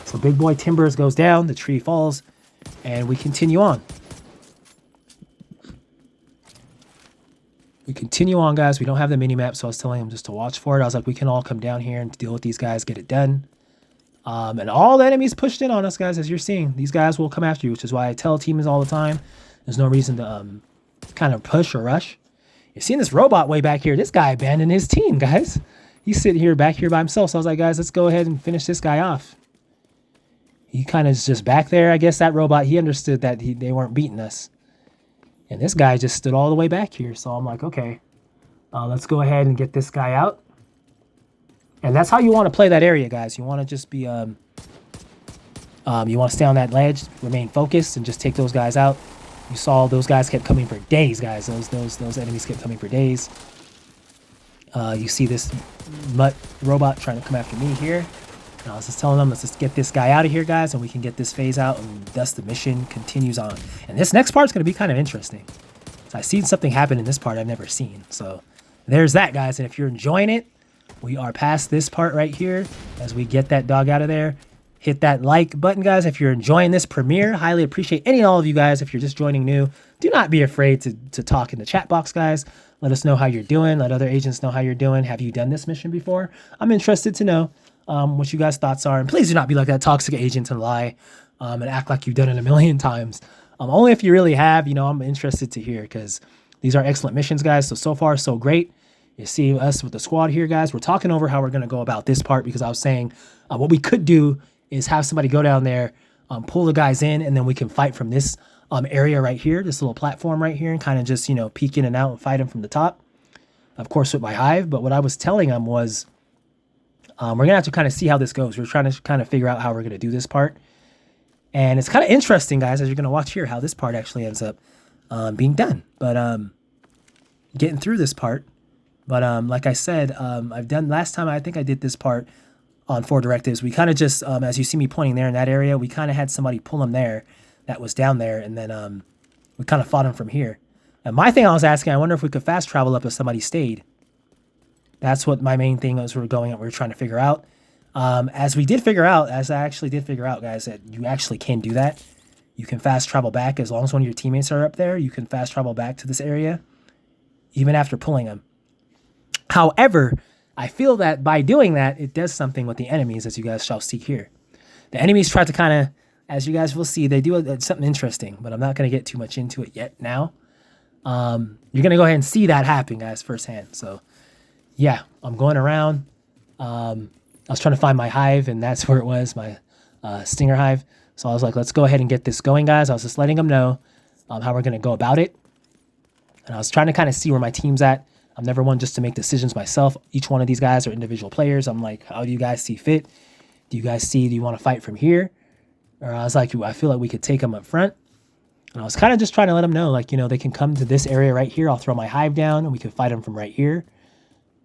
So big boy timbers goes down. The tree falls. And we continue on. We continue on, guys. We don't have the mini-map, so I was telling him just to watch for it. I was like, we can all come down here and deal with these guys, get it done. And all the enemies pushed in on us, guys, as you're seeing. These guys will come after you, which is why I tell teams all the time. There's no reason to kind of push or rush. You're seeing this robot way back here. This guy abandoned his team, guys. He's sitting here back here by himself. So I was like, guys, let's go ahead and finish this guy off. He kind of is just back there. I guess that robot, he understood that they weren't beating us. And this guy just stood all the way back here. So I'm like, okay, let's go ahead and get this guy out. And that's how you want to play that area, guys. You want to just be, you want to stay on that ledge, remain focused, and just take those guys out. You saw those guys kept coming for days, guys. Those enemies kept coming for days. You see this mutt robot trying to come after me here. And I was just telling them, let's just get this guy out of here, guys, and we can get this phase out, and thus the mission continues on. And this next part is going to be kind of interesting. So I've seen something happen in this part I've never seen. So there's that, guys. And if you're enjoying it, we are past this part right here as we get that dog out of there. Hit that like button, guys, if you're enjoying this premiere. Highly appreciate any and all of you guys. If you're just joining new, do not be afraid to talk in the chat box, guys. Let us know how you're doing. Let other agents know how you're doing. Have you done this mission before? I'm interested to know what you guys' thoughts are. And please do not be like that toxic agent and lie and act like you've done it a million times. Only if you really have, I'm interested to hear, because these are excellent missions, guys. So far, so great. You see us with the squad here, guys. We're talking over how we're going to go about this part, because I was saying what we could do is have somebody go down there, pull the guys in, and then we can fight from this area right here, this little platform right here, and kind of just, peek in and out and fight them from the top. Of course, with my hive. But what I was telling them was we're going to have to kind of see how this goes. We're trying to kind of figure out how we're going to do this part. And it's kind of interesting, guys, as you're going to watch here, how this part actually ends up being done. But getting through this part. But like I said, I've done last time, I think I did this part on 4 directives. We kind of just, as you see me pointing there in that area, we kind of had somebody pull him there that was down there. And then we kind of fought him from here. And my thing I was asking, I wonder if we could fast travel up if somebody stayed. That's what my main thing was. We were trying to figure out. As I actually did figure out, guys, that you actually can do that. You can fast travel back as long as one of your teammates are up there. You can fast travel back to this area, even after pulling them. However, I feel that by doing that, it does something with the enemies, as you guys shall see here. The enemies try to kind of, as you guys will see, they do something interesting, but I'm not going to get too much into it yet now. You're going to go ahead and see that happen, guys, firsthand. So, yeah, I'm going around. I was trying to find my hive, and that's where it was, my stinger hive. So I was like, let's go ahead and get this going, guys. I was just letting them know how we're going to go about it. And I was trying to kind of see where my team's at. I'm never one just to make decisions myself. Each one of these guys are individual players. I'm like, how do you guys see fit? Do you want to fight from here? Or I was like, I feel like we could take them up front. And I was kind of just trying to let them know, like, they can come to this area right here. I'll throw my hive down, and we can fight them from right here,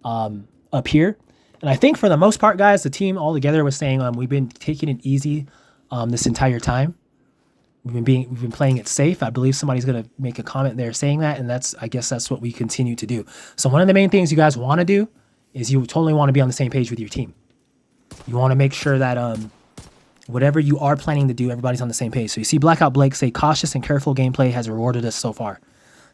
up here. And I think for the most part, guys, the team all together was saying we've been taking it easy this entire time. We've been playing it safe. I believe somebody's going to make a comment there saying that, and I guess that's what we continue to do. So one of the main things you guys want to do is you totally want to be on the same page with your team. You want to make sure that whatever you are planning to do, everybody's on the same page. So you see Blackout Blake say, cautious and careful gameplay has rewarded us so far.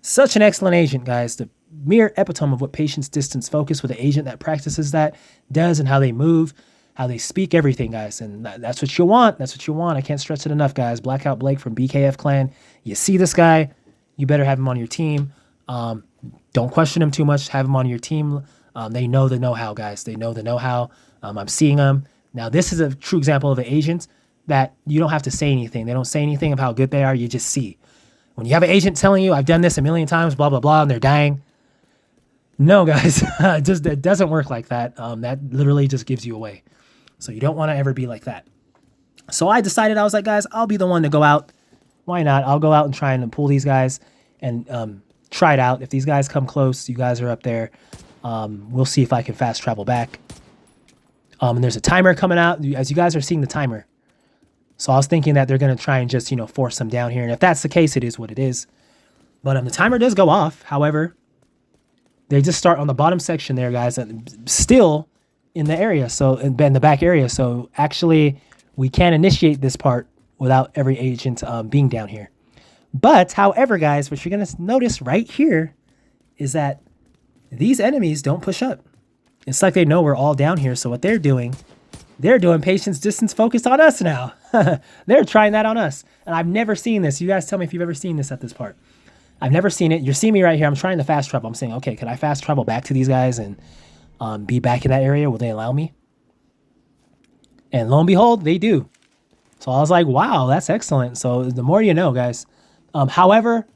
Such an excellent agent, guys. The mere epitome of what patience, distance, focus with an agent that practices that does, and how they move, how they speak, everything, guys. And that's what you want. That's what you want. I can't stress it enough, guys. Blackout Blake from BKF Clan. You see this guy, you better have him on your team. Don't question him too much. Have him on your team. They know the know-how, guys. They know the know-how. I'm seeing them. Now, this is a true example of an agent that you don't have to say anything. They don't say anything of how good they are. You just see. When you have an agent telling you, I've done this a million times, blah, blah, blah, and they're dying. No, guys, it doesn't work like that. That literally just gives you away. So you don't want to ever be like that. So I decided, I was like, guys, I'll be the one to go out. Why not? I'll go out and try and pull these guys and try it out. If these guys come close, you guys are up there. We'll see if I can fast travel back. And there's a timer coming out, as you guys are seeing the timer. So I was thinking that they're going to try and just, force them down here. And if that's the case, it is what it is. But the timer does go off. However, they just start on the bottom section there, guys, and still in the area. So in the back area. So actually, we can initiate this part without every agent being down here. But, however, guys, what you're going to notice right here is that these enemies don't push up. It's like they know we're all down here. So what they're doing patience, distance, focus on us now. They're trying that on us. And I've never seen this. You guys tell me if you've ever seen this at this part. I've never seen it. You're seeing me right here. I'm trying to fast travel. I'm saying, okay, can I fast travel back to these guys and be back in that area? Will they allow me? And lo and behold, they do. So I was like, wow, that's excellent. So the more you know, guys. However,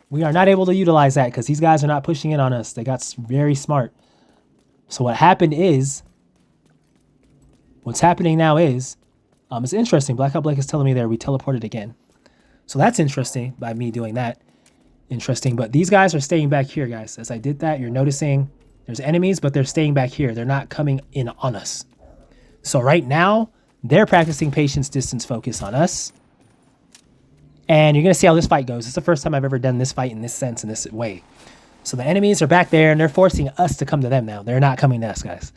we are not able to utilize that because these guys are not pushing in on us. They got very smart. So what happened is, what's happening now is, it's interesting. Blackout Blake is telling me there we teleported again. So that's interesting by me doing that. Interesting. But these guys are staying back here, guys. As I did that, you're noticing there's enemies, but they're staying back here. They're not coming in on us. So right now, they're practicing patience, distance, focus on us. And you're going to see how this fight goes. It's the first time I've ever done this fight in this sense, in this way. So the enemies are back there, and they're forcing us to come to them now. They're not coming to us, guys.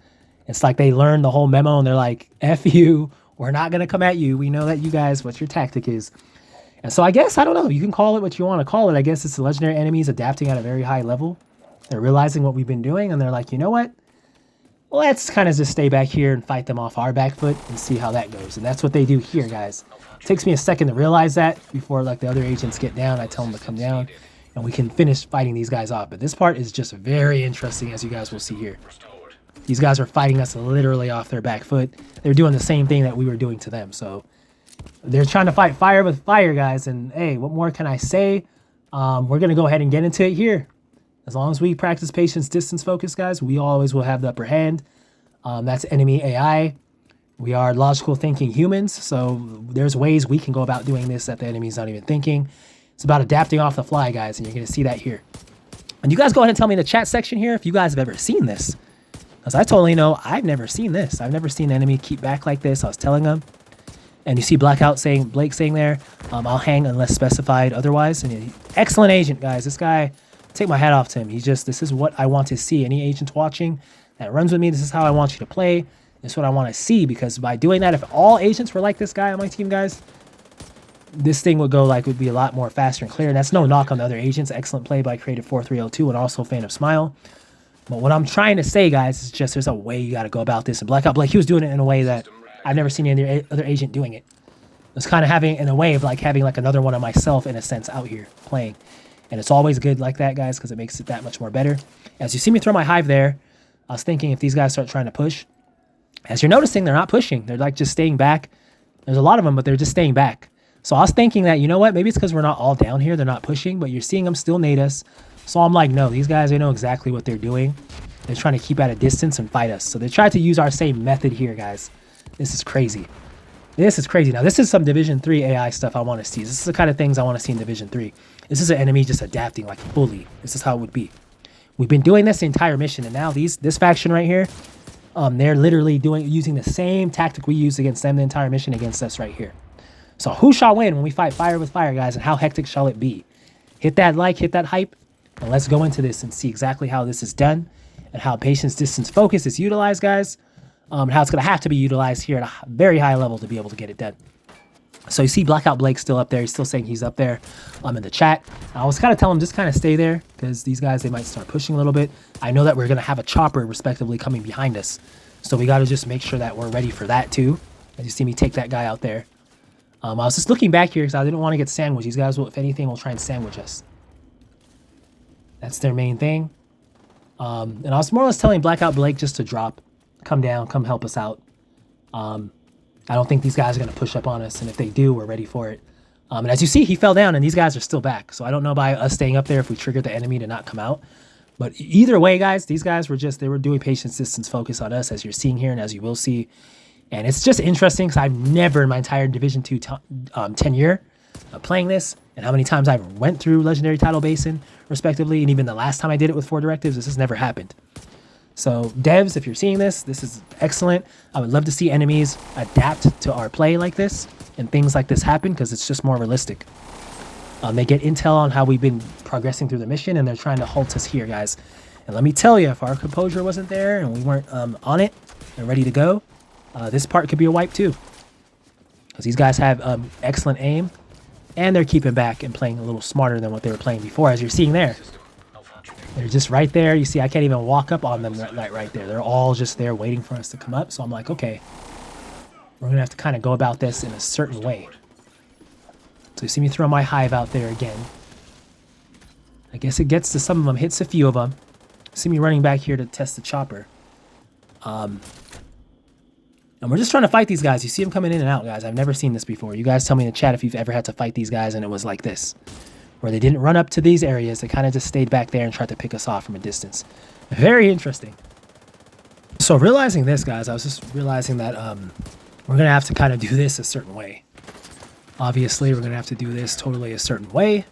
It's like they learned the whole memo, and they're like, F you. We're not going to come at you. We know that you guys, what your tactic is. And so I guess, I don't know. You can call it what you want to call it. I guess it's the legendary enemies adapting at a very high level. They're realizing what we've been doing, and they're like, you know what? Let's kind of just stay back here and fight them off our back foot and see how that goes. And that's what they do here, guys. It takes me a second to realize that before like the other agents get down. I tell them to come down and we can finish fighting these guys off. But this part is just very interesting, as you guys will see here. These guys are fighting us literally off their back foot. They're doing the same thing that we were doing to them. So they're trying to fight fire with fire, guys. And hey, what more can I say? We're going to go ahead and get into it here. As long as we practice patience, distance, focus, guys, we always will have the upper hand. That's enemy AI. We are logical thinking humans, so there's ways we can go about doing this that the enemy's not even thinking. It's about adapting off the fly, guys, and you're going to see that here. And you guys go ahead and tell me in the chat section here if you guys have ever seen this. Because I totally know I've never seen this. I've never seen an enemy keep back like this. I was telling them. And you see Blake saying there, I'll hang unless specified otherwise. And excellent agent, guys. This guy, take my hat off to him. This is what I want to see. Any agents watching that runs with me, this is how I want you to play. This is what I want to see, because by doing that, if all agents were like this guy on my team, guys, this thing would be a lot more faster and clear. And that's no knock on the other agents. Excellent play by Creative4302 and also a fan of Smile. But what I'm trying to say, guys, is just there's a way you got to go about this. And Blackout Blake, he was doing it in a way that I've never seen any other agent doing it. It's kind of having another one of myself, in a sense, out here playing. And it's always good like that, guys, because it makes it that much more better. As you see me throw my hive there, I was thinking if these guys start trying to push, as you're noticing, they're not pushing. They're like just staying back. There's a lot of them, but they're just staying back. So I was thinking that, you know what, maybe it's because we're not all down here. They're not pushing, but you're seeing them still nade us. So I'm like, no, these guys, they know exactly what they're doing. They're trying to keep at a distance and fight us. So they tried to use our same method here, guys. This is crazy. This is crazy. Now, this is some Division 3 AI stuff I want to see. This is the kind of things I want to see in Division 3. This is an enemy just adapting like fully. This is how it would be. We've been doing this the entire mission, and now this faction right here, they're literally using the same tactic we used against them the entire mission against us right here. So who shall win when we fight fire with fire, guys, and how hectic shall it be? Hit that like, hit that hype, and let's go into this and see exactly how this is done and how patience, distance, focus is utilized, guys, and how it's going to have to be utilized here at a very high level to be able to get it done. So you see Blackout Blake still up there. He's still saying he's up there in the chat. I was kind of telling him just kind of stay there because these guys, they might start pushing a little bit. I know that we're going to have a chopper respectively coming behind us. So we got to just make sure that we're ready for that too. As you see me take that guy out there. I was just looking back here because I didn't want to get sandwiched. These guys will, if anything, will try and sandwich us. That's their main thing. And I was more or less telling Blackout Blake just to drop, come down, come help us out. I don't think these guys are going to push up on us, and if they do, we're ready for it. And as you see, he fell down, and these guys are still back. So I don't know by us staying up there if we triggered the enemy to not come out. But either way, guys, these guys were they were doing patience, distance, focus on us, as you're seeing here, and as you will see And it's just interesting because I've never in my entire Division 2 tenure playing this, and how many times I went through Legendary Tidal Basin, respectively, and even the last time I did it with 4 directives, this has never happened. So devs, if you're seeing this, this is excellent. I would love to see enemies adapt to our play like this, and things like this happen, because it's just more realistic. They get intel on how we've been progressing through the mission, and they're trying to halt us here, guys. And let me tell you, if our composure wasn't there, and we weren't on it, and ready to go, this part could be a wipe too. Because these guys have excellent aim, and they're keeping back and playing a little smarter than what they were playing before, as you're seeing there. They're just right there. You see, I can't even walk up on them right there. They're all just there waiting for us to come up. So I'm like, okay, we're going to have to kind of go about this in a certain way. So you see me throw my hive out there again. I guess it gets to some of them, hits a few of them. See me running back here to test the chopper. And we're just trying to fight these guys. You see them coming in and out, guys. I've never seen this before. You guys tell me in the chat if you've ever had to fight these guys and it was like this, where they didn't run up to these areas. They kind of just stayed back there and tried to pick us off from a distance. Very interesting. So realizing this, guys, I was just realizing that we're going to have to kind of do this a certain way. Obviously, we're going to have to do this totally a certain way.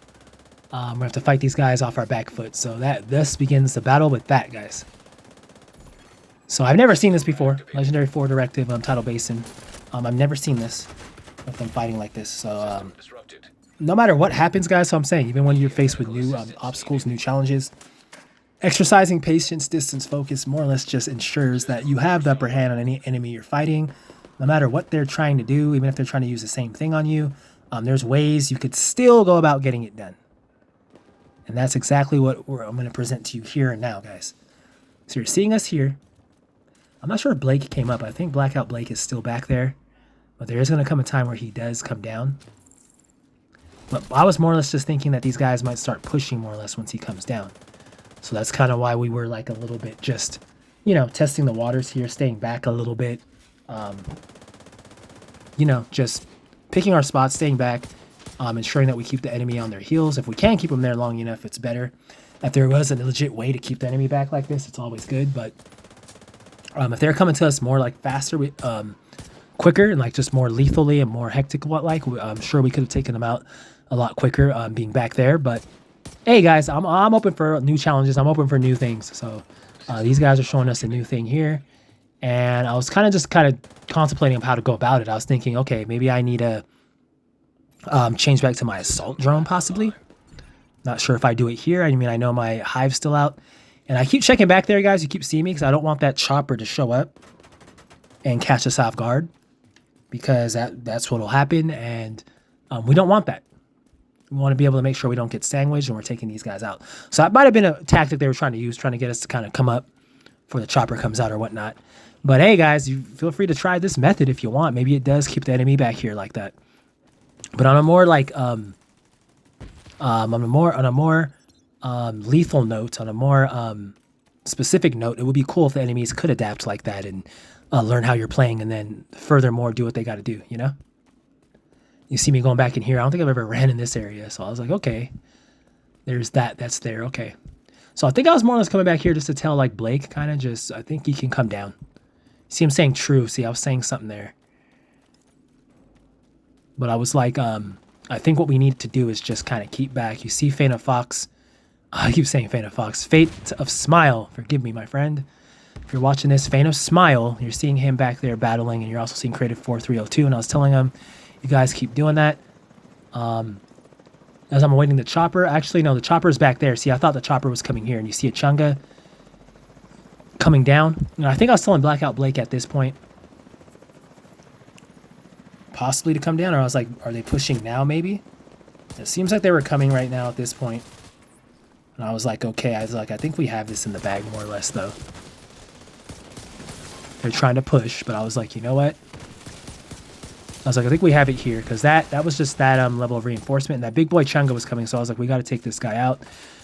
We're going to have to fight these guys off our back foot. So this begins the battle with that, guys. So I've never seen this before. Legendary 4 directive Tidal Basin. I've never seen this with them fighting like this. So no matter what happens, guys, so I'm saying, even when you're faced with new obstacles, new challenges, exercising patience, distance, focus, more or less just ensures that you have the upper hand on any enemy you're fighting. No matter what they're trying to do, even if they're trying to use the same thing on you, there's ways you could still go about getting it done. And that's exactly what I'm going to present to you here and now, guys. So you're seeing us here. I'm not sure if Blake came up. I think Blackout Blake is still back there. But there is going to come a time where he does come down. But I was more or less just thinking that these guys might start pushing more or less once he comes down. So that's kind of why we were like a little bit just, you know, testing the waters here, staying back a little bit. You know, just picking our spots, staying back, ensuring that we keep the enemy on their heels. If we can keep them there long enough, it's better. If there was a legit way to keep the enemy back like this, it's always good. But if they're coming to us more like faster, quicker, and like just more lethally and more hectic, I'm sure we could have taken them out a lot quicker, being back there. But hey, guys, I'm open for new challenges. I'm open for new things. So these guys are showing us a new thing here, and I was kind of contemplating how to go about it. I was thinking, okay, maybe I need to change back to my assault drone, possibly. Not sure if I do it here. I mean, I know my hive's still out. And I keep checking back there, guys. You keep seeing me because I don't want that chopper to show up and catch us off guard, because that's what will happen. And we don't want that. We want to be able to make sure we don't get sandwiched and we're taking these guys out. So that might have been a tactic they were trying to use, trying to get us to kind of come up before the chopper comes out or whatnot. But hey, guys, you feel free to try this method if you want. Maybe it does keep the enemy back here like that. But on a more like lethal note, on a more specific note, it would be cool if the enemies could adapt like that and learn how you're playing, and then furthermore do what they got to do, you know? You see me going back in here. I don't think I've ever ran in this area, so I was like, okay, there's that's there, okay. So I think I was more or less coming back here just to tell like Blake, kind of just, I think he can come down. See, I'm saying true. See, I was saying something there. But I was like, I think what we need to do is just kind of keep back. You see Fate of Fox. I keep saying Fate of Fox. Fate of Smile. Forgive me, my friend. If you're watching this, Fate of Smile, you're seeing him back there battling, and you're also seeing Creative 4302. And I was telling him, you guys keep doing that. As I'm awaiting the chopper. Actually, no, the chopper is back there. See, I thought the chopper was coming here. And you see a Chunga coming down. And I think I was telling Blackout Blake at this point, possibly to come down, or I was like, are they pushing now maybe? It seems like they were coming right now at this point. And I was like, okay, I was like, I think we have this in the bag more or less though. They're trying to push, but I was like, you know what? I was like, I think we have it here, because that was just that level of reinforcement, and that big boy Chunga was coming, so I was like, we got to take this guy out.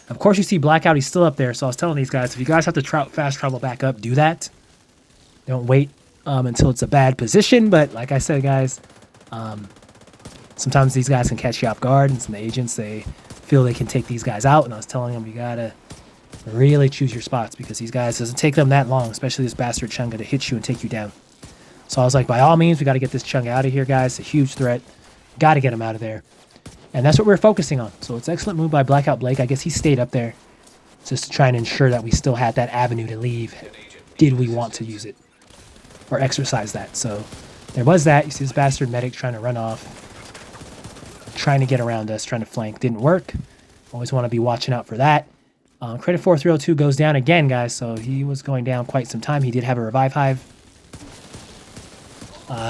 Of course, you see Blackout, he's still up there, so I was telling these guys, if you guys have to fast travel back up, do that. Don't wait until it's a bad position, but like I said, guys, sometimes these guys can catch you off guard, and some agents, they feel they can take these guys out, and I was telling them, you gotta really choose your spots, because these guys, doesn't take them that long, especially this bastard Chunga, to hit you and take you down. So I was like, by all means, we got to get this Chung out of here, guys. It's a huge threat. Got to get him out of there. And that's what we're focusing on. So it's an excellent move by Blackout Blake. I guess he stayed up there just to try and ensure that we still had that avenue to leave. Did we want to use it or exercise that? So there was that. You see this bastard medic trying to run off, trying to get around us, trying to flank. Didn't work. Always want to be watching out for that. Credit 4302 goes down again, guys. So he was going down quite some time. He did have a revive hive.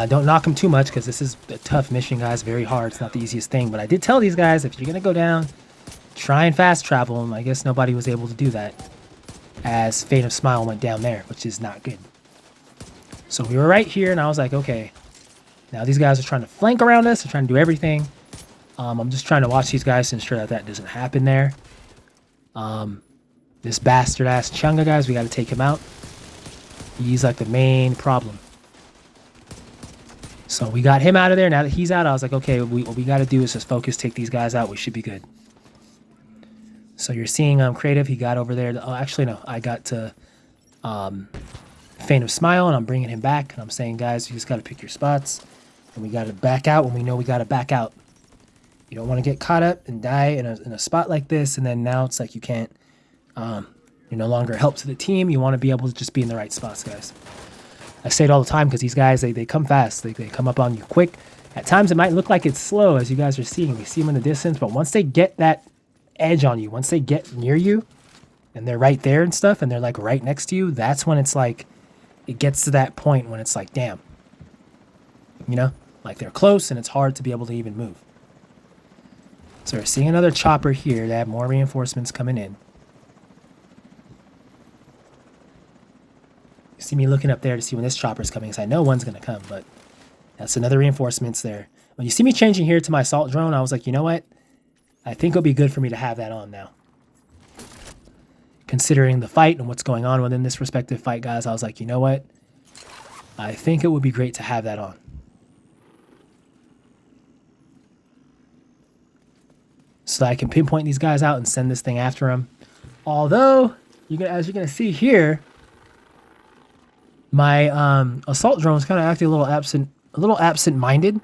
Don't knock him too much because this is a tough mission, guys. Very hard. It's not the easiest thing. But I did tell these guys, if you're going to go down, try and fast travel. And I guess nobody was able to do that as Fate of Smile went down there, which is not good. So we were right here, and I was like, okay. Now these guys are trying to flank around us. They're trying to do everything. I'm just trying to watch these guys to ensure that that doesn't happen there. This bastard-ass Chunga, guys, we got to take him out. He's like the main problem. So we got him out of there. Now that he's out, I was like, okay, what we got to do is just focus, take these guys out. We should be good. So you're seeing Creative. He got over there. Oh, actually, no. I got to Feint of Smile, and I'm bringing him back. And I'm saying, guys, you just got to pick your spots. And we got to back out when we know we got to back out. You don't want to get caught up and die in a spot like this. And then now it's like you can't, you're no longer a help to the team. You want to be able to just be in the right spots, guys. I say it all the time because these guys, they come fast. They come up on you quick. At times it might look like it's slow, as you guys are seeing. We see them in the distance, but once they get that edge on you, once they get near you, and they're right there and stuff, and they're like right next to you, that's when it's like, it gets to that point when it's like, damn. You know? Like they're close and it's hard to be able to even move. So we're seeing another chopper here. They have more reinforcements coming in. You see me looking up there to see when this chopper is coming, because I know one's going to come, but that's another reinforcements there. When you see me changing here to my assault drone, I was like, you know what? I think it'll be good for me to have that on now. Considering the fight and what's going on within this respective fight, guys, I was like, you know what? I think it would be great to have that on. So that I can pinpoint these guys out and send this thing after them. Although, as you're going to see here, my assault drone is kind of acting a little absent-minded,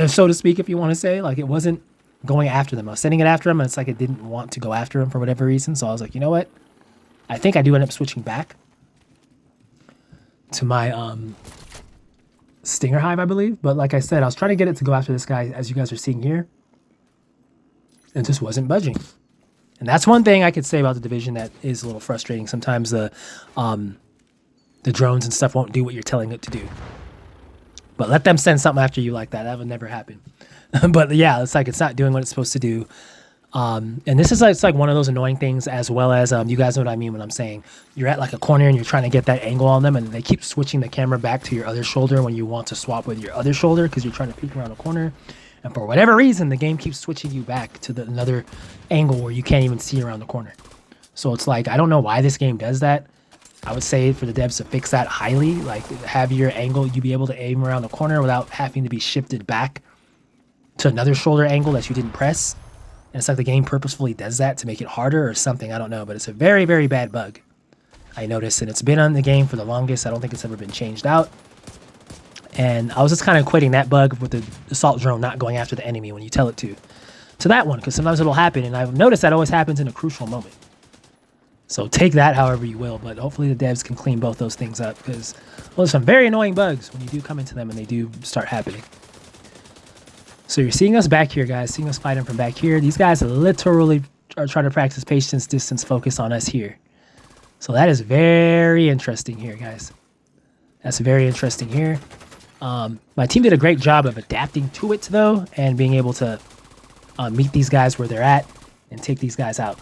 so to speak, if you want to say. Like, it wasn't going after them. I was sending it after them, and it's like it didn't want to go after them for whatever reason. So I was like, you know what? I think I do end up switching back to my Stinger Hive, I believe. But like I said, I was trying to get it to go after this guy, as you guys are seeing here. And it just wasn't budging. And that's one thing I could say about the Division that is a little frustrating. Sometimes the drones and stuff won't do what you're telling it to do. But let them send something after you like that. That would never happen. But yeah, it's like it's not doing what it's supposed to do. And this is like, it's like one of those annoying things, as well as you guys know what I mean when I'm saying you're at like a corner and you're trying to get that angle on them, and they keep switching the camera back to your other shoulder when you want to swap with your other shoulder because you're trying to peek around a corner. And for whatever reason, the game keeps switching you back to another angle where you can't even see around the corner. So it's like, I don't know why this game does that. I would say for the devs to fix that highly, like have your angle, you be able to aim around the corner without having to be shifted back to another shoulder angle that you didn't press. And it's like the game purposefully does that to make it harder or something. I don't know, but it's a very, very bad bug, I noticed. And it's been on the game for the longest. I don't think it's ever been changed out. And I was just kind of equating that bug with the assault drone not going after the enemy when you tell it to that one, because sometimes it'll happen. And I've noticed that always happens in a crucial moment. So take that however you will, but hopefully the devs can clean both those things up, because there's some very annoying bugs when you do come into them and they do start happening. So you're seeing us back here, guys, seeing us fighting from back here. These guys literally are trying to practice patience, distance, focus on us here. So that is very interesting here, guys. That's very interesting here. My team did a great job of adapting to it, though, and being able to meet these guys where they're at and take these guys out.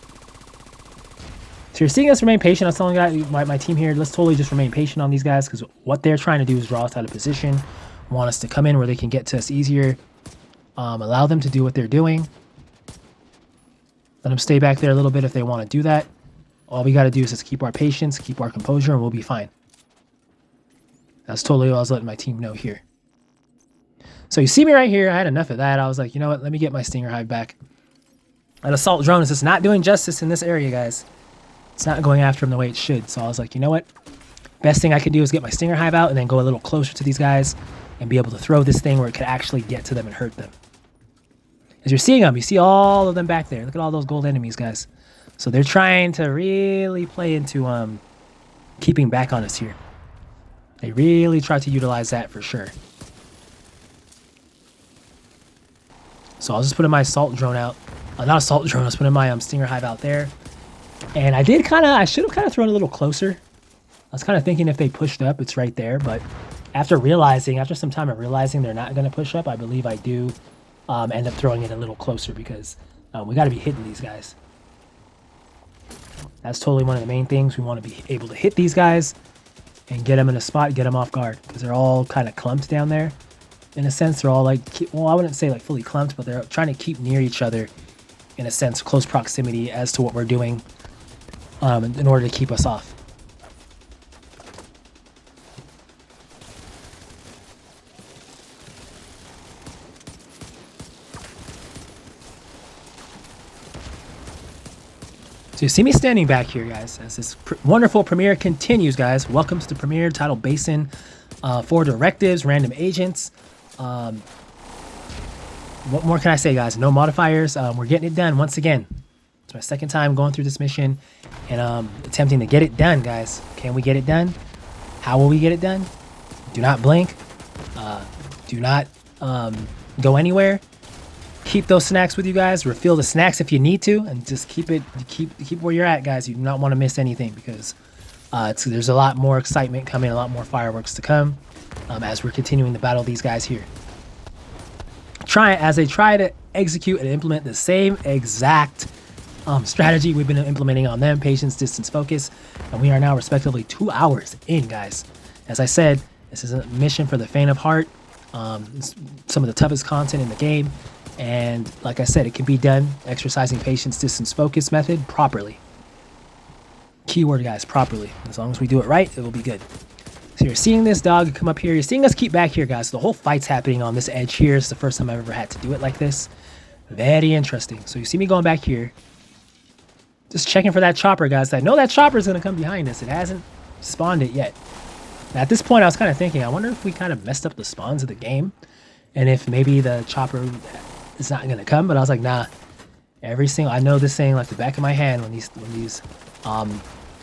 So you're seeing us remain patient. I was telling my team here, let's totally just remain patient on these guys, because what they're trying to do is draw us out of position, want us to come in where they can get to us easier, allow them to do what they're doing. Let them stay back there a little bit if they want to do that. All we got to do is just keep our patience, keep our composure, and we'll be fine. That's totally what I was letting my team know here. So you see me right here. I had enough of that. I was like, you know what? Let me get my Stinger Hive back. An assault drone is just not doing justice in this area, guys. It's not going after him the way it should. So I was like, you know what? Best thing I could do is get my stinger hive out and then go a little closer to these guys and be able to throw this thing where it could actually get to them and hurt them. As you're seeing them, you see all of them back there. Look at all those gold enemies, guys. So they're trying to really play into keeping back on us here. They really try to utilize that for sure. So I'll just put in my assault drone out. Not assault drone, I was putting my stinger hive out there. And I should have kind of thrown a little closer. I was kind of thinking if they pushed up, it's right there. But after some time of realizing they're not going to push up, I believe I do end up throwing it a little closer because we got to be hitting these guys. That's totally one of the main things. We want to be able to hit these guys and get them in a spot, get them off guard. Because they're all kind of clumped down there. In a sense, they're all like, well, I wouldn't say like fully clumped, but they're trying to keep near each other. In a sense, close proximity as to what we're doing in order to keep us off. So you see me standing back here, guys, as this wonderful premiere continues, guys. Welcome to the premiere Tidal Basin for directives, random agents. What more can I say, guys? No modifiers. We're getting it done once again. It's my second time going through this mission and attempting to get it done, guys. Can we get it done? How will we get it done? Do not blink. Do not go anywhere. Keep those snacks with you guys. Refill the snacks if you need to, and just keep where you're at, guys. You do not want to miss anything because there's a lot more excitement coming, a lot more fireworks to come as we're continuing to battle these guys here. As they try to execute and implement the same exact strategy we've been implementing on them, patience, distance, focus, and we are now respectively 2 hours in, guys. As I said, this is a mission for the faint of heart. It's some of the toughest content in the game. And like I said, it can be done exercising patience, distance, focus method properly. Keyword, guys, properly. As long as we do it right, it will be good. So you're seeing this dog come up here. You're seeing us keep back here, guys. The whole fight's happening on this edge here. It's the first time I've ever had to do it like this. Very interesting. So you see me going back here. Just checking for that chopper, guys. I know that chopper is going to come behind us. It hasn't spawned it yet. Now, at this point, I was kind of thinking, I wonder if we kind of messed up the spawns of the game. And if maybe the chopper is not going to come. But I was like, nah. I know this thing like the back of my hand when these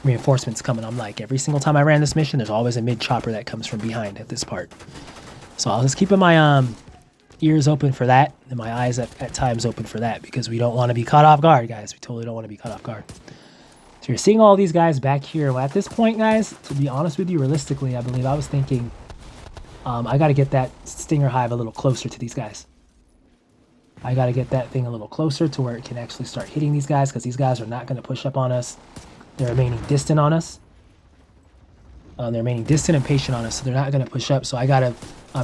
reinforcements come. And I'm like, every single time I ran this mission, there's always a mid chopper that comes from behind at this part. So I was just keeping my ears open for that and my eyes at times open for that because we don't want to be caught off guard, guys. We totally don't want to be caught off guard. So you're seeing all these guys back here. Well, at this point, guys, to be honest with you, realistically, I believe I was thinking I got to get that stinger hive a little closer to these guys. I got to get that thing a little closer to where it can actually start hitting these guys because these guys are not going to push up on us. They're remaining distant on us. They're remaining distant and patient on us, so they're not going to push up. So I got to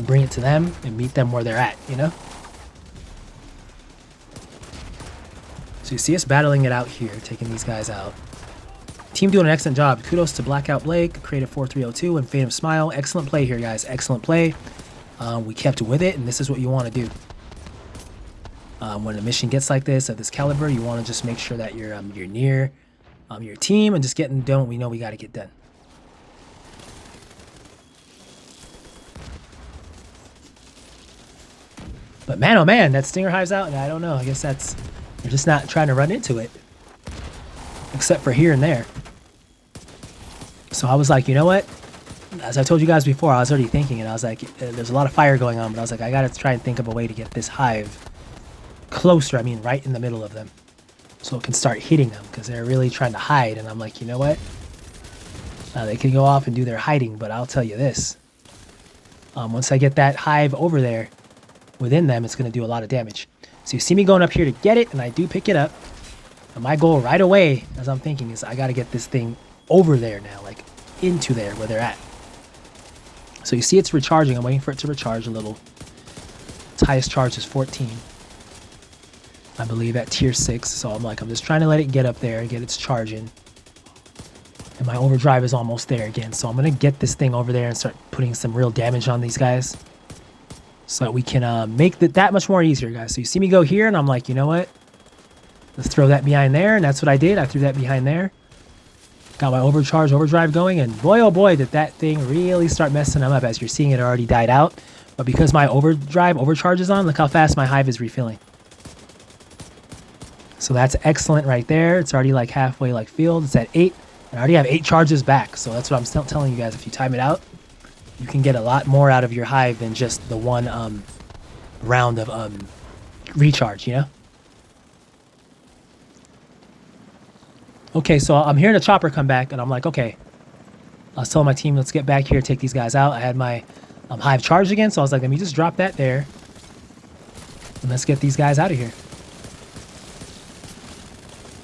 bring it to them and meet them where they're at, you know? So you see us battling it out here, taking these guys out. Team doing an excellent job. Kudos to Blackout Blake, Creative 4302, and Phantom Smile. Excellent play here, guys. Excellent play. We kept with it, and this is what you want to do. When a mission gets like this, at this caliber, you want to just make sure that you're near your team and just getting done. We know we got to get done. But man, oh man, that stinger hive's out, and I don't know. I guess they're just not trying to run into it, except for here and there. So I was like, you know what? As I told you guys before, I was already thinking, and I was like, there's a lot of fire going on, but I was like, I got to try and think of a way to get this hive closer. I mean, right in the middle of them, so it can start hitting them because they're really trying to hide. And I'm like, you know what? They can go off and do their hiding, but I'll tell you this: once I get that hive over there within them, it's going to do a lot of damage. So you see me going up here to get it, and I do pick it up. And my goal right away, as I'm thinking, is I got to get this thing over there now, like into there where they're at. So you see it's recharging. I'm waiting for it to recharge a little. Its highest charge is 14. I believe at tier 6. So I'm just trying to let it get up there and get its charging. And my overdrive is almost there again. So I'm going to get this thing over there and start putting some real damage on these guys, so that we can make that much more easier, guys. So you see me go here, and I'm like, you know what? Let's throw that behind there, and that's what I did. I threw that behind there. Got my overdrive going, and boy oh boy did that thing really start messing them up. As you're seeing, it already died out, but because my overcharge is on, look how fast my hive is refilling. So that's excellent right there. It's already like halfway like filled. It's at 8. I already have 8 charges back, so that's what I'm still telling you guys. If you time it out, you can get a lot more out of your hive than just the one round of recharge, you know? Okay, so I'm hearing a chopper come back, and I'm like, okay. I was telling my team, let's get back here, take these guys out. I had my hive charged again, so I was like, let me just drop that there. And let's get these guys out of here.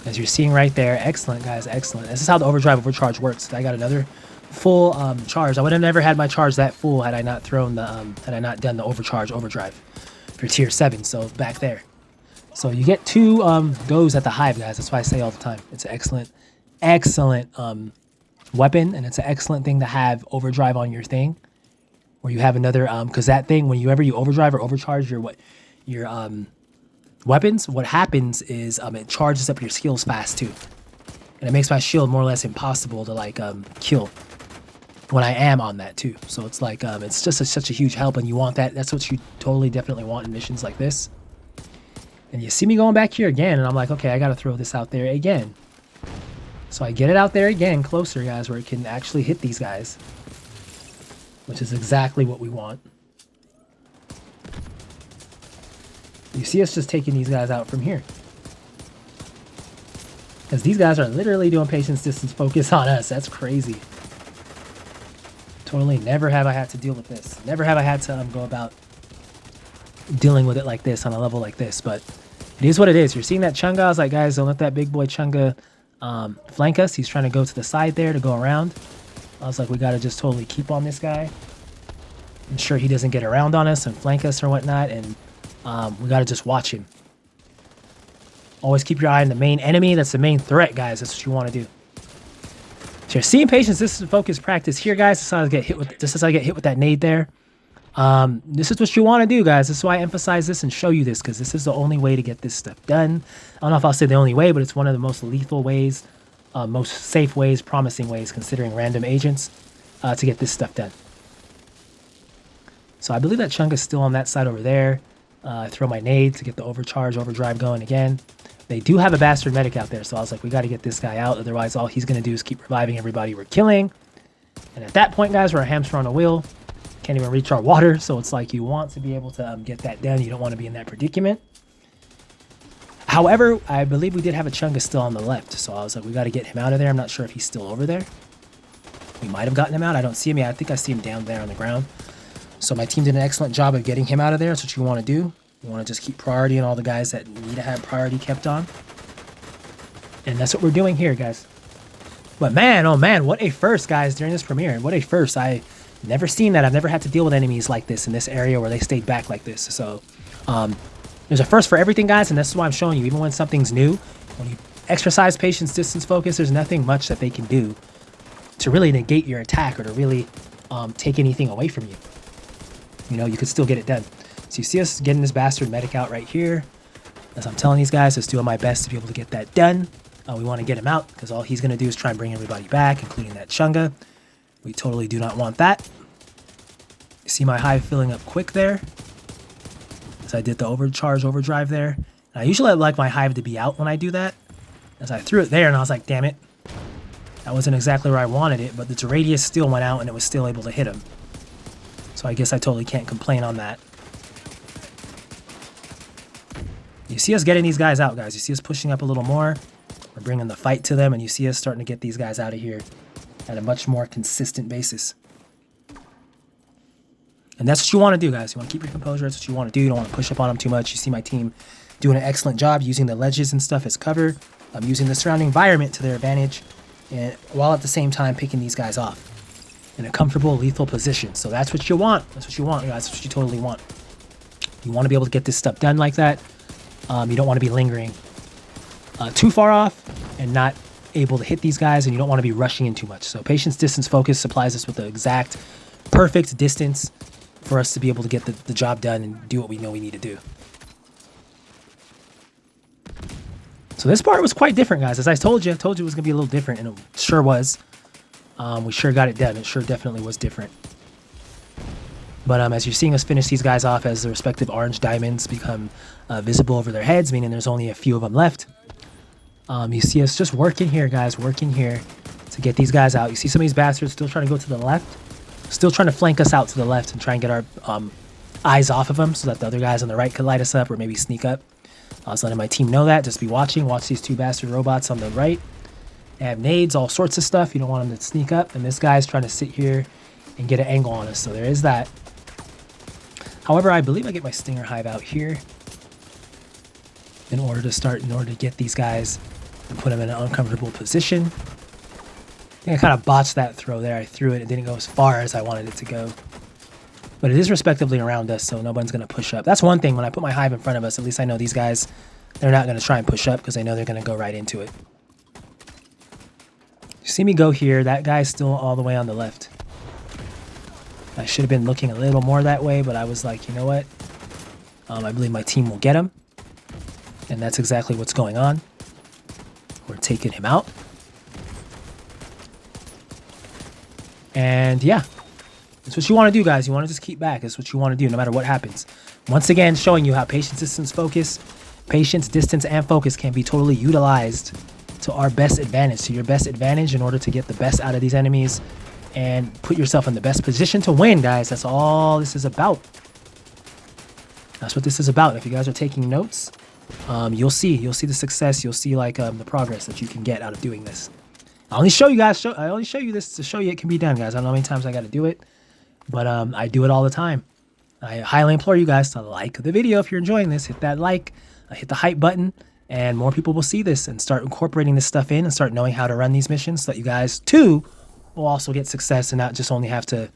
As you're seeing right there, excellent, guys, excellent. This is how the overcharge works. I got another full charge. I would have never had my charge that full had I not thrown the, had I not done the overdrive for tier 7, so back there. So you get 2 goes at the hive, guys. That's why I say all the time. It's an excellent weapon, and it's an excellent thing to have overdrive on your thing, where you have another, because that thing, whenever you overdrive or overcharge your weapons, what happens is it charges up your skills fast too, and it makes my shield more or less impossible to like kill when I am on that too. So it's like it's just such a huge help, and you want that. That's what you totally definitely want in missions like this. And you see me going back here again, and I'm like, okay, I got to throw this out there again. So I get it out there again, closer, guys, where it can actually hit these guys, which is exactly what we want. You see us just taking these guys out from here, because these guys are literally doing patience distance focus on us. That's crazy. Totally never have I had to deal with this. Never have I had to go about dealing with it like this on a level like this, but it is what it is. You're seeing that Chunga. I was like, guys, don't let that big boy Chunga flank us. He's trying to go to the side there to go around. I was like, we got to just totally keep on this guy, ensure he doesn't get around on us and flank us or whatnot, and we got to just watch him. Always keep your eye on the main enemy. That's the main threat, guys. That's what you want to do. So you're seeing patience. This is focus practice here, guys. This is how I get hit with. This is how I get hit with that nade there. This is what you want to do, guys. This is why I emphasize this and show you this, because this is the only way to get this stuff done. I don't know if I'll say the only way, but it's one of the most lethal ways, most safe ways, promising ways, considering random agents, to get this stuff done. So I believe that chunk is still on that side over there. I throw my nade to get the overdrive going again. They do have a bastard medic out there, so I was like, we got to get this guy out. Otherwise, all he's going to do is keep reviving everybody we're killing. And at that point, guys, we're a hamster on a wheel. Can't even reach our water, so it's like you want to be able to get that done. You don't want to be in that predicament. However, I believe we did have a Chunga still on the left, so I was like, we got to get him out of there. I'm not sure if he's still over there. We might have gotten him out. I don't see him yet. I think I see him down there on the ground. So my team did an excellent job of getting him out of there. That's what you want to do. You want to just keep priority on all the guys that need to have priority kept on. And that's what we're doing here, guys. But man, oh man, what a first, guys, during this premiere. What a first. I never seen that. I've never had to deal with enemies like this in this area where they stayed back like this. So there's a first for everything, guys, and this is why I'm showing you. Even when something's new, when you exercise patience, distance, focus, there's nothing much that they can do to really negate your attack or to really take anything away from you. You know, you could still get it done. So you see us getting this bastard medic out right here. As I'm telling these guys, just doing my best to be able to get that done. We want to get him out because all he's going to do is try and bring everybody back, including that Chunga. We totally do not want that. You see my hive filling up quick there. As I did the overdrive there. And I usually like my hive to be out when I do that. As I threw it there and I was like, damn it. That wasn't exactly where I wanted it, but its radius still went out and it was still able to hit him. So I guess I totally can't complain on that. You see us getting these guys out, guys. You see us pushing up a little more. We're bringing the fight to them, and you see us starting to get these guys out of here at a much more consistent basis. And that's what you want to do, guys. You want to keep your composure. That's what you want to do. You don't want to push up on them too much. You see my team doing an excellent job using the ledges and stuff as cover. I'm using the surrounding environment to their advantage, and while at the same time picking these guys off in a comfortable, lethal position. So that's what you want. That's what you want, guys. That's what you totally want. You want to be able to get this stuff done like that. You don't want to be lingering too far off and not able to hit these guys, and you don't want to be rushing in too much. So patience, distance, focus supplies us with the exact perfect distance for us to be able to get the job done and do what we know we need to do. So So this part was quite different, guys. As I told you it was gonna be a little different, and it sure was. We sure got it done. It sure definitely was different. But as you're seeing us finish these guys off as the respective orange diamonds become visible over their heads, meaning there's only a few of them left. You see us just working here, guys, working here to get these guys out. You see some of these bastards still trying to go to the left, still trying to flank us out to the left and try and get our eyes off of them so that the other guys on the right could light us up or maybe sneak up. I was letting my team know that. Just be watching. Watch these two bastard robots on the right. They have nades, all sorts of stuff. You don't want them to sneak up. And this guy's trying to sit here and get an angle on us. So there is that. However, I believe I get my Stinger Hive out here in order to get these guys and put them in an uncomfortable position. I think I kind of botched that throw there. I threw it. It didn't go as far as I wanted it to go. But it is respectively around us, so no one's going to push up. That's one thing. When I put my hive in front of us, at least I know these guys, they're not going to try and push up because they know they're going to go right into it. You see me go here. That guy's still all the way on the left. I should have been looking a little more that way, but I was like, you know what? I believe my team will get him. And that's exactly what's going on. We're taking him out. And yeah, that's what you want to do, guys. You want to just keep back. That's what you want to do no matter what happens. Once again, showing you how patience, distance, and focus can be totally utilized to our best advantage, to your best advantage in order to get the best out of these enemies and put yourself in the best position to win, guys. That's all this is about. That's what this is about. If you guys are taking notes, you'll see the success. You'll see like the progress that you can get out of doing this. I only show you guys. I only show you this to show you it can be done, guys. I don't know how many times I got to do it, but I do it all the time. I highly implore you guys to like the video if you're enjoying this. Hit that like, hit the hype button, and more people will see this and start incorporating this stuff in and start knowing how to run these missions so that you guys too will also get success and not just only have to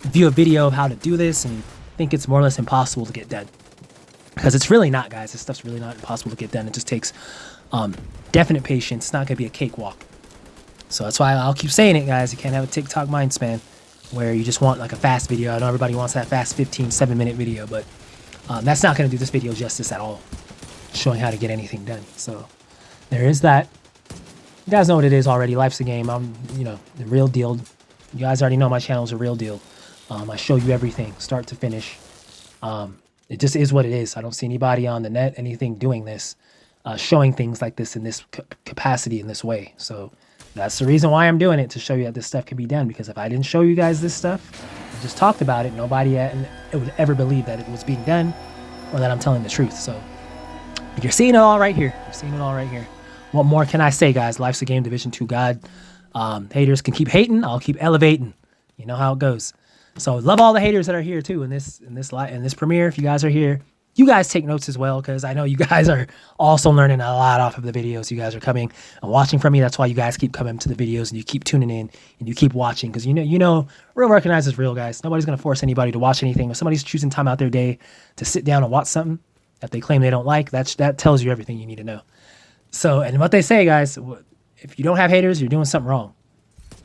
view a video of how to do this and think it's more or less impossible to get done. Because it's really not, guys. This stuff's really not impossible to get done. It just takes definite patience. It's not going to be a cakewalk. So that's why I'll keep saying it, guys. You can't have a TikTok mind span where you just want like a fast video. I know everybody wants that fast 7-minute video, but that's not going to do this video justice at all, showing how to get anything done. So there is that. You guys know what it is already. Life's a game. I'm, the real deal. You guys already know my channel's a real deal. I show you everything, start to finish. It just is what it is. I don't see anybody on the net, anything doing this, showing things like this in this capacity, in this way. So that's the reason why I'm doing it, to show you that this stuff can be done. Because if I didn't show you guys this stuff, I just talked about it, nobody would ever believe that it was being done or that I'm telling the truth. So you're seeing it all right here. You're seeing it all right here. What more can I say, guys? Life's a game, Division 2 God. Haters can keep hating. I'll keep elevating. You know how it goes. So love all the haters that are here too in this premiere. If you guys are here, you guys take notes as well, because I know you guys are also learning a lot off of the videos. You guys are coming and watching from me. That's why you guys keep coming to the videos and you keep tuning in and you keep watching, because you know real recognizes real, guys. Nobody's gonna force anybody to watch anything. If somebody's choosing time out their day to sit down and watch something that they claim they don't like, that tells you everything you need to know. So, and what they say, guys, if you don't have haters, you're doing something wrong.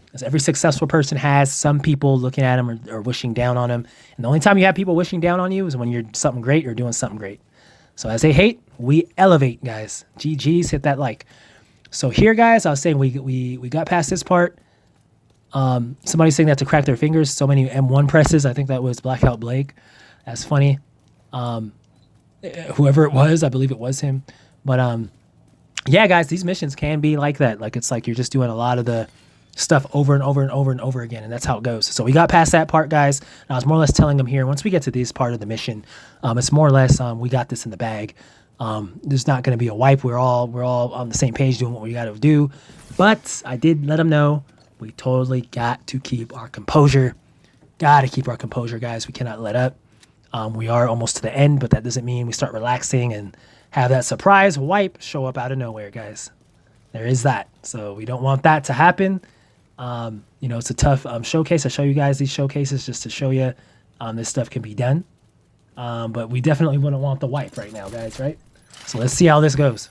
Because every successful person has some people looking at them or wishing down on them. And the only time you have people wishing down on you is when you're something great or doing something great. So as they hate, we elevate, guys. GG's, hit that like. So here, guys, I was saying we got past this part. Somebody's saying they have to crack their fingers. So many M1 presses. I think that was Blackout Blake. That's funny. Whoever it was, I believe it was him. But yeah, guys, these missions can be like that. Like it's like you're just doing a lot of the stuff over and over and over and over again, and that's how it goes. So we got past that part, guys, and I was more or less telling them here, once we get to this part of the mission, it's more or less we got this in the bag. There's not going to be a wipe. We're all on the same page doing what we got to do. But I did let them know we totally got to keep our composure. Got to keep our composure, guys. We cannot let up. We are almost to the end, but that doesn't mean we start relaxing and have that surprise wipe show up out of nowhere, guys. There is that. So we don't want that to happen. It's a tough showcase. I show you guys these showcases just to show you this stuff can be done. But we definitely wouldn't want the wipe right now, guys, right? So let's see how this goes.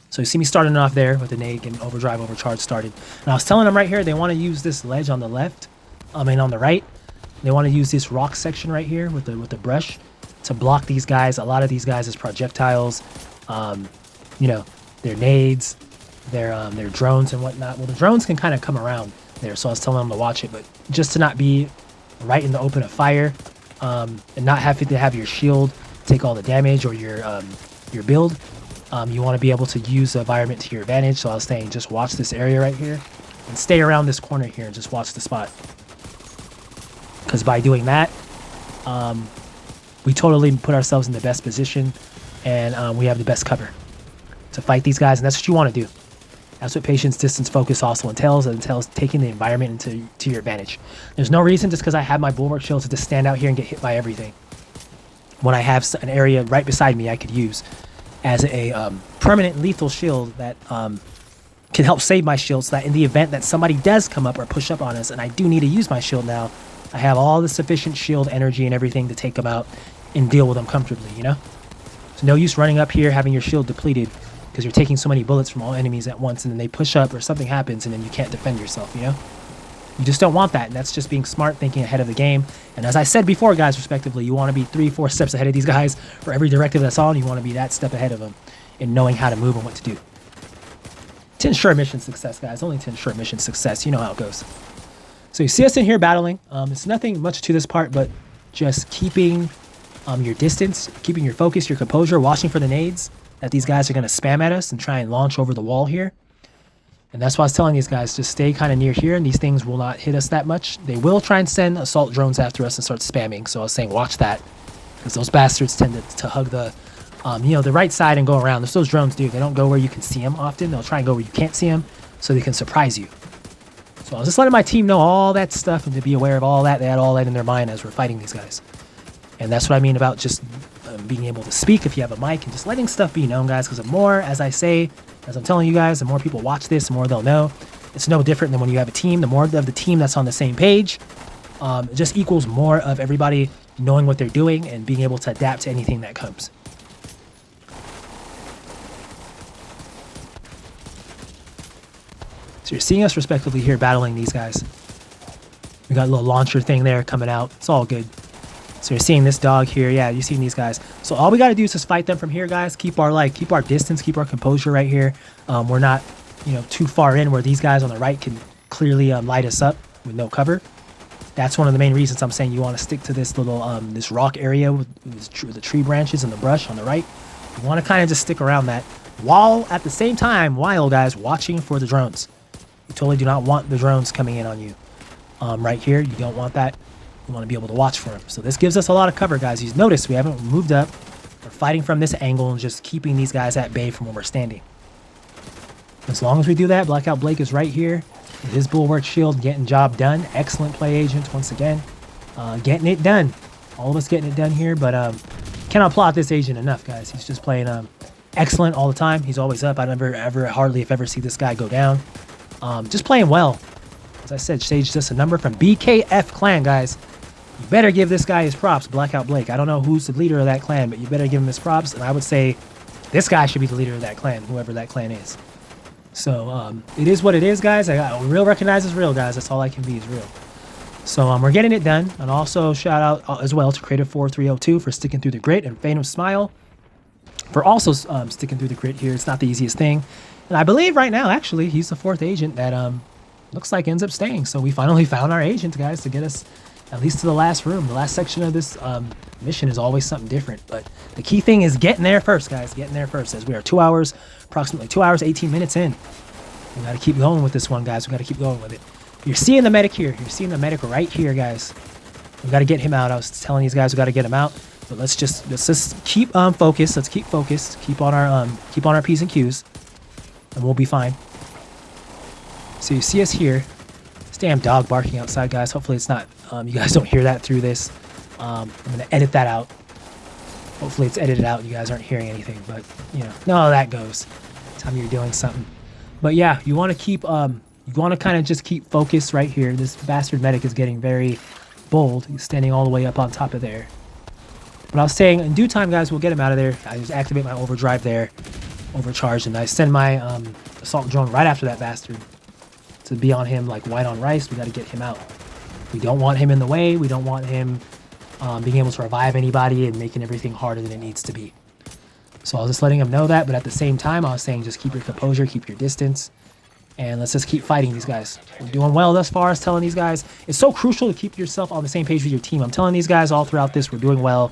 So you see me starting off there with the nade and overdrive, overcharge started. And I was telling them right here, they want to use this ledge on the left, on the right. They want to use this rock section right here with the brush to block these guys. A lot of these guys as projectiles. their nades, their drones and whatnot. Well, the drones can kind of come around there, so I was telling them to watch it, but just to not be right in the open of fire, and not having to have your shield take all the damage or your build. You want to be able to use the environment to your advantage. So I was saying, just watch this area right here and stay around this corner here and just watch the spot. Because by doing that, we totally put ourselves in the best position, and we have the best cover to fight these guys. And that's what you want to do. That's what patience, distance, focus also entails. It entails taking the environment to your advantage. There's no reason just because I have my bulwark shield to just stand out here and get hit by everything, when I have an area right beside me I could use as a permanent lethal shield that can help save my shield, so that in the event that somebody does come up or push up on us and I do need to use my shield now, I have all the sufficient shield energy and everything to take them out and deal with them comfortably, you know? There's no use running up here having your shield depleted because you're taking so many bullets from all enemies at once, and then they push up or something happens and then you can't defend yourself, you know? You just don't want that, and that's just being smart, thinking ahead of the game. And as I said before, guys, respectively, you want to be 3-4 steps ahead of these guys. For every directive that's on, you want to be that step ahead of them in knowing how to move and what to do. To ensure mission success, guys. Only to ensure mission success. You know how it goes. So you see us in here battling. It's nothing much to this part, but just keeping your distance, keeping your focus, your composure, watching for the nades that these guys are going to spam at us and try and launch over the wall here. And that's why I was telling these guys, just stay kind of near here, and these things will not hit us that much. They will try and send assault drones after us and start spamming. So I was saying, watch that, because those bastards tend to hug the, the right side and go around. That's what those drones do. They don't go where you can see them often. They'll try and go where you can't see them, so they can surprise you. So I was just letting my team know all that stuff and to be aware of all that. They had all that in their mind as we're fighting these guys. And that's what I mean about just being able to speak if you have a mic and just letting stuff be known, guys, because the more, as I say, as I'm telling you guys, the more people watch this, the more they'll know. It's no different than when you have a team. The more of the team that's on the same page, it just equals more of everybody knowing what they're doing and being able to adapt to anything that comes. So you're seeing us respectively here battling these guys. We got a little launcher thing there coming out. It's all good. So you're seeing this dog here. Yeah, you're seeing these guys. So all we got to do is just fight them from here, guys. Keep our distance, keep our composure right here. We're not, too far in where these guys on the right can clearly light us up with no cover. That's one of the main reasons I'm saying you want to stick to this little this rock area with the tree branches and the brush on the right. You want to kind of just stick around that, while at the same time, guys, watching for the drones. You totally do not want the drones coming in on you. Right here, you don't want that. You want to be able to watch for them. So this gives us a lot of cover, guys. You notice we haven't moved up. We're fighting from this angle and just keeping these guys at bay from where we're standing. As long as we do that, Blackout Blake is right here with his bulwark shield, getting job done. Excellent play, Agent, once again. Getting it done. All of us getting it done here, but cannot applaud this Agent enough, guys. He's just playing excellent all the time. He's always up. I hardly if ever see this guy go down. Just playing well. As I said, Sage just a number from BKF Clan, guys. You better give this guy his props, Blackout Blake. I don't know who's the leader of that clan, but you better give him his props. And I would say this guy should be the leader of that clan, whoever that clan is. So it is what it is, guys. I got real recognizes real, guys. That's all I can be is real. So we're getting it done. And also shout out as well to Creative4302 for sticking through the grit, and Phantom Smile for also sticking through the grit here. It's not the easiest thing. And I believe right now, actually, he's the 4th agent that looks like ends up staying. So we finally found our agent, guys, to get us at least to the last room. The last section of this mission is always something different. But the key thing is getting there first, guys. Getting there first, as we are approximately 2 hours, 18 minutes in. We got to keep going with this one, guys. We got to keep going with it. You're seeing the medic here. You're seeing the medic right here, guys. We got to get him out. I was telling these guys we got to get him out. But let's just keep focused. Let's keep focused. Keep on our P's and Q's, and we'll be fine. So you see us here. This damn dog barking outside, guys. Hopefully it's not, you guys don't hear that through this. I'm going to edit that out. Hopefully it's edited out. You guys aren't hearing anything, but, no, that goes. Tell me you're doing something. But yeah, you want to keep, you want to kind of just keep focused right here. This bastard medic is getting very bold. He's standing all the way up on top of there. But I was saying, in due time, guys, we'll get him out of there. I just activate my overdrive there, overcharge, and I send my assault drone right after that bastard to be on him like white on rice. We got to get him out. We don't want him in the way. We don't want him being able to revive anybody and making everything harder than it needs to be. So I was just letting them know that, but at the same time, I was saying just keep your composure, keep your distance, and let's just keep fighting these guys. We're doing well thus far. I was telling these guys, it's so crucial to keep yourself on the same page with your team. I'm telling these guys all throughout this, we're doing well.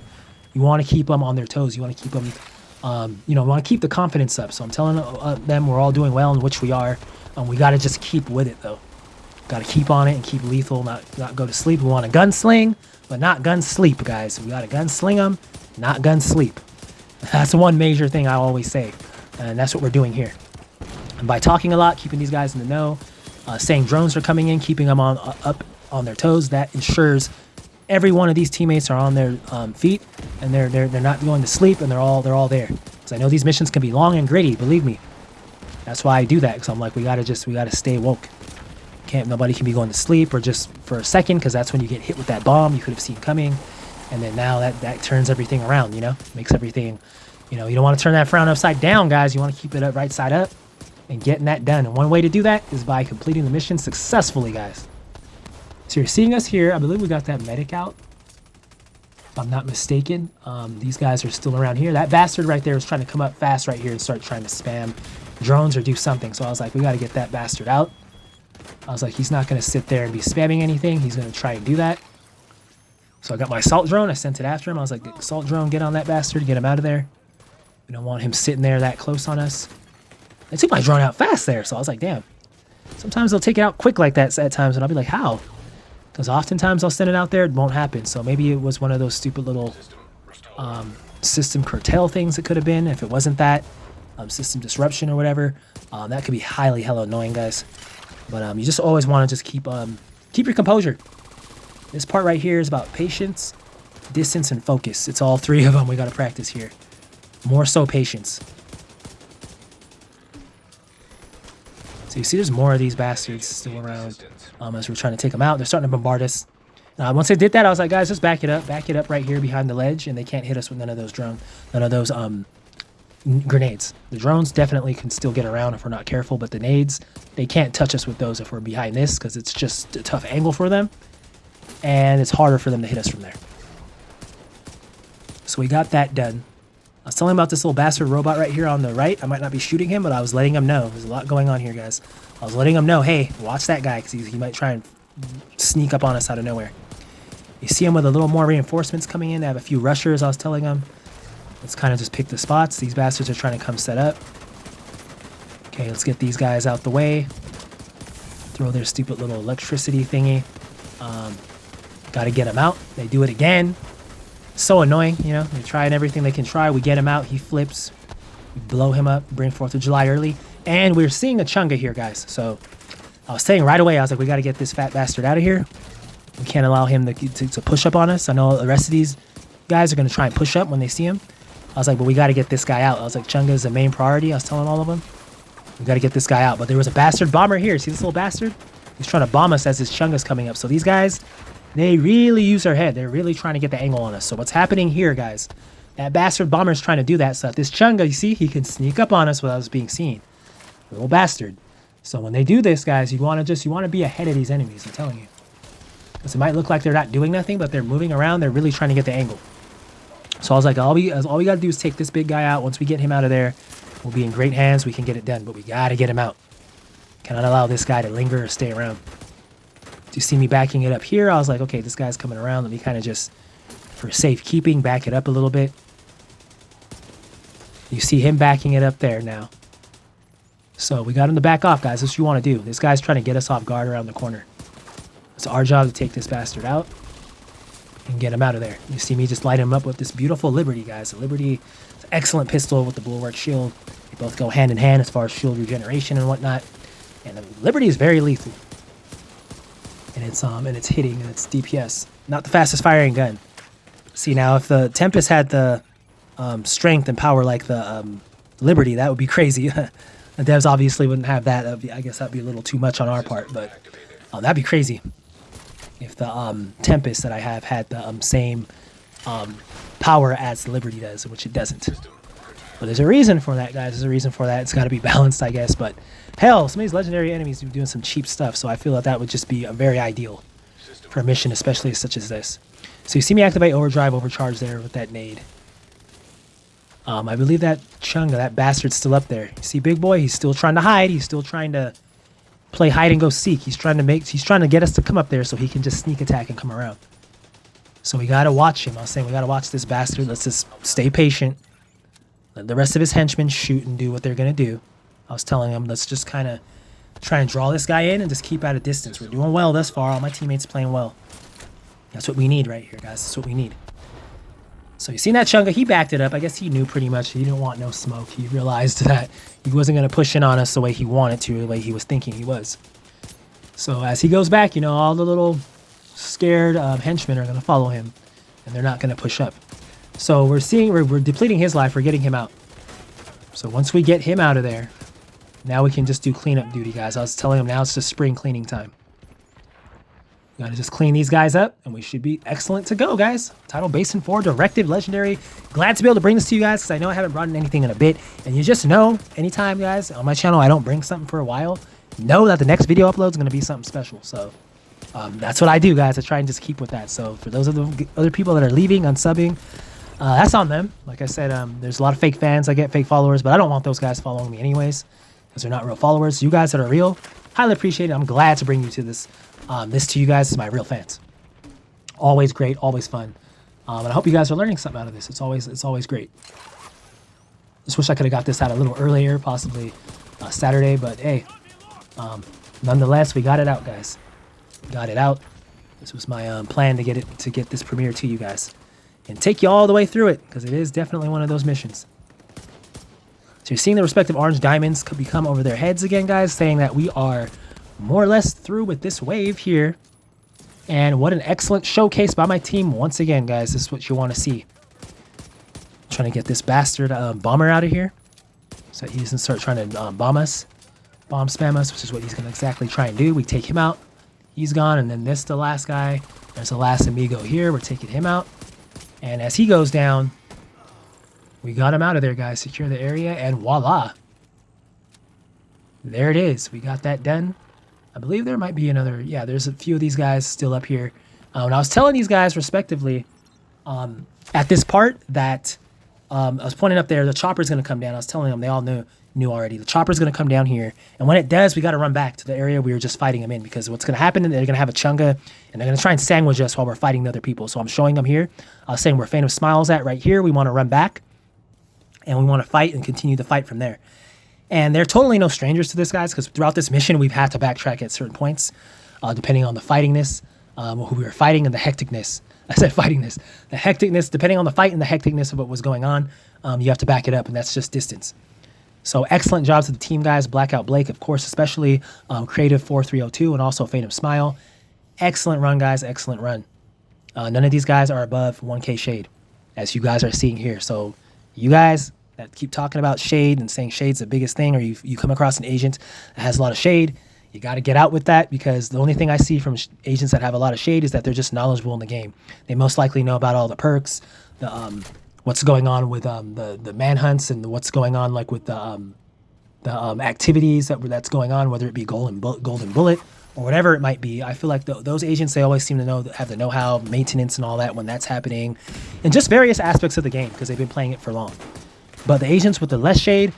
You want to keep them on their toes. You want to keep them, you know, want to keep the confidence up. So I'm telling them we're all doing well, in which we are. We got to just keep with it, though. Got to keep on it and keep lethal, not go to sleep. We want to gunsling, but not gun sleep, guys. We got to gunsling them, not gun sleep. That's the one major thing I always say, and that's what we're doing here. And by talking a lot, keeping these guys in the know, saying drones are coming in, keeping them up on their toes, that ensures every one of these teammates are on their feet, and they're not going to sleep, and they're all there. Because I know these missions can be long and gritty, believe me. That's why I do that, because I'm like, we gotta stay woke. Nobody can be going to sleep or just for a second, because that's when you get hit with that bomb you could have seen coming. And then now that turns everything around, you know, makes everything, you know, you don't want to turn that frown upside down, guys. You want to keep it up right side up and getting that done. And one way to do that is by completing the mission successfully, guys. So you're seeing us here. I believe we got that medic out, if I'm not mistaken. These guys are still around here. That bastard right there was trying to come up fast right here and start trying to spam drones or do something. So I was like, we got to get that bastard out. I was like, he's not going to sit there and be spamming anything. He's going to try and do that. So I got my assault drone. I sent it after him. I was like, assault drone, get on that bastard. Get him out of there. We don't want him sitting there that close on us. They took my drone out fast there. So I was like, damn. Sometimes they'll take it out quick like that at times. And I'll be like, how? Because oftentimes I'll send it out there. It won't happen. So maybe it was one of those stupid little system curtail things it could have been. If it wasn't that, system disruption or whatever. That could be highly hella annoying, guys. But you just always want to just keep your composure. This part right here is about patience, distance, and focus. It's all three of them we got to practice here. More so patience. So you see there's more of these bastards still around as we're trying to take them out. They're starting to bombard us. Once I did that, I was like, guys, just back it up. Back it up right here behind the ledge, and they can't hit us with none of those grenades. The drones definitely can still get around if we're not careful, but the nades, they can't touch us with those if we're behind this, because it's just a tough angle for them. And it's harder for them to hit us from there. So we got that done. I was telling him about this little bastard robot right here on the right. I might not be shooting him, but I was letting him know. There's a lot going on here, guys. I was letting him know, hey, watch that guy, because he might try and sneak up on us out of nowhere. You see him with a little more reinforcements coming in. They have a few rushers, I was telling him. Let's kind of just pick the spots. These bastards are trying to come set up. Okay, let's get these guys out the way. Throw their stupid little electricity thingy. Got to get him out. They do it again. So annoying, you know. They're trying everything they can try. We get him out. He flips. We blow him up. Bring 4th of July early. And we're seeing a chunga here, guys. So I was saying right away, I was like, we got to get this fat bastard out of here. We can't allow him to push up on us. I know the rest of these guys are going to try and push up when they see him. I was like, but we got to get this guy out. I was like, chunga is the main priority. I was telling all of them. We got to get this guy out. But there was a bastard bomber here. See this little bastard? He's trying to bomb us as his chunga's coming up. So these guys, they really use their head. They're really trying to get the angle on us. So what's happening here, guys? That bastard bomber is trying to do that so that this chunga, you see, he can sneak up on us without us being seen. Little bastard. So when they do this, guys, you want to be ahead of these enemies. I'm telling you. Because it might look like they're not doing nothing, but they're moving around. They're really trying to get the angle. So I was like, all we got to do is take this big guy out. Once we get him out of there, we'll be in great hands. We can get it done, but we got to get him out. Cannot allow this guy to linger or stay around. Do you see me backing it up here? I was like, okay, this guy's coming around. Let me kind of just, for safekeeping, back it up a little bit. You see him backing it up there now. So we got him to back off, guys. That's what you want to do. This guy's trying to get us off guard around the corner. It's our job to take this bastard out and get him out of there. You see me just light him up with this beautiful Liberty, guys. The Liberty is an excellent pistol with the bulwark shield. They both go hand in hand as far as shield regeneration and whatnot. And the Liberty is very lethal. And it's hitting and it's DPS. Not the fastest firing gun. See, now if the Tempest had the strength and power like the Liberty, that would be crazy. The devs obviously wouldn't have that. I guess that'd be a little too much on our part, but that'd be crazy if the Tempest that I have had the same power as the Liberty does, which it doesn't. But there's a reason for that, guys. There's a reason for that. It's got to be balanced, I guess. But hell, some of these legendary enemies are doing some cheap stuff, so I feel that would just be very ideal for a mission, especially such as this. So you see me activate overdrive, overcharge there with that nade. I believe that Chunga, that bastard's still up there. See, big boy, he's still trying to hide. He's still trying to play hide and go seek. He's trying to get us to come up there so he can just sneak attack and come around. So we gotta watch him. I was saying we gotta watch this bastard. Let's just stay patient. Let the rest of his henchmen shoot and do what they're gonna do. I was telling him, let's just kind of try and draw this guy in and just keep at a distance. We're doing well thus far. All my teammates playing well. That's what we need right here, guys. That's what we need. So you seen that Chunga? He backed it up. I guess he knew pretty much. He didn't want no smoke. He realized that he wasn't going to push in on us the way he wanted to, the way he was thinking he was. So as he goes back, you know, all the little scared henchmen are going to follow him, and they're not going to push up. So we're depleting his life. We're getting him out. So once we get him out of there, now we can just do cleanup duty, guys. I was telling him now it's just spring cleaning time. We gotta just clean these guys up, and we should be excellent to go, guys. Tidal Basin 4, Directive, Legendary. Glad to be able to bring this to you guys, because I know I haven't brought in anything in a bit. And you just know, anytime, guys, on my channel, I don't bring something for a while, know that the next video upload is going to be something special. So that's what I do, guys. I try and just keep with that. So for those of the other people that are leaving, unsubbing, that's on them. Like I said, there's a lot of fake fans. I get fake followers, but I don't want those guys following me anyways, because they're not real followers. You guys that are real, highly appreciate it. I'm glad to bring you to this. This to you guys is my real fans. Always great, always fun, and I hope you guys are learning something out of this. It's always great. Just wish I could have got this out a little earlier, possibly Saturday, but hey, nonetheless, we got it out, guys. Got it out. This was my plan to get this premiere to you guys and take you all the way through it, because it is definitely one of those missions. So you're seeing the respective orange diamonds become over their heads again, guys, saying that we are more or less through with this wave here. And what an excellent showcase by my team once again, guys. This is what you want to see. Trying to get this bastard bomber out of here so he doesn't start trying to bomb spam us, which is what he's going to exactly try and do. We take him out. He's gone. And then the last guy. There's the last amigo here. We're taking him out. And as he goes down, we got him out of there, guys. Secure the area, and voila. There it is. We got that done. I believe there might be another. Yeah, there's a few of these guys still up here. And I was telling these guys, respectively, at this part that I was pointing up there, the chopper's going to come down. I was telling them, they all knew already. The chopper's going to come down here. And when it does, we got to run back to the area we were just fighting them in, because what's going to happen is they're going to have a Chunga, and they're going to try and sandwich us while we're fighting the other people. So I'm showing them here. I was saying where Phantom Smile's at right here. We want to run back, and we want to fight and continue the fight from there. And they're totally no strangers to this, guys, because throughout this mission, we've had to backtrack at certain points, depending on the fightingness, who we were fighting, and the hecticness. I said fightingness. The hecticness, depending on the fight and the hecticness of what was going on, you have to back it up, and that's just distance. So excellent job to the team, guys. Blackout Blake, of course, especially Creative 4302 and also Phantom Smile. Excellent run, guys. Excellent run. None of these guys are above 1K shade, as you guys are seeing here. So you guys that keep talking about shade and saying shade's the biggest thing, or you come across an agent that has a lot of shade, you got to get out with that, because the only thing I see from agents that have a lot of shade is that they're just knowledgeable in the game. They most likely know about all the perks, the what's going on with the manhunts, and what's going on like with the activities that's going on, whether it be golden bullet or whatever it might be. I feel like those agents, they always seem to have the know-how, maintenance and all that when that's happening, and just various aspects of the game, because they've been playing it for long. But the agents with the less shade,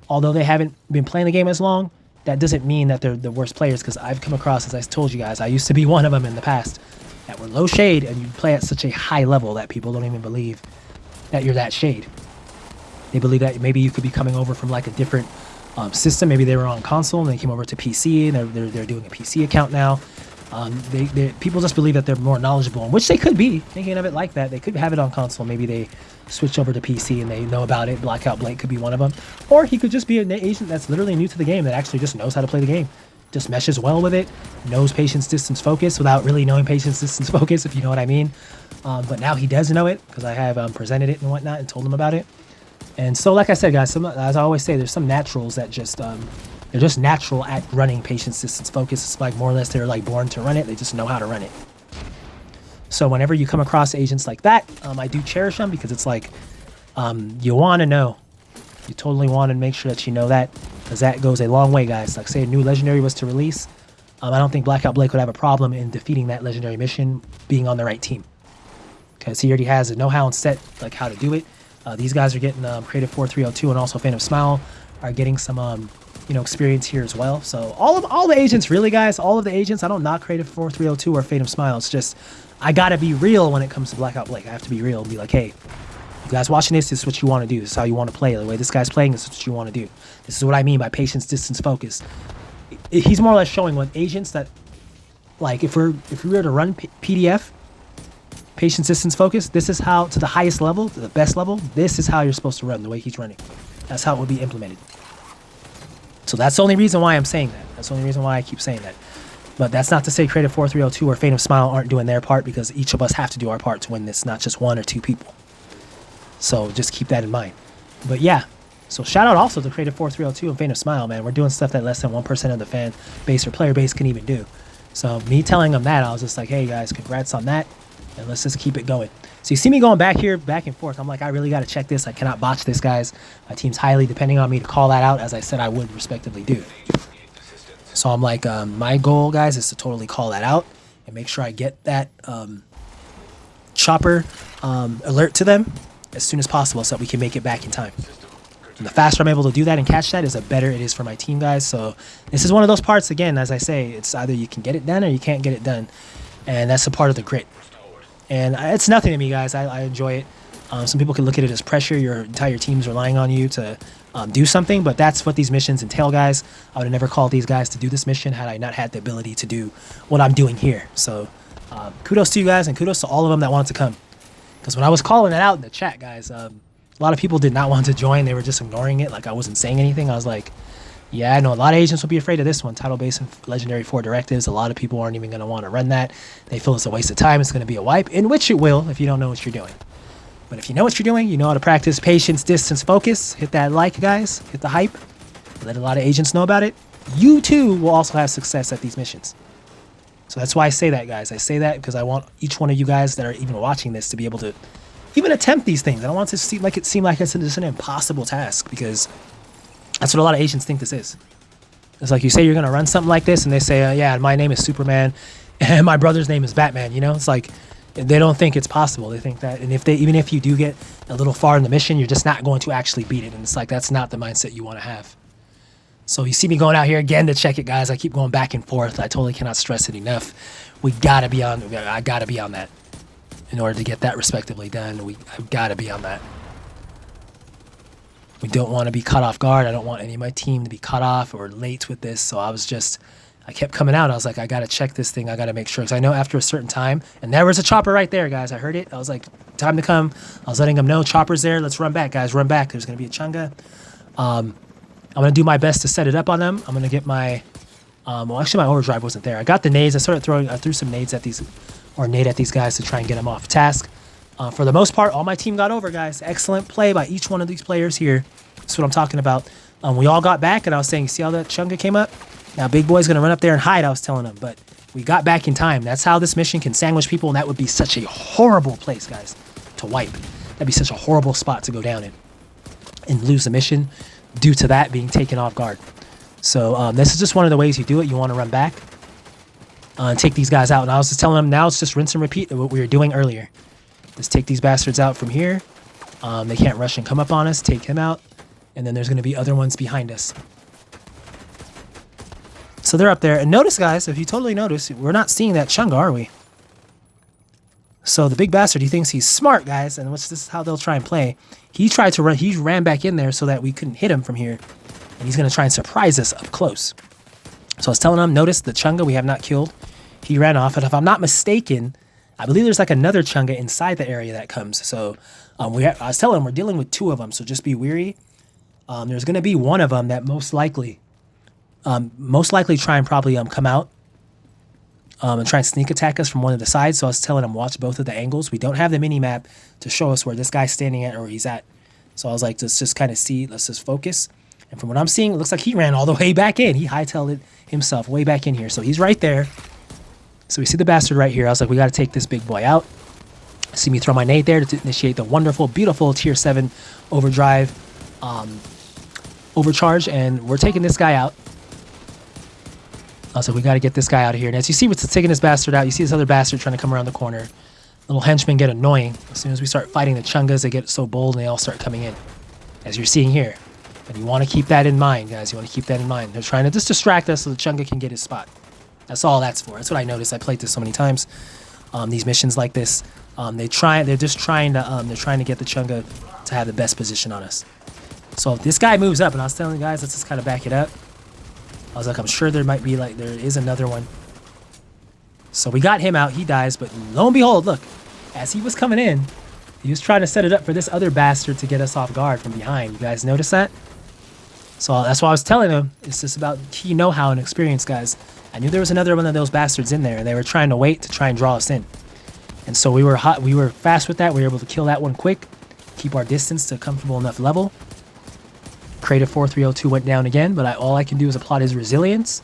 although they haven't been playing the game as long, that doesn't mean that they're the worst players, because I've come across, as I told you guys, I used to be one of them in the past, that were low shade, and you play at such a high level that people don't even believe that you're that shade. They believe that maybe you could be coming over from like a different system. Maybe they were on console and they came over to PC, and they're doing a PC account now. People just believe that they're more knowledgeable, which they could be. Thinking of it like that, they could have it on console. Maybe they switch over to PC and they know about it. Blackout Blake could be one of them, or he could just be an agent that's literally new to the game that actually just knows how to play the game, just meshes well with it, knows patience distance focus without really knowing patience distance focus, if you know what I mean. But now he does know it, because I have presented it and whatnot and told him about it. And so, like I said, guys, as I always say, there's some naturals that just they're just natural at running patience distance focus. It's like more or less they're like born to run it. They just know how to run it. So whenever you come across agents like that, I do cherish them, because it's like you want to know. You totally want to make sure that you know that, because that goes a long way, guys. Like, say a new legendary was to release, I don't think Blackout Blake would have a problem in defeating that legendary mission, being on the right team, because he already has a know-how and set like how to do it. These guys are getting Creative 4302 and also Phantom Smile are getting some experience here as well. So all the agents, really, guys, all of the agents. I don't knock Creative 4302 or Phantom Smile. It's just I gotta be real when it comes to Blackout Blake. I have to be real and be like, hey, you guys watching this is what you want to do. This is how you want to play. The way this guy's playing, this is what you want to do. This is what I mean by patience, distance, focus. He's more or less showing what agents that, like, if we were to run PDF, patience, distance, focus, this is how, to the highest level, to the best level, this is how you're supposed to run, the way he's running. That's how it would be implemented. So that's the only reason why I'm saying that. That's the only reason why I keep saying that. But that's not to say Creative 4302 or Phantom Smile aren't doing their part, because each of us have to do our part to win this, not just one or two people. So just keep that in mind. But yeah, so shout out also to Creative 4302 and Phantom Smile, man. We're doing stuff that less than 1% of the fan base or player base can even do. So me telling them that, I was just like, hey guys, congrats on that. And let's just keep it going. So you see me going back here, back and forth. I'm like, I really got to check this. I cannot botch this, guys. My team's highly depending on me to call that out, as I said I would respectively do. So I'm like, my goal, guys, is to totally call that out and make sure I get that chopper alert to them as soon as possible so that we can make it back in time. And the faster I'm able to do that and catch that, is the better it is for my team, guys. So this is one of those parts, again, as I say, it's either you can get it done or you can't get it done. And that's a part of the grit. And it's nothing to me, guys. I enjoy it. Some people can look at it as pressure. Your entire team's relying on you to do something, but that's what these missions entail, guys. I would have never called these guys to do this mission had I not had the ability to do what I'm doing here. So kudos to you guys, and kudos to all of them that wanted to come. Because when I was calling it out in the chat, guys, a lot of people did not want to join. They were just ignoring it, like I wasn't saying anything. I was like, yeah, I know a lot of agents will be afraid of this one. Tidal Basin, Legendary 4 directives. A lot of people aren't even going to want to run that. They feel it's a waste of time. It's going to be a wipe, in which it will if you don't know what you're doing. But if you know what you're doing, you know how to practice patience, distance, focus. Hit that like, guys. Hit the hype. Let a lot of agents know about it. You, too, will also have success at these missions. So that's why I say that, guys. I say that because I want each one of you guys that are even watching this to be able to even attempt these things. I don't want it to seem like it's just an impossible task, because that's what a lot of agents think this is. It's like you say you're going to run something like this, and they say, yeah, my name is Superman, and my brother's name is Batman. You know, it's like they don't think it's possible. They think that, and even if you do get a little far in the mission, you're just not going to actually beat it. And it's like, that's not the mindset you want to have. So you see me going out here again to check it, guys. I keep going back and forth. I totally cannot stress it enough. I gotta be on that in order to get that respectively done. I've got to be on that. We don't want to be caught off guard. I don't want any of my team to be cut off or late with this. So I kept coming out. I was like, I got to check this thing. I got to make sure. Because I know after a certain time, and there was a chopper right there, guys. I heard it. I was like, time to come. I was letting them know, chopper's there. Let's run back, guys. Run back. There's going to be a chunga. I'm going to do my best to set it up on them. I'm going to get my, well, actually my overdrive wasn't there. I got the nades. I threw some nades at these, or nade at these guys to try and get them off task. For the most part, all my team got over, guys. Excellent play by each one of these players here. That's what I'm talking about. We all got back, and I was saying, see how that chunga came up? Now, Big Boy's going to run up there and hide, I was telling him. But we got back in time. That's how this mission can sandwich people, and that would be such a horrible place, guys, to wipe. That'd be such a horrible spot to go down in and lose the mission due to that being taken off guard. So this is just one of the ways you do it. You want to run back and take these guys out. And I was just telling them, now it's just rinse and repeat what we were doing earlier. Just take these bastards out from here. They can't rush and come up on us. Take him out. And then there's going to be other ones behind us. So they're up there. And notice, guys, if you totally notice, we're not seeing that chunga, are we? So the big bastard, he thinks he's smart, guys. And this is how they'll try and play. He tried to run. He ran back in there so that we couldn't hit him from here. And he's going to try and surprise us up close. So I was telling him, notice the chunga we have not killed. He ran off. And if I'm not mistaken, I believe there's like another chunga inside the area that comes. So I was telling him we're dealing with two of them. So just be weary. There's going to be one of them that most likely try and probably come out and try and sneak attack us from one of the sides. So I was telling him, watch both of the angles. We don't have the mini map to show us where this guy's standing at or where he's at. So I was like, let's just kind of see. Let's just focus. And from what I'm seeing, it looks like he ran all the way back in. He hightailed it himself way back in here. So he's right there. So we see the bastard right here. I was like, we got to take this big boy out. See me throw my nade there to initiate the wonderful, beautiful tier 7 overdrive overcharge. And we're taking this guy out. So we got to get this guy out of here. And as you see, what's taking this bastard out, you see this other bastard trying to come around the corner. Little henchmen get annoying. As soon as we start fighting the Chungas, they get so bold and they all start coming in, as you're seeing here. And you want to keep that in mind, guys. You want to keep that in mind. They're trying to just distract us so the Chunga can get his spot. That's all that's for. That's what I noticed. I played this so many times. These missions like this, they're trying to get the Chunga to have the best position on us. So if this guy moves up, and I was telling you guys, let's just kind of back it up. I was like, I'm sure there might be like, there is another one. So we got him out. He dies, but lo and behold, look, as he was coming in, he was trying to set it up for this other bastard to get us off guard from behind. You guys notice that? So that's why I was telling him. It's just about key know-how and experience, guys. I knew there was another one of those bastards in there, and they were trying to wait to try and draw us in. And so we were hot. We were fast with that. We were able to kill that one quick, keep our distance to a comfortable enough level. Creative 4302 went down again, but all I can do is applaud his resilience,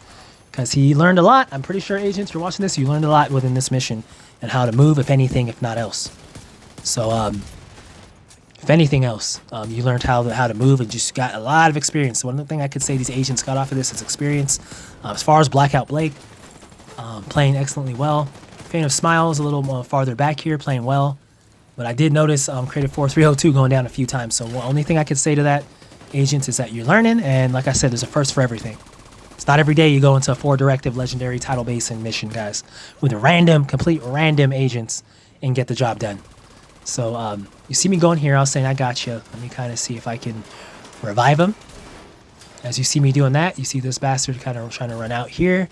because he learned a lot. I'm pretty sure, agents, you're watching this, you learned a lot within this mission and how to move, if anything, if not else. So, if anything else, you learned how to move and just got a lot of experience. So one thing I could say these agents got off of this is experience. As far as Blackout Blake, playing excellently well. Fan of Smiles a little more farther back here, playing well. But I did notice Creative 4302 going down a few times. So the only thing I could say to that, agents, is that you're learning. And like I said, there's a first for everything. It's not every day you go into a 4-directive Legendary Tidal Basin mission, guys, with complete random agents and get the job done. So you see me going here, I was saying I got you. Let me kind of see if I can revive him. As you see me doing that, you see this bastard kind of trying to run out here.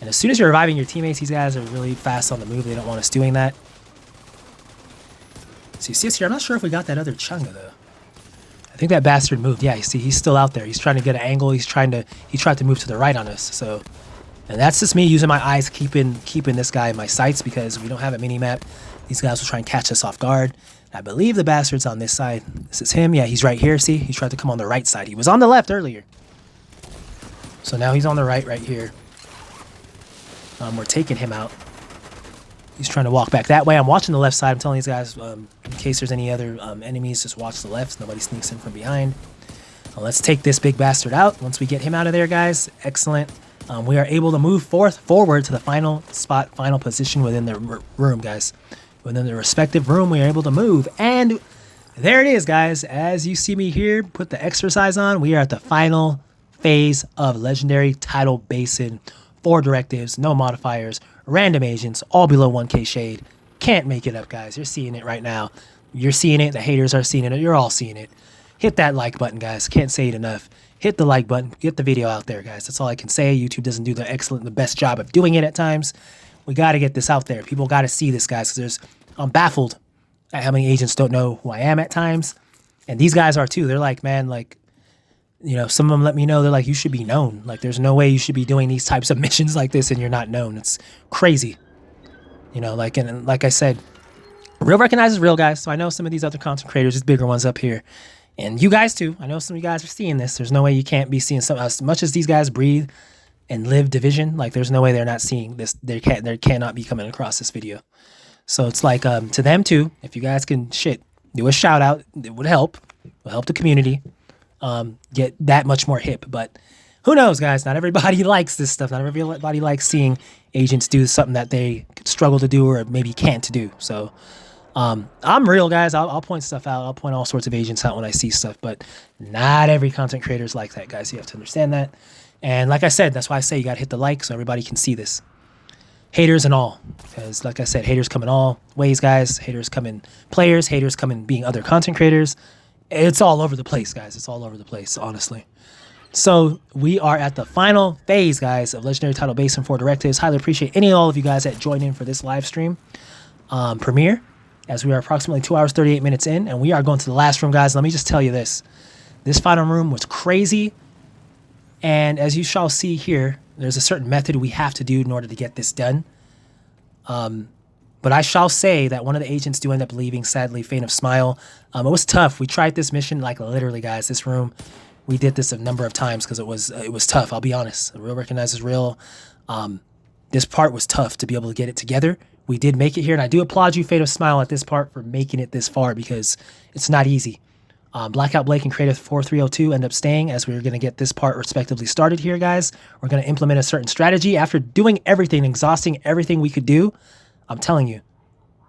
And as soon as you're reviving your teammates, these guys are really fast on the move. They don't want us doing that. So you see us here. I'm not sure if we got that other Chunga, though. I think that bastard moved. Yeah, you see, he's still out there. He's trying to get an angle. He tried to move to the right on us. So, and that's just me using my eyes, keeping this guy in my sights, because we don't have a mini-map. These guys will try and catch us off guard. I believe the bastard's on this side. This is him. Yeah, he's right here. See, he tried to come on the right side. He was on the left earlier. So now he's on the right here. We're taking him out. He's trying to walk back that way. I'm watching the left side. I'm telling these guys, in case there's any other enemies, just watch the left so nobody sneaks in from behind. Let's take this big bastard out. Once we get him out of there, guys, excellent. We are able to move forward to the final spot, final position within the room, guys. Within the respective room, we are able to move. And there it is, guys. As you see me here, put the exercise on. We are at the final phase of Legendary Tidal Basin. 4 directives, no modifiers, random agents, all below 1k shade. Can't make it up, guys. You're seeing it right now. You're seeing it. The haters are seeing it. You're all seeing it. Hit that like button, guys. Can't say it enough. Hit the like button. Get the video out there, guys. That's all I can say. YouTube doesn't do the best job of doing it at times. We got to get this out there. People got to see this, guys, because I'm baffled at how many agents don't know who I am at times. And these guys are too. They're like, man, like, you know, some of them let me know, they're like, you should be known. Like, there's no way you should be doing these types of missions like this and you're not known. It's crazy. You know, like, and like I said, real recognizes real, guys. So I know some of these other content creators, these bigger ones up here, and you guys too. I know some of you guys are seeing this. There's no way you can't be seeing some, as much as these guys breathe and live Division. Like, there's no way they're not seeing this. They cannot be coming across this video. So it's like, to them too, if you guys can do a shout out, it would help. It will help the community. Get that much more hip. But who knows, guys? Not everybody likes this stuff. Not everybody likes seeing agents do something that they struggle to do or maybe can't to do. So I'm real, guys. I'll point stuff out. I'll point all sorts of agents out when I see stuff. But not every content creator is like that, guys. You have to understand that. And like I said, that's why I say you got to hit the like so everybody can see this. Haters and all. Because like I said, haters come in all ways, guys. Haters come in players. Haters come in being other content creators. It's all over the place, guys. It's all over the place, honestly. So we are at the final phase, guys, of Legendary Tidal Basin 4 directives. Highly appreciate any and all of you guys that joined in for this live stream premiere, as we are approximately 2 hours, 38 minutes in, and we are going to the last room, guys. Let me just tell you this. This final room was crazy, and as you shall see here, there's a certain method we have to do in order to get this done. But I shall say that one of the agents do end up leaving, sadly, faint of smile. It was tough. We tried this mission, like literally, guys, this room. We did this a number of times because it was tough, I'll be honest. Real recognizes real. This part was tough to be able to get it together. We did make it here, and I do applaud you, Fate of Smile, at this part for making it this far because it's not easy. Blackout Blake and Creative 4302 end up staying as we're going to get this part respectively started here, guys. We're going to implement a certain strategy. After doing everything, exhausting everything we could do, I'm telling you,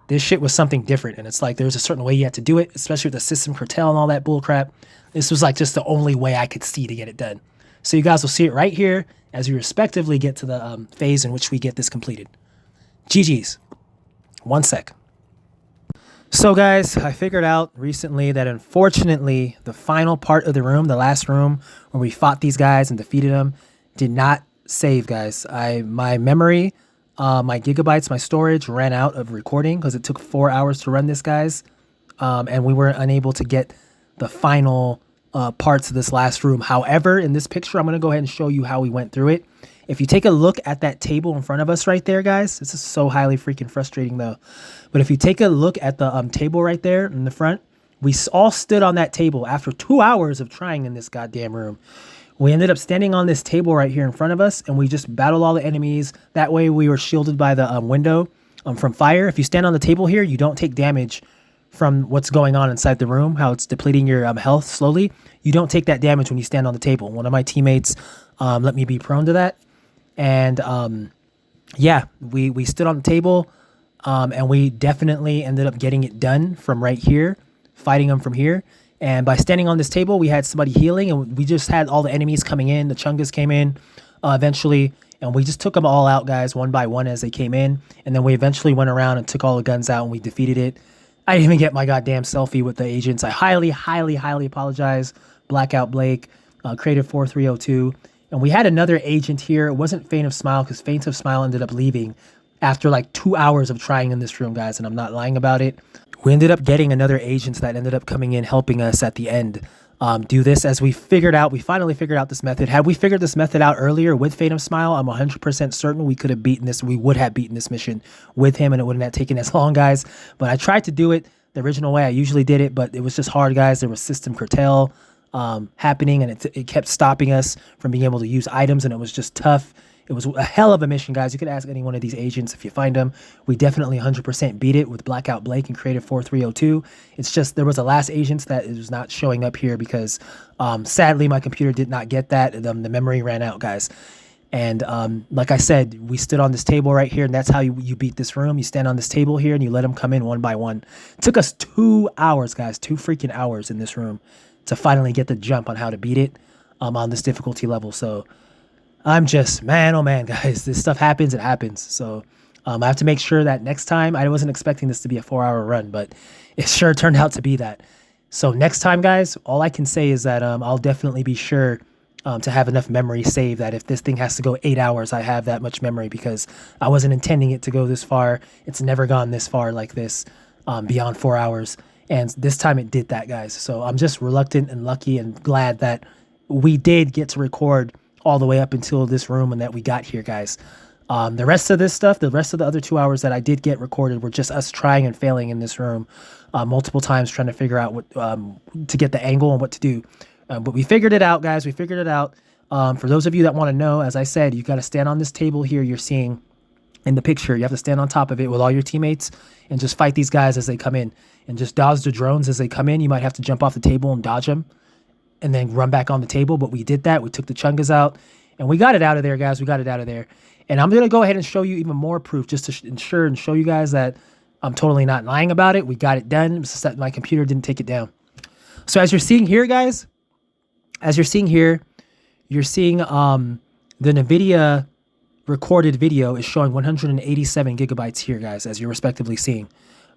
This shit was something different, and it's like there's a certain way you had to do it, especially with the system curtail and all that bullcrap. This was like just the only way I could see to get it done. So you guys will see it right here as we respectively get to the phase in which we get this completed. GG's. 1 sec. So guys, I figured out recently that unfortunately the final part of the room, the last room where we fought these guys and defeated them, did not save, guys. My memory, my gigabytes, my storage ran out of recording because it took 4 hours to run this, guys. And we were unable to get the final parts of this last room. However, in this picture, I'm going to go ahead and show you how we went through it. If you take a look at that table in front of us right there, guys, this is so highly freaking frustrating though. But if you take a look at the table right there in the front, we all stood on that table after 2 hours of trying in this goddamn room. We ended up standing on this table right here in front of us, and we just battled all the enemies. That way we were shielded by the window from fire. If you stand on the table here, you don't take damage from what's going on inside the room, how it's depleting your health slowly. You don't take that damage when you stand on the table. One of my teammates let me be prone to that. And yeah, we stood on the table and we definitely ended up getting it done from right here, fighting them from here. And by standing on this table, we had somebody healing, and we just had all the enemies coming in. The chungas came in eventually, and we just took them all out, guys, one by one as they came in. And then we eventually went around and took all the guns out, and we defeated it. I didn't even get my goddamn selfie with the agents. I highly, highly, highly apologize. Blackout Blake, Creative 4302. And we had another agent here. It wasn't Faint of Smile, because Faint of Smile ended up leaving after like 2 hours of trying in this room, guys, and I'm not lying about it. We ended up getting another agent that ended up coming in, helping us at the end do this, as we finally figured out this method. Had we figured this method out earlier with Faint of Smile, I'm 100% certain we would have beaten this mission with him, and it wouldn't have taken as long, guys. But I tried to do it the original way I usually did it, but it was just hard, guys. There was system curtail happening, and it kept stopping us from being able to use items, and it was just tough. It was a hell of a mission, guys. You could ask any one of these agents if you find them. We definitely 100% beat it with Blackout Blake and Creative 4302. It's just there was a last agent that is not showing up here because sadly my computer did not get that. The memory ran out, guys. And like I said, we stood on this table right here, and that's how you beat this room. You stand on this table here, and you let them come in one by one. It took us 2 hours, guys, 2 freaking hours in this room to finally get the jump on how to beat it on this difficulty level. So I'm just, man, oh man, guys, this stuff happens, it happens. So I have to make sure that next time, I wasn't expecting this to be a 4-hour run, but it sure turned out to be that. So next time, guys, all I can say is that I'll definitely be sure to have enough memory saved that if this thing has to go 8 hours, I have that much memory, because I wasn't intending it to go this far. It's never gone this far like this, beyond 4 hours. And this time it did that, guys. So I'm just reluctant and lucky and glad that we did get to record all the way up until this room and that we got here, guys. The rest of this stuff, the rest of the other 2 hours that I did get recorded were just us trying and failing in this room multiple times, trying to figure out what to get the angle and what to do. But we figured it out, guys. We figured it out. For those of you that want to know, as I said, you got to stand on this table here you're seeing in the picture. You have to stand on top of it with all your teammates and just fight these guys as they come in, and just dodge the drones as they come in. You might have to jump off the table and dodge them and then run back on the table. But we did that. We took the chungas out and we got it out of there, guys. We got it out of there. And I'm going to go ahead and show you even more proof just to ensure and show you guys that I'm totally not lying about it. We got it done. It's just that my computer didn't take it down. So as you're seeing here, guys, as you're seeing here, you're seeing the NVIDIA recorded video is showing 187 gigabytes here, guys, as you're respectively seeing.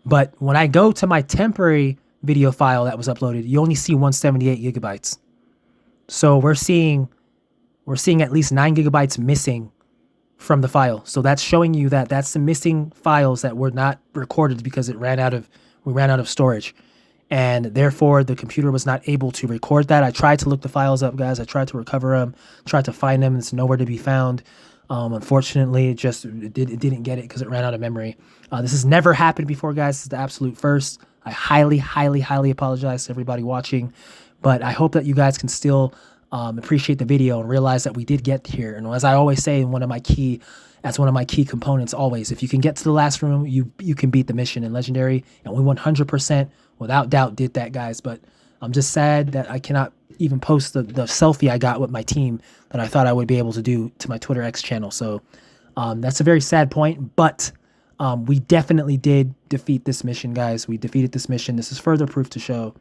But when I go to my temporary video file that was uploaded, you only see 178 gigabytes. So we're seeing at least 9 gigabytes missing from the file. So that's showing you that that's the missing files that were not recorded because we ran out of storage. And therefore the computer was not able to record that. I tried to look the files up, guys. I tried to recover them, tried to find them. It's nowhere to be found. Unfortunately, it didn't get it because it ran out of memory. This has never happened before, guys. This is the absolute first. I highly, highly, highly apologize to everybody watching, but I hope that you guys can still appreciate the video and realize that we did get here. And as I always say, one of my key components always, if you can get to the last room, you can beat the mission in Legendary, and we 100% without doubt did that, guys. But I'm just sad that I cannot even post the selfie I got with my team that I thought I would be able to do to my Twitter X channel. So that's a very sad point, but We definitely did defeat this mission, guys. We defeated this mission. This is further proof to show.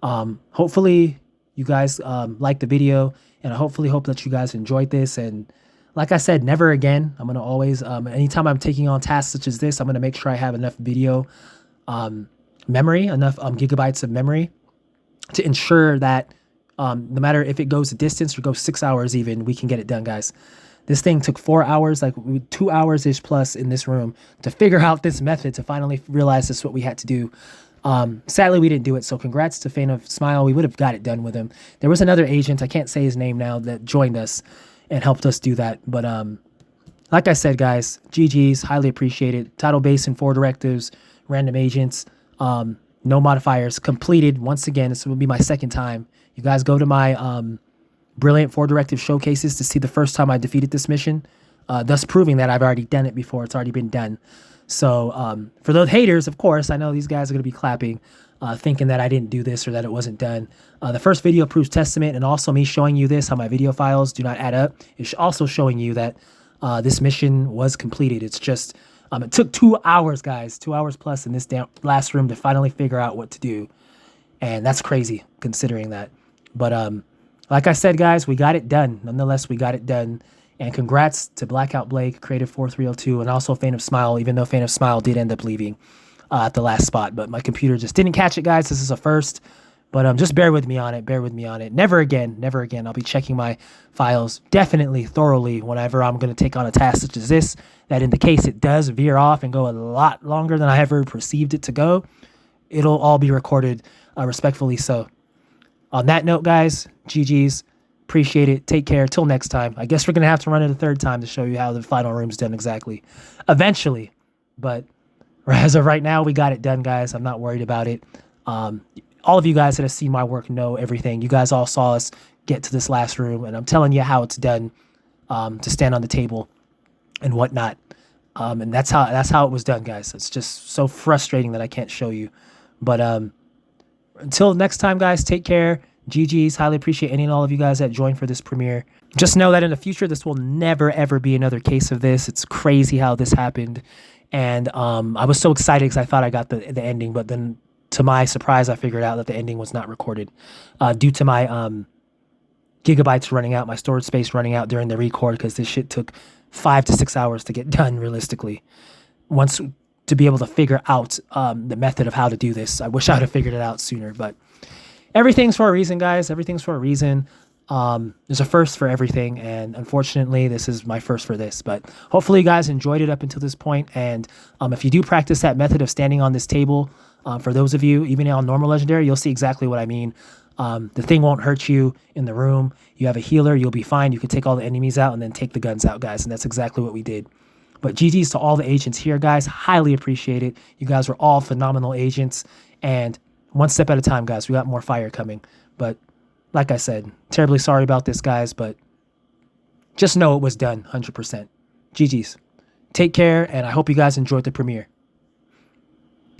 Hopefully you guys liked the video, and I hopefully hope that you guys enjoyed this. And like I said, never again. I'm going to always, anytime I'm taking on tasks such as this, I'm going to make sure I have enough video memory, enough gigabytes of memory to ensure that no matter if it goes a distance or goes 6 hours even, we can get it done, guys. This thing took 4 hours, like 2 hours-ish plus in this room to figure out this method, to finally realize this is what we had to do. Sadly, we didn't do it, so congrats to Fan of Smile. We would have got it done with him. There was another agent, I can't say his name now, that joined us and helped us do that. But like I said, guys, GG's, highly appreciated. Tidal Basin, 4 directives, random agents, no modifiers, completed once again. This will be my second time. You guys go to my brilliant 4 directive showcases to see the first time I defeated this mission, thus proving that I've already done it before. It's already been done. So for those haters, of course, I know these guys are going to be clapping, thinking that I didn't do this or that it wasn't done. The first video proves testament, and also me showing you this, how my video files do not add up. It's also showing you that this mission was completed. It's just, it took 2 hours, guys, 2 hours plus in this last room to finally figure out what to do. And that's crazy considering that. But like I said, guys, we got it done. Nonetheless, we got it done. And congrats to Blackout Blake, Creative 4302, and also Fan of Smile, even though Fan of Smile did end up leaving at the last spot. But my computer just didn't catch it, guys. This is a first. But just bear with me on it. Bear with me on it. Never again. Never again. I'll be checking my files definitely, thoroughly, whenever I'm going to take on a task such as this, that in the case it does veer off and go a lot longer than I ever perceived it to go, it'll all be recorded respectfully. So on that note, guys, GG's. Appreciate it. Take care. Till next time. I guess we're going to have to run it a third time to show you how the final room's done exactly. Eventually. But as of right now, we got it done, guys. I'm not worried about it. All of you guys that have seen my work know everything. You guys all saw us get to this last room, and I'm telling you how it's done, to stand on the table and whatnot. And that's how it was done, guys. It's just so frustrating that I can't show you. But until next time, guys, take care. GG's. Highly appreciate any and all of you guys that joined for this premiere. Just know that in the future, this will never, ever be another case of this. It's crazy how this happened. And I was so excited because I thought I got the ending. But then, to my surprise, I figured out that the ending was not recorded due to my gigabytes running out, my storage space running out during the record, because this shit took 5 to 6 hours to get done realistically. Once to be able to figure out the method of how to do this. I wish I would have figured it out sooner, but everything's for a reason, guys. Everything's for a reason. There's a first for everything, and unfortunately, this is my first for this. But hopefully, you guys enjoyed it up until this point. And if you do practice that method of standing on this table, for those of you, even on normal legendary, you'll see exactly what I mean. The thing won't hurt you in the room. You have a healer, you'll be fine. You can take all the enemies out and then take the guns out, guys. And that's exactly what we did. But GG's to all the agents here, guys. Highly appreciate it. You guys were all phenomenal agents. And one step at a time, guys. We got more fire coming. But like I said, terribly sorry about this, guys. But just know it was done 100%. GG's. Take care, and I hope you guys enjoyed the premiere.